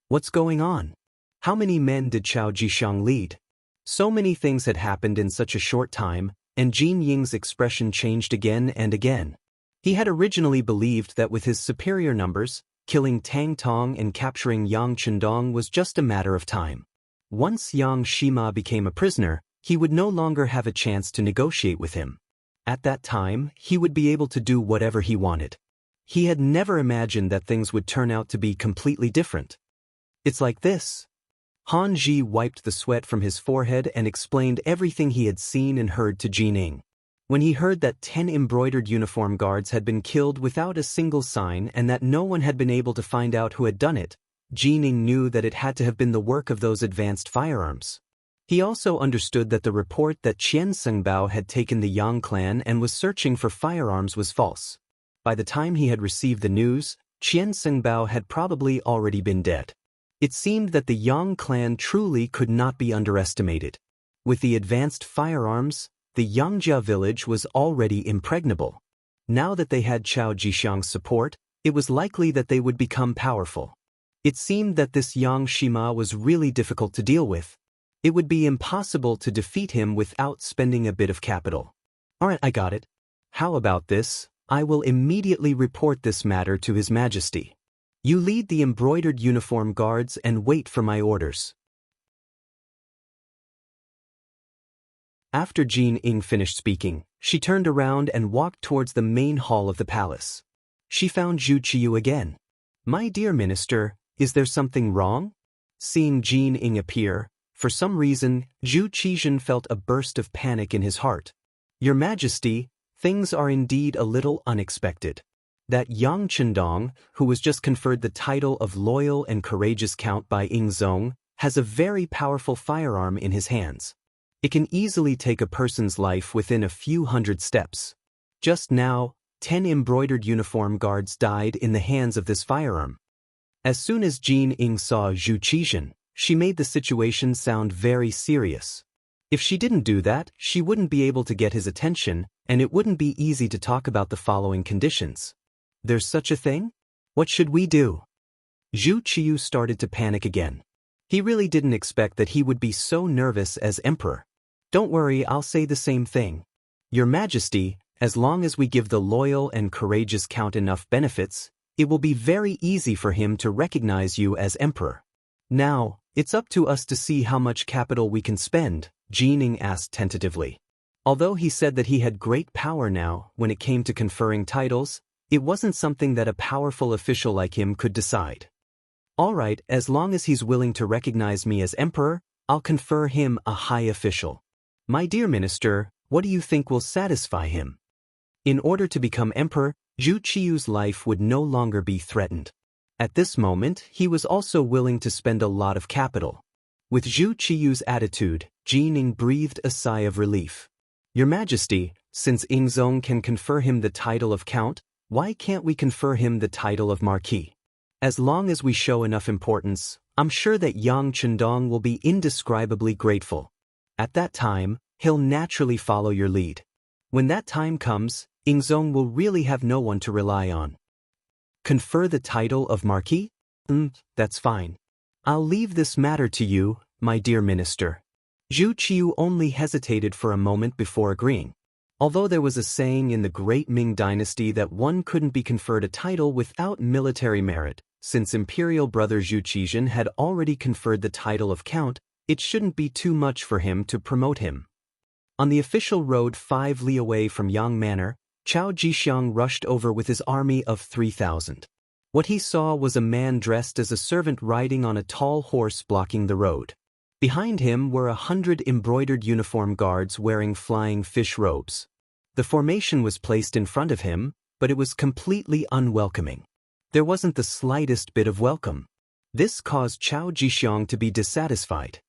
What's going on? How many men did Chao Jixiang lead? So many things had happened in such a short time, and Jin Ying's expression changed again and again. He had originally believed that with his superior numbers, killing Tang Tong and capturing Yang Qindong was just a matter of time. Once Yang Shima became a prisoner, he would no longer have a chance to negotiate with him. At that time, he would be able to do whatever he wanted. He had never imagined that things would turn out to be completely different. It's like this. Han Ji wiped the sweat from his forehead and explained everything he had seen and heard to Jin Ying. When he heard that 10 embroidered uniform guards had been killed without a single sign and that no one had been able to find out who had done it, Jin Ying knew that it had to have been the work of those advanced firearms. He also understood that the report that Qian Sengbao had taken the Yang clan and was searching for firearms was false. By the time he had received the news, Qian Sengbao had probably already been dead. It seemed that the Yang clan truly could not be underestimated. With the advanced firearms, the Yangjia village was already impregnable. Now that they had Chao Jixiang's support, it was likely that they would become powerful. It seemed that this Yang Shima was really difficult to deal with. It would be impossible to defeat him without spending a bit of capital. Alright, I got it. How about this? I will immediately report this matter to His Majesty. You lead the embroidered uniform guards and wait for my orders. After Jin Ying finished speaking, she turned around and walked towards the main hall of the palace. She found Zhu Qiyu again. My dear minister, is there something wrong? Seeing Jin Ying appear, for some reason, Zhu Qizhen felt a burst of panic in his heart. Your Majesty, things are indeed a little unexpected. That Yang Qindong, who was just conferred the title of Loyal and Courageous Count by Ying Zong, has a very powerful firearm in his hands. It can easily take a person's life within a few hundred steps. Just now, 10 embroidered uniform guards died in the hands of this firearm. As soon as Jin Ying saw Zhu Qizhen, she made the situation sound very serious. If she didn't do that, she wouldn't be able to get his attention, and it wouldn't be easy to talk about the following conditions. There's such a thing? What should we do? Zhu Qiyu started to panic again. He really didn't expect that he would be so nervous as emperor. Don't worry, I'll say the same thing. Your Majesty, as long as we give the loyal and courageous Count enough benefits, it will be very easy for him to recognize you as emperor. Now, it's up to us to see how much capital we can spend, Jin Ying asked tentatively. Although he said that he had great power now when it came to conferring titles, it wasn't something that a powerful official like him could decide. All right, as long as he's willing to recognize me as emperor, I'll confer him a high official. My dear minister, what do you think will satisfy him? In order to become emperor, Zhu Qiyu's life would no longer be threatened. At this moment, he was also willing to spend a lot of capital. With Zhu Qiyu's attitude, Jin Ying breathed a sigh of relief. Your Majesty, since Yingzong can confer him the title of Count, why can't we confer him the title of Marquis? As long as we show enough importance, I'm sure that Yang Chendong will be indescribably grateful. At that time, he'll naturally follow your lead. When that time comes, Yingzong will really have no one to rely on. Confer the title of Marquis? That's fine. I'll leave this matter to you, my dear minister. Zhu Qiyu only hesitated for a moment before agreeing. Although there was a saying in the great Ming dynasty that one couldn't be conferred a title without military merit, since imperial brother Zhu Qizhen had already conferred the title of Count, it shouldn't be too much for him to promote him. On the official road 5 li away from Yang Manor, Chao Jixiang rushed over with his army of 3,000. What he saw was a man dressed as a servant riding on a tall horse blocking the road. Behind him were 100 embroidered uniform guards wearing flying fish robes. The formation was placed in front of him, but it was completely unwelcoming. There wasn't the slightest bit of welcome. This caused Chao Jixiang to be dissatisfied.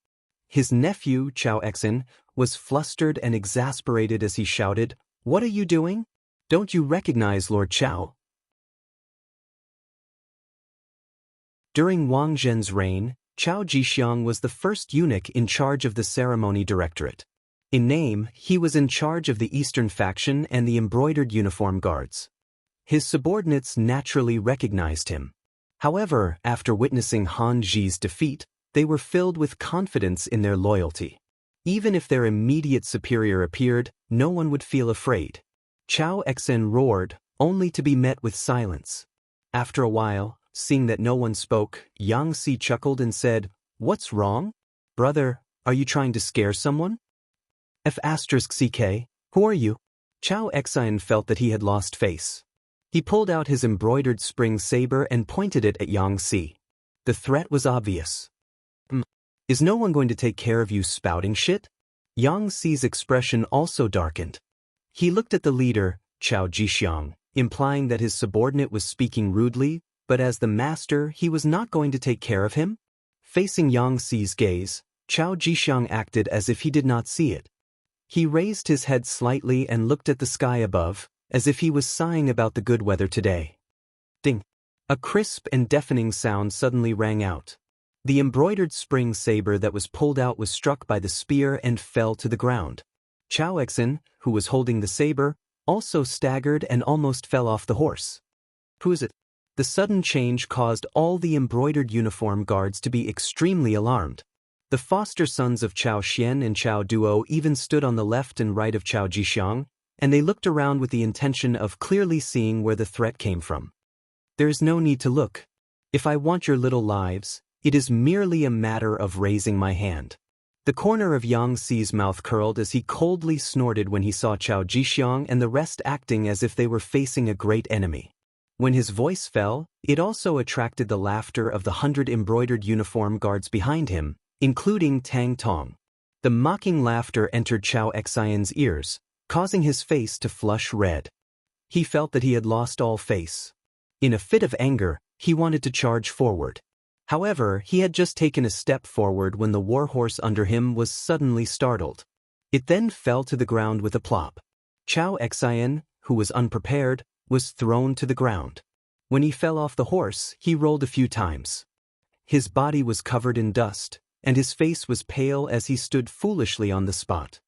His nephew, Chao Exin, was flustered and exasperated as he shouted, "What are you doing? Don't you recognize Lord Chao?" During Wang Zhen's reign, Chao Jixiang was the first eunuch in charge of the ceremony directorate. In name, he was in charge of the Eastern faction and the embroidered uniform guards. His subordinates naturally recognized him. However, after witnessing Han Zhi's defeat, they were filled with confidence in their loyalty. Even if their immediate superior appeared, no one would feel afraid. Chao Exen roared, only to be met with silence. After a while, seeing that no one spoke, Yang Si chuckled and said, "What's wrong? Brother, are you trying to scare someone?" F***CK, who are you? Chao Exin felt that he had lost face. He pulled out his embroidered spring saber and pointed it at Yang Si. The threat was obvious. Is no one going to take care of you spouting shit? Yang Si's expression also darkened. He looked at the leader, Chao Jixiang, implying that his subordinate was speaking rudely, but as the master, he was not going to take care of him? Facing Yang Si's gaze, Chao Jixiang acted as if he did not see it. He raised his head slightly and looked at the sky above, as if he was sighing about the good weather today. Ding! A crisp and deafening sound suddenly rang out. The embroidered spring saber that was pulled out was struck by the spear and fell to the ground. Chao Exin, who was holding the saber, also staggered and almost fell off the horse. Who is it? The sudden change caused all the embroidered uniform guards to be extremely alarmed. The foster sons of Chao Xian and Chao Duo even stood on the left and right of Chao Jixiang, and they looked around with the intention of clearly seeing where the threat came from. There is no need to look. If I want your little lives, it is merely a matter of raising my hand. The corner of Yang Si's mouth curled as he coldly snorted when he saw Chao Jixiang and the rest acting as if they were facing a great enemy. When his voice fell, it also attracted the laughter of the 100 embroidered uniform guards behind him, including Tang Tong. The mocking laughter entered Chao Xian's ears, causing his face to flush red. He felt that he had lost all face. In a fit of anger, he wanted to charge forward. However, he had just taken a step forward when the warhorse under him was suddenly startled. It then fell to the ground with a plop. Xiao Xian, who was unprepared, was thrown to the ground. When he fell off the horse, he rolled a few times. His body was covered in dust, and his face was pale as he stood foolishly on the spot.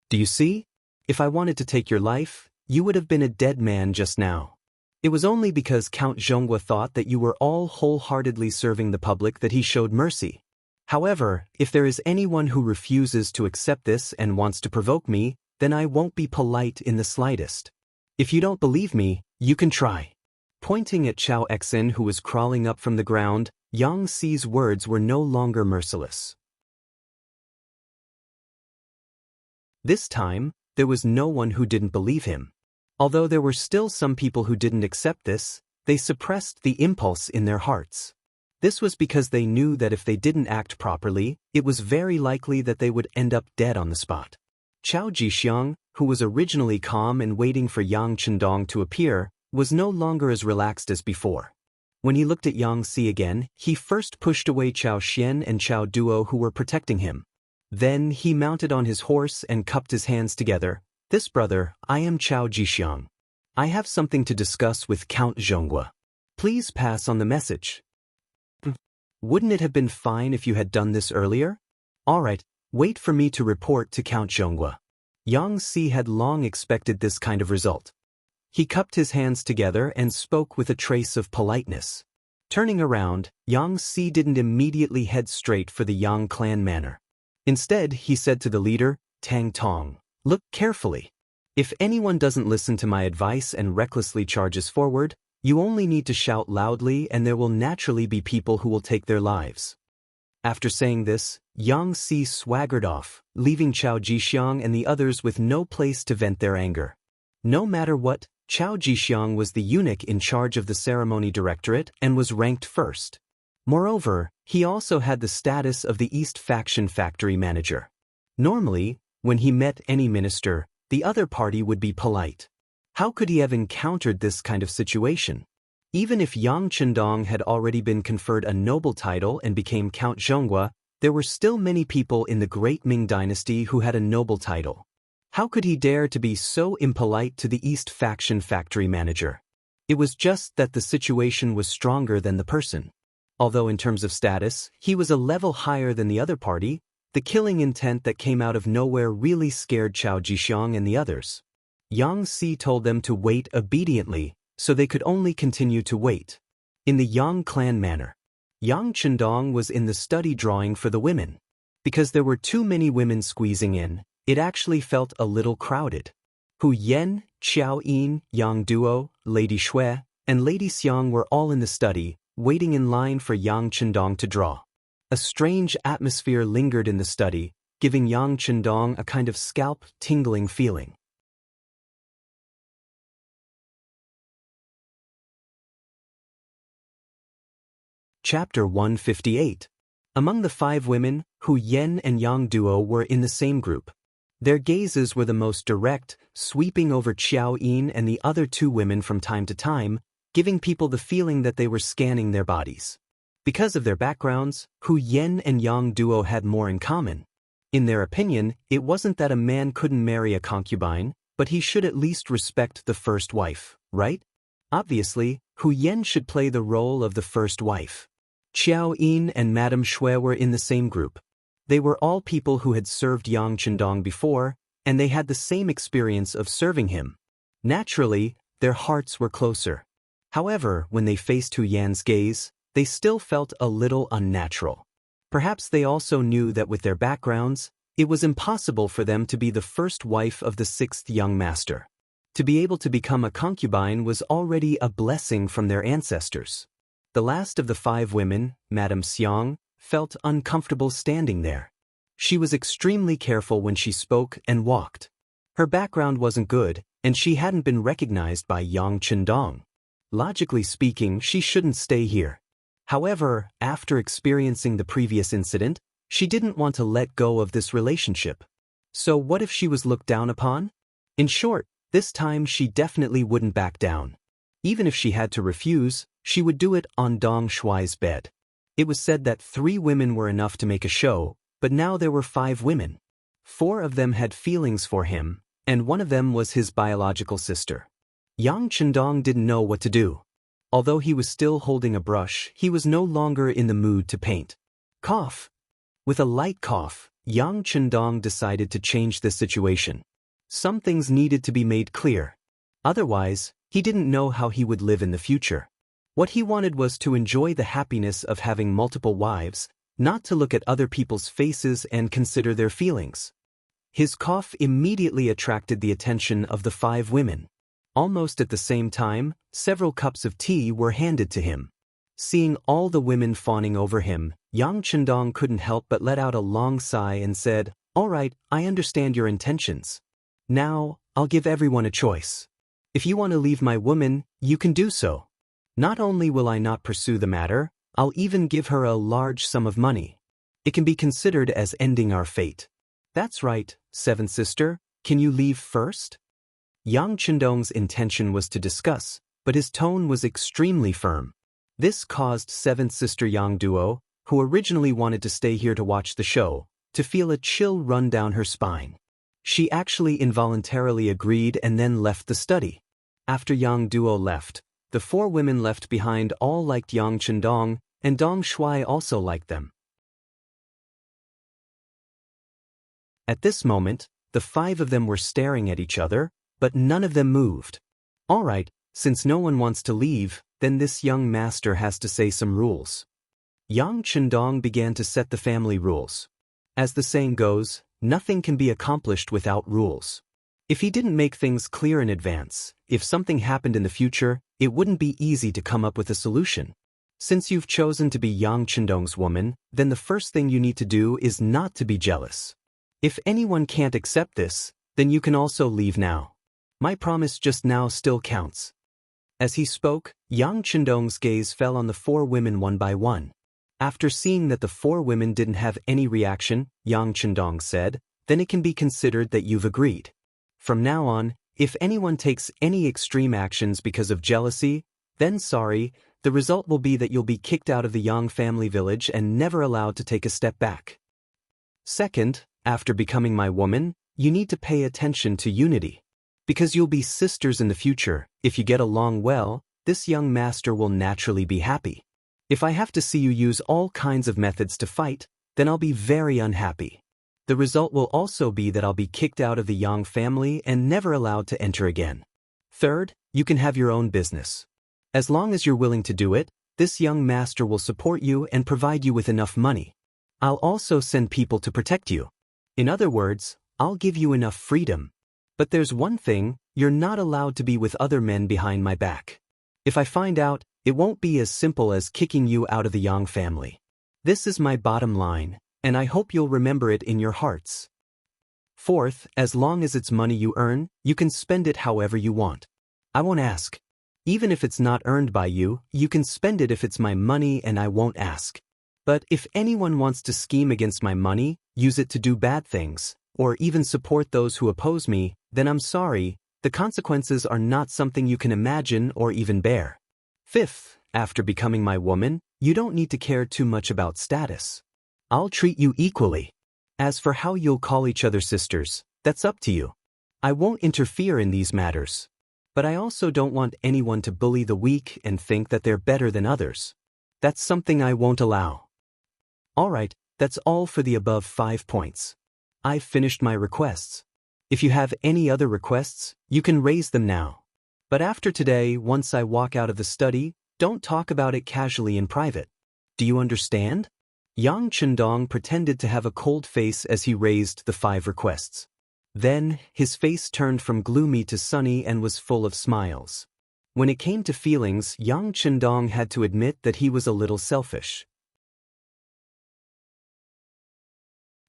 Do you see? If I wanted to take your life, you would have been a dead man just now. It was only because Count Zhonghua thought that you were all wholeheartedly serving the public that he showed mercy. However, if there is anyone who refuses to accept this and wants to provoke me, then I won't be polite in the slightest. If you don't believe me, you can try. Pointing at Xiao Exin, who was crawling up from the ground, Yang Xi's words were no longer merciless. This time, there was no one who didn't believe him. Although there were still some people who didn't accept this, they suppressed the impulse in their hearts. This was because they knew that if they didn't act properly, it was very likely that they would end up dead on the spot. Chao Jixiang, who was originally calm and waiting for Yang Chendong to appear, was no longer as relaxed as before. When he looked at Yang Xi again, he first pushed away Chao Xian and Chao Duo who were protecting him. Then he mounted on his horse and cupped his hands together. This brother, I am Chao Jixiang. I have something to discuss with Count Zhonghua. Please pass on the message. Wouldn't it have been fine if you had done this earlier? All right, wait for me to report to Count Zhonghua. Yang Xi had long expected this kind of result. He cupped his hands together and spoke with a trace of politeness. Turning around, Yang Xi didn't immediately head straight for the Yang clan manor. Instead, he said to the leader, Tang Tong, look carefully. If anyone doesn't listen to my advice and recklessly charges forward, you only need to shout loudly and there will naturally be people who will take their lives. After saying this, Yang Xi swaggered off, leaving Chao Jixiang and the others with no place to vent their anger. No matter what, Chao Jixiang was the eunuch in charge of the ceremony directorate and was ranked first. Moreover, he also had the status of the East Faction factory manager. Normally, when he met any minister, the other party would be polite. How could he have encountered this kind of situation? Even if Yang Chendong had already been conferred a noble title and became Count Zhonghua, there were still many people in the Great Ming Dynasty who had a noble title. How could he dare to be so impolite to the East Faction factory manager? It was just that the situation was stronger than the person. Although in terms of status, he was a level higher than the other party, the killing intent that came out of nowhere really scared Chao Jixiang and the others. Yang Xi told them to wait obediently, so they could only continue to wait. In the Yang clan manor, Yang Chendong was in the study drawing for the women. Because there were too many women squeezing in, it actually felt a little crowded. Hu Yan, Xiao Yin, Yang Duo, Lady Shui, and Lady Xiang were all in the study, waiting in line for Yang Chendong to draw. A strange atmosphere lingered in the study, giving Yang Chendong a kind of scalp-tingling feeling. Chapter 158. Among the 5 women, Hu Yan and Yang Duo were in the same group. Their gazes were the most direct, sweeping over Xiao Yin and the other 2 women from time to time, giving people the feeling that they were scanning their bodies. Because of their backgrounds, Hu Yan and Yang Duo had more in common. In their opinion, it wasn't that a man couldn't marry a concubine, but he should at least respect the first wife, right? Obviously, Hu Yan should play the role of the first wife. Xiao Yin and Madame Shui were in the same group. They were all people who had served Yang Chendong before, and they had the same experience of serving him. Naturally, their hearts were closer. However, when they faced Hu Yan's gaze, they still felt a little unnatural. Perhaps they also knew that with their backgrounds, it was impossible for them to be the first wife of the 6th young master. To be able to become a concubine was already a blessing from their ancestors. The last of the 5 women, Madame Xiang, felt uncomfortable standing there. She was extremely careful when she spoke and walked. Her background wasn't good, and she hadn't been recognized by Yang Chendong. Logically speaking, she shouldn't stay here. However, after experiencing the previous incident, she didn't want to let go of this relationship. So what if she was looked down upon? In short, this time she definitely wouldn't back down. Even if she had to refuse, she would do it on Dong Shuai's bed. It was said that 3 women were enough to make a show, but now there were 5 women. 4 of them had feelings for him, and one of them was his biological sister. Yang Chendong didn't know what to do. Although he was still holding a brush, he was no longer in the mood to paint. Cough. With a light cough, Yang Chendong decided to change the situation. Some things needed to be made clear. Otherwise, he didn't know how he would live in the future. What he wanted was to enjoy the happiness of having multiple wives, not to look at other people's faces and consider their feelings. His cough immediately attracted the attention of the 5 women. Almost at the same time, several cups of tea were handed to him. Seeing all the women fawning over him, Yang Chendong couldn't help but let out a long sigh and said, "All right, I understand your intentions. Now, I'll give everyone a choice. If you want to leave my woman, you can do so. Not only will I not pursue the matter, I'll even give her a large sum of money. It can be considered as ending our fate." "That's right, seventh sister, can you leave first?" Yang Chendong's intention was to discuss, but his tone was extremely firm. This caused seventh sister Yang Duo, who originally wanted to stay here to watch the show, to feel a chill run down her spine. She actually involuntarily agreed and then left the study. After Yang Duo left, the 4 women left behind all liked Yang Chendong, and Dong Shuai also liked them. At this moment, the 5 of them were staring at each other, but none of them moved. "All right, since no one wants to leave, then this young master has to say some rules." Yang Chendong began to set the family rules. As the saying goes, nothing can be accomplished without rules. If he didn't make things clear in advance, if something happened in the future, it wouldn't be easy to come up with a solution. Since you've chosen to be Yang Chendong's woman, then the first thing you need to do is not to be jealous. If anyone can't accept this, then you can also leave now. My promise just now still counts. As he spoke, Yang Chendong's gaze fell on the 4 women one by one. After seeing that the 4 women didn't have any reaction, Yang Chendong said, "Then it can be considered that you've agreed. From now on, if anyone takes any extreme actions because of jealousy, then sorry, the result will be that you'll be kicked out of the Yang family village and never allowed to take a step back. Second, after becoming my woman, you need to pay attention to unity. Because you'll be sisters in the future, if you get along well, this young master will naturally be happy. If I have to see you use all kinds of methods to fight, then I'll be very unhappy. The result will also be that I'll be kicked out of the Yang family and never allowed to enter again. Third, you can have your own business. As long as you're willing to do it, this young master will support you and provide you with enough money. I'll also send people to protect you. In other words, I'll give you enough freedom. But there's one thing, you're not allowed to be with other men behind my back. If I find out, it won't be as simple as kicking you out of the Yang family. This is my bottom line, and I hope you'll remember it in your hearts. Fourth, as long as it's money you earn, you can spend it however you want. I won't ask. Even if it's not earned by you, you can spend it if it's my money and I won't ask. But if anyone wants to scheme against my money, use it to do bad things, or even support those who oppose me, then I'm sorry, the consequences are not something you can imagine or even bear. Fifth, after becoming my woman, you don't need to care too much about status. I'll treat you equally. As for how you'll call each other sisters, that's up to you. I won't interfere in these matters. But I also don't want anyone to bully the weak and think that they're better than others. That's something I won't allow. All right, that's all for the above 5 points. I've finished my requests. If you have any other requests, you can raise them now. But after today, once I walk out of the study, don't talk about it casually in private. Do you understand? Yang Chendong pretended to have a cold face as he raised the 5 requests. Then, his face turned from gloomy to sunny and was full of smiles. When it came to feelings, Yang Chendong had to admit that he was a little selfish.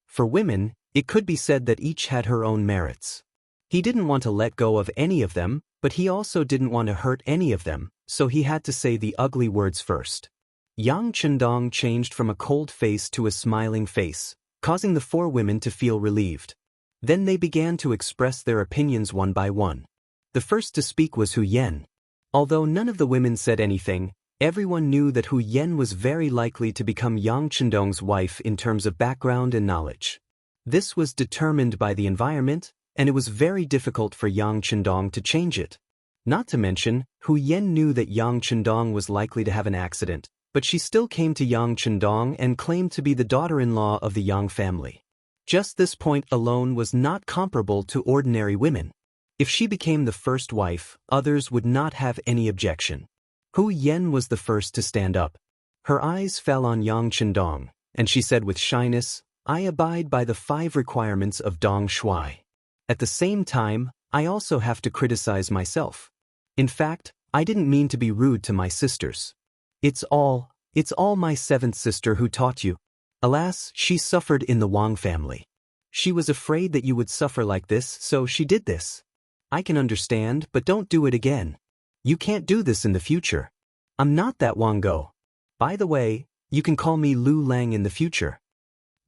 For women, it could be said that each had her own merits. He didn't want to let go of any of them, but he also didn't want to hurt any of them, so he had to say the ugly words first. Yang Chendong changed from a cold face to a smiling face, causing the 4 women to feel relieved. Then they began to express their opinions one by one. The first to speak was Hu Yen. Although none of the women said anything, Everyone knew that Hu Yen was very likely to become Yang Chendong's wife in terms of background and knowledge. This was determined by the environment, and it was very difficult for Yang Chendong to change it. Not to mention, Hu Yen knew that Yang Chendong was likely to have an accident, but she still came to Yang Chendong and claimed to be the daughter-in-law of the Yang family. Just this point alone was not comparable to ordinary women. If she became the first wife, others would not have any objection. Hu Yen was the first to stand up. Her eyes fell on Yang Chendong, and she said with shyness, "I abide by the 5 requirements of Dong Shui. At the same time, I also have to criticize myself. In fact, I didn't mean to be rude to my sisters. It's all my 7th sister who taught you. Alas, she suffered in the Wang family. She was afraid that you would suffer like this, so she did this. I can understand, but don't do it again. You can't do this in the future. I'm not that Wang Go. By the way, you can call me Lu Lang in the future."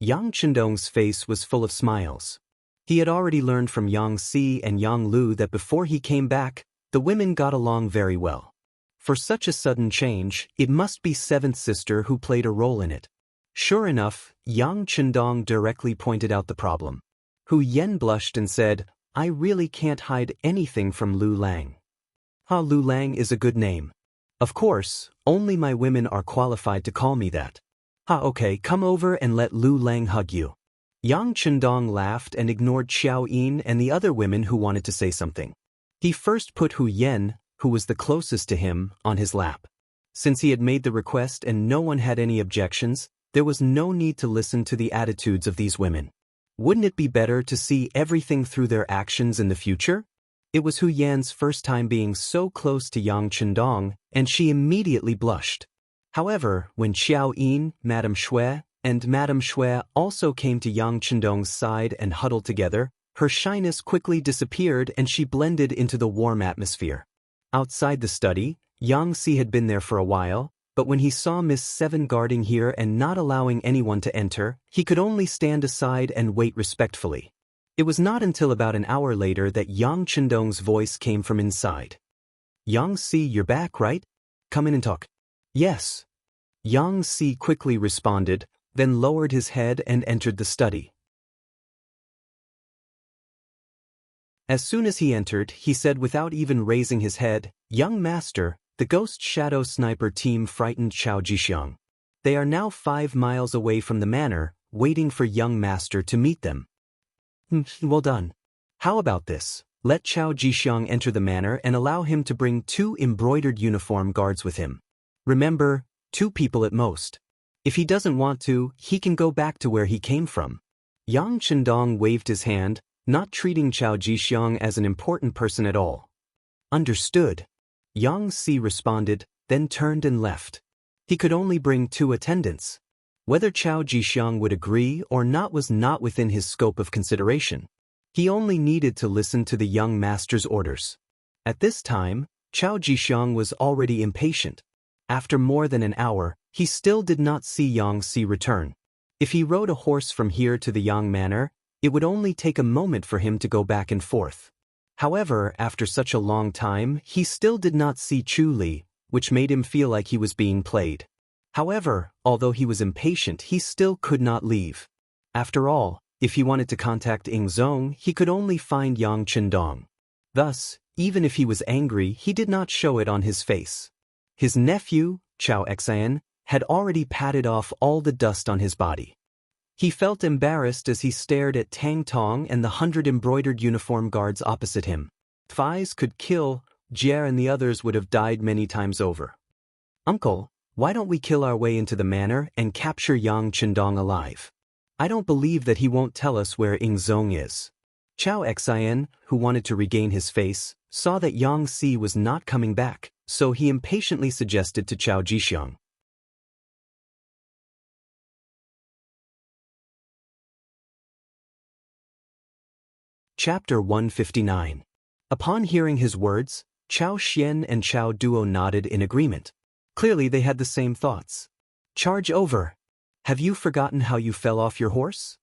Yang Chendong's face was full of smiles. He had already learned from Yang Si and Yang Lu that before he came back, the women got along very well. For such a sudden change, it must be 7th sister who played a role in it. Sure enough, Yang Chendong directly pointed out the problem. Hu Yen blushed and said, "I really can't hide anything from Lu Lang." Lu Lang is a good name. Of course, only my women are qualified to call me that. Okay, come over and let Lu Lang hug you. Yang Chendong laughed and ignored Xiao Yin and the other women who wanted to say something. He first put Hu Yen, who was the closest to him, on his lap. Since he had made the request and no one had any objections, there was no need to listen to the attitudes of these women. Wouldn't it be better to see everything through their actions in the future? It was Hu Yan's first time being so close to Yang Chendong, and she immediately blushed. However, when Xiao Yin, Madame Shui, and Madame Shui also came to Yang Chendong's side and huddled together, her shyness quickly disappeared and she blended into the warm atmosphere. Outside the study, Yang Si had been there for a while, but when he saw Miss Seven guarding here and not allowing anyone to enter, he could only stand aside and wait respectfully. It was not until about an hour later that Yang Chendong's voice came from inside. "Yang Si, you're back, right? Come in and talk." "Yes." Yang Si quickly responded, then lowered his head and entered the study. As soon as he entered, he said without even raising his head, "Young master, the Ghost Shadow Sniper team frightened Chao Jixiang. They are now 5 miles away from the manor, waiting for young master to meet them." Well done. How about this? Let Chao Jixiang enter the manor and allow him to bring 2 embroidered uniform guards with him. Remember, 2 people at most. If he doesn't want to, he can go back to where he came from. Yang Chendong waved his hand, not treating Chao Jixiang as an important person at all. "Understood." Yang Si responded, then turned and left. He could only bring 2 attendants. Whether Chao Jixiang would agree or not was not within his scope of consideration. He only needed to listen to the young master's orders. At this time, Chao Jixiang was already impatient. After more than an hour, he still did not see Yang Si return. If he rode a horse from here to the Yang Manor, it would only take a moment for him to go back and forth. However, after such a long time, he still did not see Chu Li, which made him feel like he was being played. However, although he was impatient, he still could not leave. After all, if he wanted to contact Ying Zong, he could only find Yang Chendong. Thus, even if he was angry, he did not show it on his face. His nephew, Chao Xian, had already patted off all the dust on his body. He felt embarrassed as he stared at Tang Tong and the 100 embroidered uniform guards opposite him. If eyes could kill, Jie and the others would have died many times over. "Uncle, why don't we kill our way into the manor and capture Yang Chendong alive? I don't believe that he won't tell us where Ying Zong is." Chao Xian, who wanted to regain his face, saw that Yang Si was not coming back, so he impatiently suggested to Chao Jixiang. Chapter 159. Upon hearing his words, Chao Xian and Chao Duo nodded in agreement. Clearly they had the same thoughts. "Charge over. Have you forgotten how you fell off your horse?"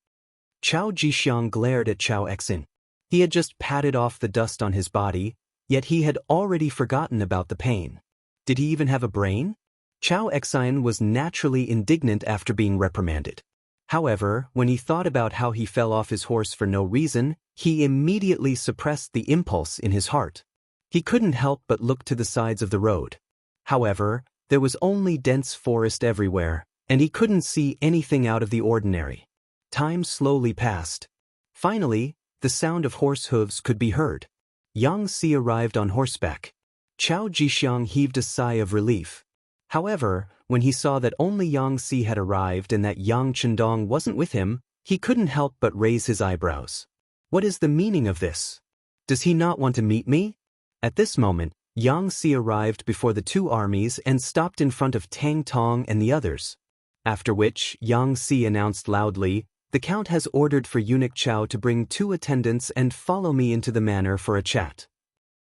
Chao Jixiang glared at Chao Xin. He had just patted off the dust on his body, yet he had already forgotten about the pain. Did he even have a brain? Xiao Xian was naturally indignant after being reprimanded. However, when he thought about how he fell off his horse for no reason, he immediately suppressed the impulse in his heart. He couldn't help but look to the sides of the road. However, there was only dense forest everywhere, and he couldn't see anything out of the ordinary. Time slowly passed. Finally, the sound of horse hooves could be heard. Yang Si arrived on horseback. Qiao Jixiang heaved a sigh of relief. However, when he saw that only Yang Si had arrived and that Yang Chendong wasn't with him, he couldn't help but raise his eyebrows. What is the meaning of this? Does he not want to meet me? At this moment, Yang Si arrived before the two armies and stopped in front of Tang Tong and the others. After which, Yang Si announced loudly, "The Count has ordered for eunuch Qiao to bring 2 attendants and follow me into the manor for a chat."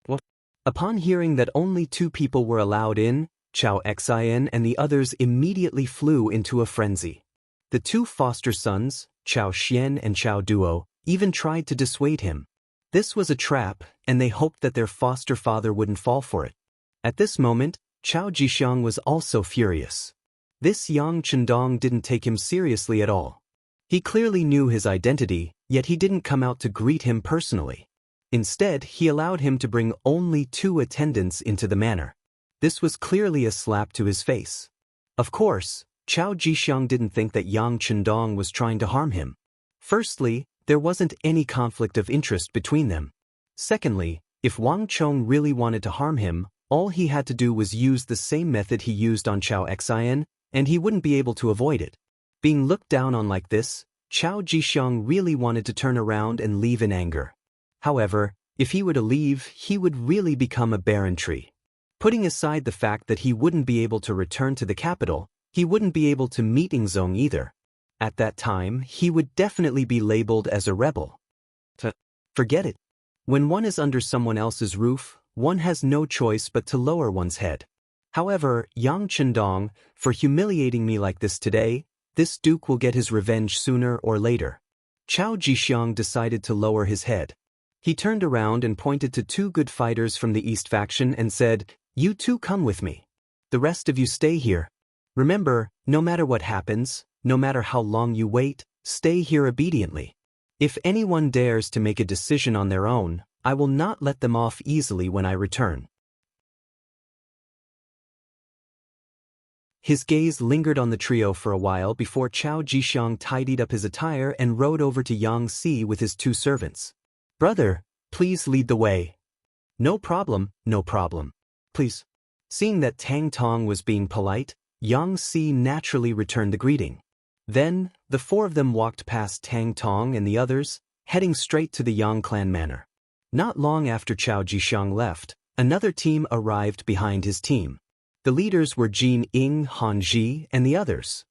What? Upon hearing that only 2 people were allowed in, Xiao Xian and the others immediately flew into a frenzy. The 2 foster sons, Xiao Xian and Xiao Duo, even tried to dissuade him. This was a trap, and they hoped that their foster father wouldn't fall for it. At this moment, Qiao Jixiang was also furious. This Yang Chendong didn't take him seriously at all. He clearly knew his identity, yet he didn't come out to greet him personally. Instead, he allowed him to bring only 2 attendants into the manor. This was clearly a slap to his face. Of course, Qiao Jixiang didn't think that Yang Chendong was trying to harm him. Firstly, there wasn't any conflict of interest between them. Secondly, if Wang Chong really wanted to harm him, all he had to do was use the same method he used on Xiao Xian, and he wouldn't be able to avoid it. Being looked down on like this, Qiao Jixiang really wanted to turn around and leave in anger. However, if he were to leave, he would really become a barren tree. Putting aside the fact that he wouldn't be able to return to the capital, he wouldn't be able to meet Ingzong either. At that time, he would definitely be labeled as a rebel. Forget it. When one is under someone else's roof, one has no choice but to lower one's head. However, Yang Chendong, for humiliating me like this today, this duke will get his revenge sooner or later. Qiao Jixiang decided to lower his head. He turned around and pointed to 2 good fighters from the East faction and said, "You 2 come with me. The rest of you stay here. Remember, no matter what happens, no matter how long you wait, stay here obediently. If anyone dares to make a decision on their own, I will not let them off easily when I return." His gaze lingered on the trio for a while before Qiao Jixiang tidied up his attire and rode over to Yang Si with his 2 servants. "Brother, please lead the way." "No problem, no problem. Please." Seeing that Tang Tong was being polite, Yang Si naturally returned the greeting. Then, the 4 of them walked past Tang Tong and the others, heading straight to the Yang clan manor. Not long after Qiao Jixiang left, another team arrived behind his team. The leaders were Jin Ying, Han Ji, and the others.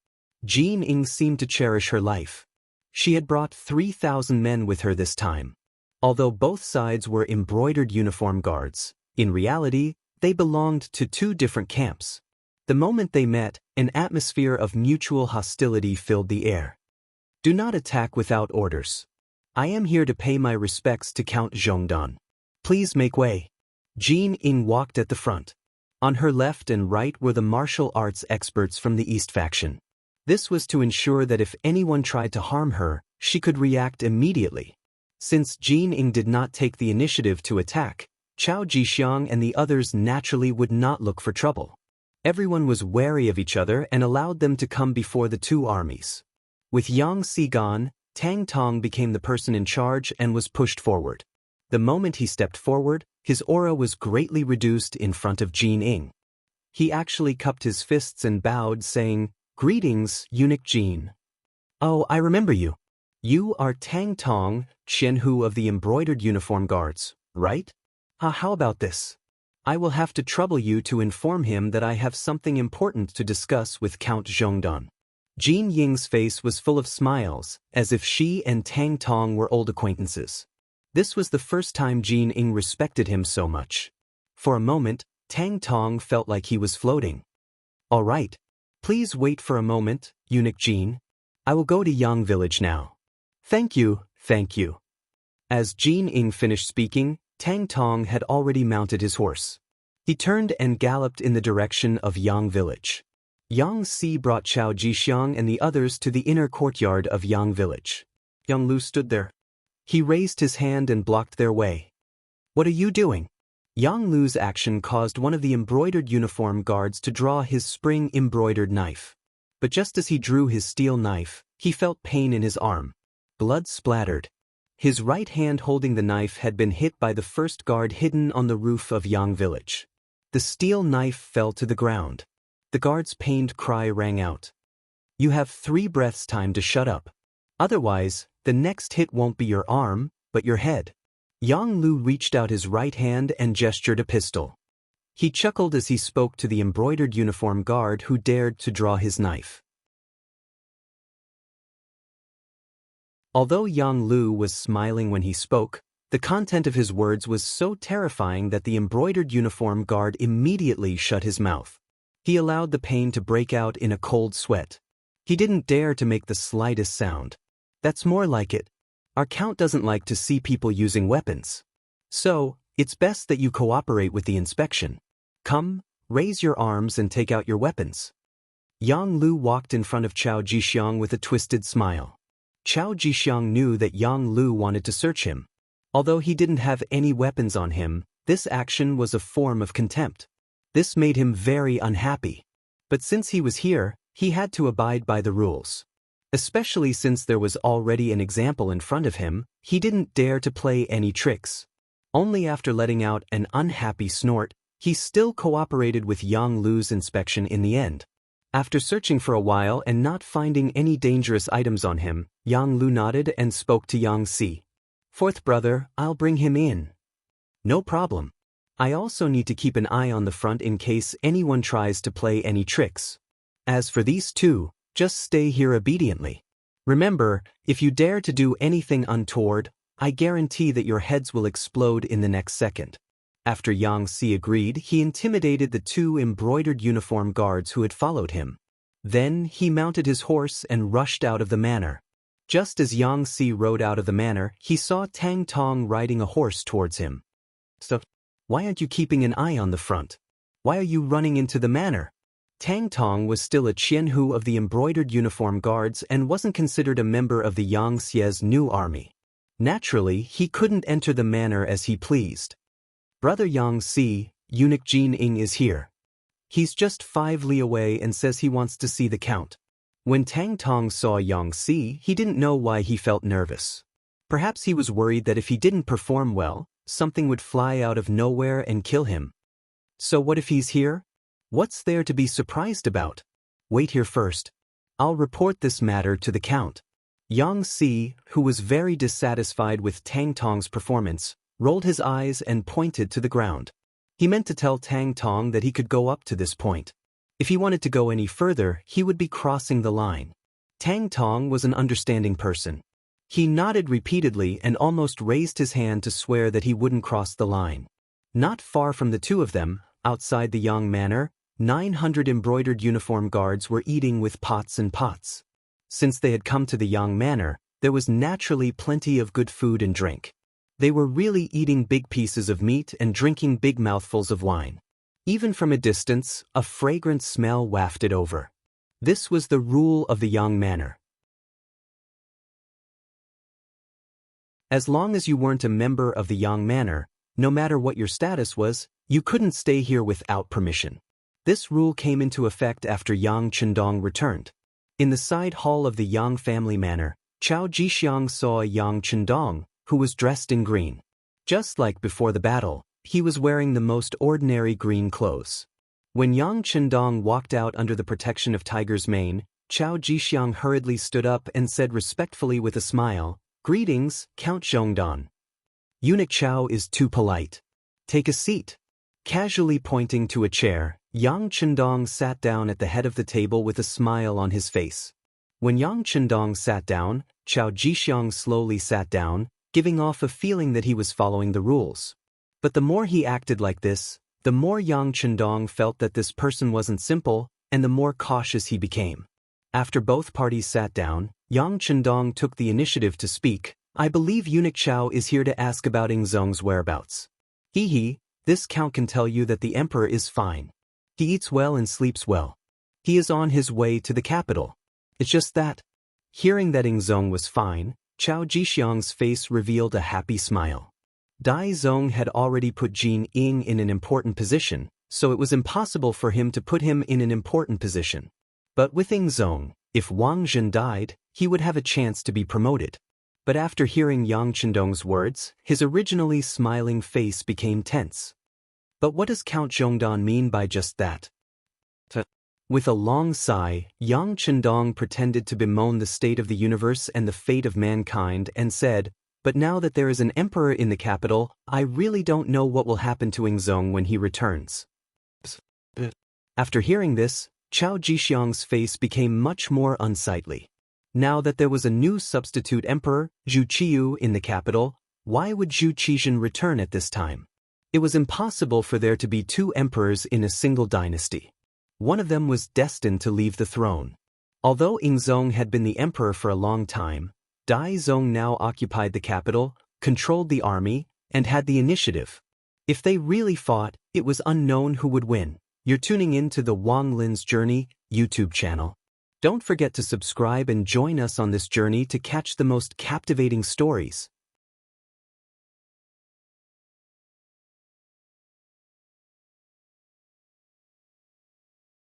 Jin Ying seemed to cherish her life. She had brought 3,000 men with her this time. Although both sides were embroidered uniform guards, in reality, they belonged to 2 different camps. The moment they met, an atmosphere of mutual hostility filled the air. "Do not attack without orders. I am here to pay my respects to Count Zhongdan. Please make way." Jin Ying walked at the front. On her left and right were the martial arts experts from the East faction. This was to ensure that if anyone tried to harm her, she could react immediately. Since Jin Ying did not take the initiative to attack, Qiao Jixiang and the others naturally would not look for trouble. Everyone was wary of each other and allowed them to come before the 2 armies. With Yang Si gone, Tang Tong became the person in charge and was pushed forward. The moment he stepped forward, his aura was greatly reduced in front of Jin Ying. He actually cupped his fists and bowed, saying, "Greetings, eunuch Jin. Oh, I remember you. You are Tang Tong, Qianhu of the embroidered uniform guards, right? How about this? I will have to trouble you to inform him that I have something important to discuss with Count Zhongdan." Jin Ying's face was full of smiles, as if she and Tang Tong were old acquaintances. This was the first time Jin Ying respected him so much. For a moment, Tang Tong felt like he was floating. "All right. Please wait for a moment, eunuch Jin. I will go to Yang village now." Thank you, thank you." As Jin Ying finished speaking, Tang Tong had already mounted his horse. He turned and galloped in the direction of Yang village. Yang Si brought Chao Jixiang and the others to the inner courtyard of Yang village. Yang Lu stood there. He raised his hand and blocked their way. "What are you doing?" Yang Lu's action caused one of the embroidered uniform guards to draw his spring-embroidered knife. But just as he drew his steel knife, he felt pain in his arm. Blood splattered. His right hand holding the knife had been hit by the first guard hidden on the roof of Yang village. The steel knife fell to the ground. The guard's pained cry rang out. "You have 3 breaths time to shut up. Otherwise, the next hit won't be your arm, but your head." Yang Lu reached out his right hand and gestured a pistol. He chuckled as he spoke to the embroidered uniform guard who dared to draw his knife. Although Yang Lu was smiling when he spoke, the content of his words was so terrifying that the embroidered uniform guard immediately shut his mouth. He allowed the pain to break out in a cold sweat. He didn't dare to make the slightest sound. "That's more like it. Our count doesn't like to see people using weapons. So, it's best that you cooperate with the inspection. Come, raise your arms and take out your weapons." Yang Lu walked in front of Chao Jixiang with a twisted smile. Chao Jixiang knew that Yang Lu wanted to search him. Although he didn't have any weapons on him, this action was a form of contempt. This made him very unhappy. But since he was here, he had to abide by the rules. Especially since there was already an example in front of him, he didn't dare to play any tricks. Only after letting out an unhappy snort, he still cooperated with Yang Lu's inspection in the end. After searching for a while and not finding any dangerous items on him, Yang Lu nodded and spoke to Yang Si. "Fourth brother, I'll bring him in." "No problem. I also need to keep an eye on the front in case anyone tries to play any tricks. As for these two, just stay here obediently. Remember, if you dare to do anything untoward, I guarantee that your heads will explode in the next second." After Yang Si agreed, he intimidated the 2 embroidered uniform guards who had followed him. Then he mounted his horse and rushed out of the manor. Just as Yang Si rode out of the manor, he saw Tang Tong riding a horse towards him. "So, why aren't you keeping an eye on the front? Why are you running into the manor?" Tang Tong was still a Qianhu of the embroidered uniform guards and wasn't considered a member of the Yang Xie's new army. Naturally, he couldn't enter the manor as he pleased. "Brother Yang Si, eunuch Jin Ing is here. He's just 5 li away and says he wants to see the count." When Tang Tong saw Yang Si, he didn't know why he felt nervous. Perhaps he was worried that if he didn't perform well, something would fly out of nowhere and kill him. So what if he's here? What's there to be surprised about? Wait here first. I'll report this matter to the count. Yang Si, who was very dissatisfied with Tang Tong's performance, rolled his eyes and pointed to the ground. He meant to tell Tang Tong that he could go up to this point. If he wanted to go any further, he would be crossing the line. Tang Tong was an understanding person. He nodded repeatedly and almost raised his hand to swear that he wouldn't cross the line. Not far from the 2 of them, outside the Yang Manor, 900 embroidered uniform guards were eating with pots and pots. Since they had come to the Yang Manor, there was naturally plenty of good food and drink. They were really eating big pieces of meat and drinking big mouthfuls of wine. Even from a distance, a fragrant smell wafted over. This was the rule of the Yang Manor. As long as you weren't a member of the Yang Manor, no matter what your status was, you couldn't stay here without permission. This rule came into effect after Yang Chendong returned. In the side hall of the Yang family manor, Chao Jixiang saw Yang Chendong, who was dressed in green. Just like before the battle, he was wearing the most ordinary green clothes. When Yang Chendong walked out under the protection of Tiger's Mane, Chao Jixiang hurriedly stood up and said respectfully with a smile, "Greetings, Count Zhongdan. Eunuch Chao is too polite. Take a seat." Casually pointing to a chair, Yang Chendong sat down at the head of the table with a smile on his face. When Yang Chendong sat down, Chao Jixiang slowly sat down, giving off a feeling that he was following the rules. But the more he acted like this, the more Yang Chendong felt that this person wasn't simple, and the more cautious he became. After both parties sat down, Yang Chendong took the initiative to speak. "I believe Eunuch Chao is here to ask about Ing Zong's whereabouts. This count can tell you that the emperor is fine. He eats well and sleeps well. He is on his way to the capital. It's just that. Hearing that Zong was fine, Chao Jixiang's face revealed a happy smile. Dai Zong had already put Jin Ying in an important position, so it was impossible for him to put him in an important position. But with Zong, if Wang Zhen died, he would have a chance to be promoted. But after hearing Yang Chendong's words, his originally smiling face became tense. But what does Count Zhongdan mean by just that? With a long sigh, Yang Chendong pretended to bemoan the state of the universe and the fate of mankind and said, "But now that there is an emperor in the capital, I really don't know what will happen to Zong when he returns." After hearing this, Chao Jixiang's face became much more unsightly. Now that there was a new substitute emperor, Zhu Qiyu, in the capital, why would Zhu Qizhen return at this time? It was impossible for there to be two emperors in a single dynasty. One of them was destined to leave the throne. Although Zong had been the emperor for a long time, Dai Zong now occupied the capital, controlled the army, and had the initiative. If they really fought, it was unknown who would win. You're tuning in to the Wang Lin's Journey YouTube channel. Don't forget to subscribe and join us on this journey to catch the most captivating stories.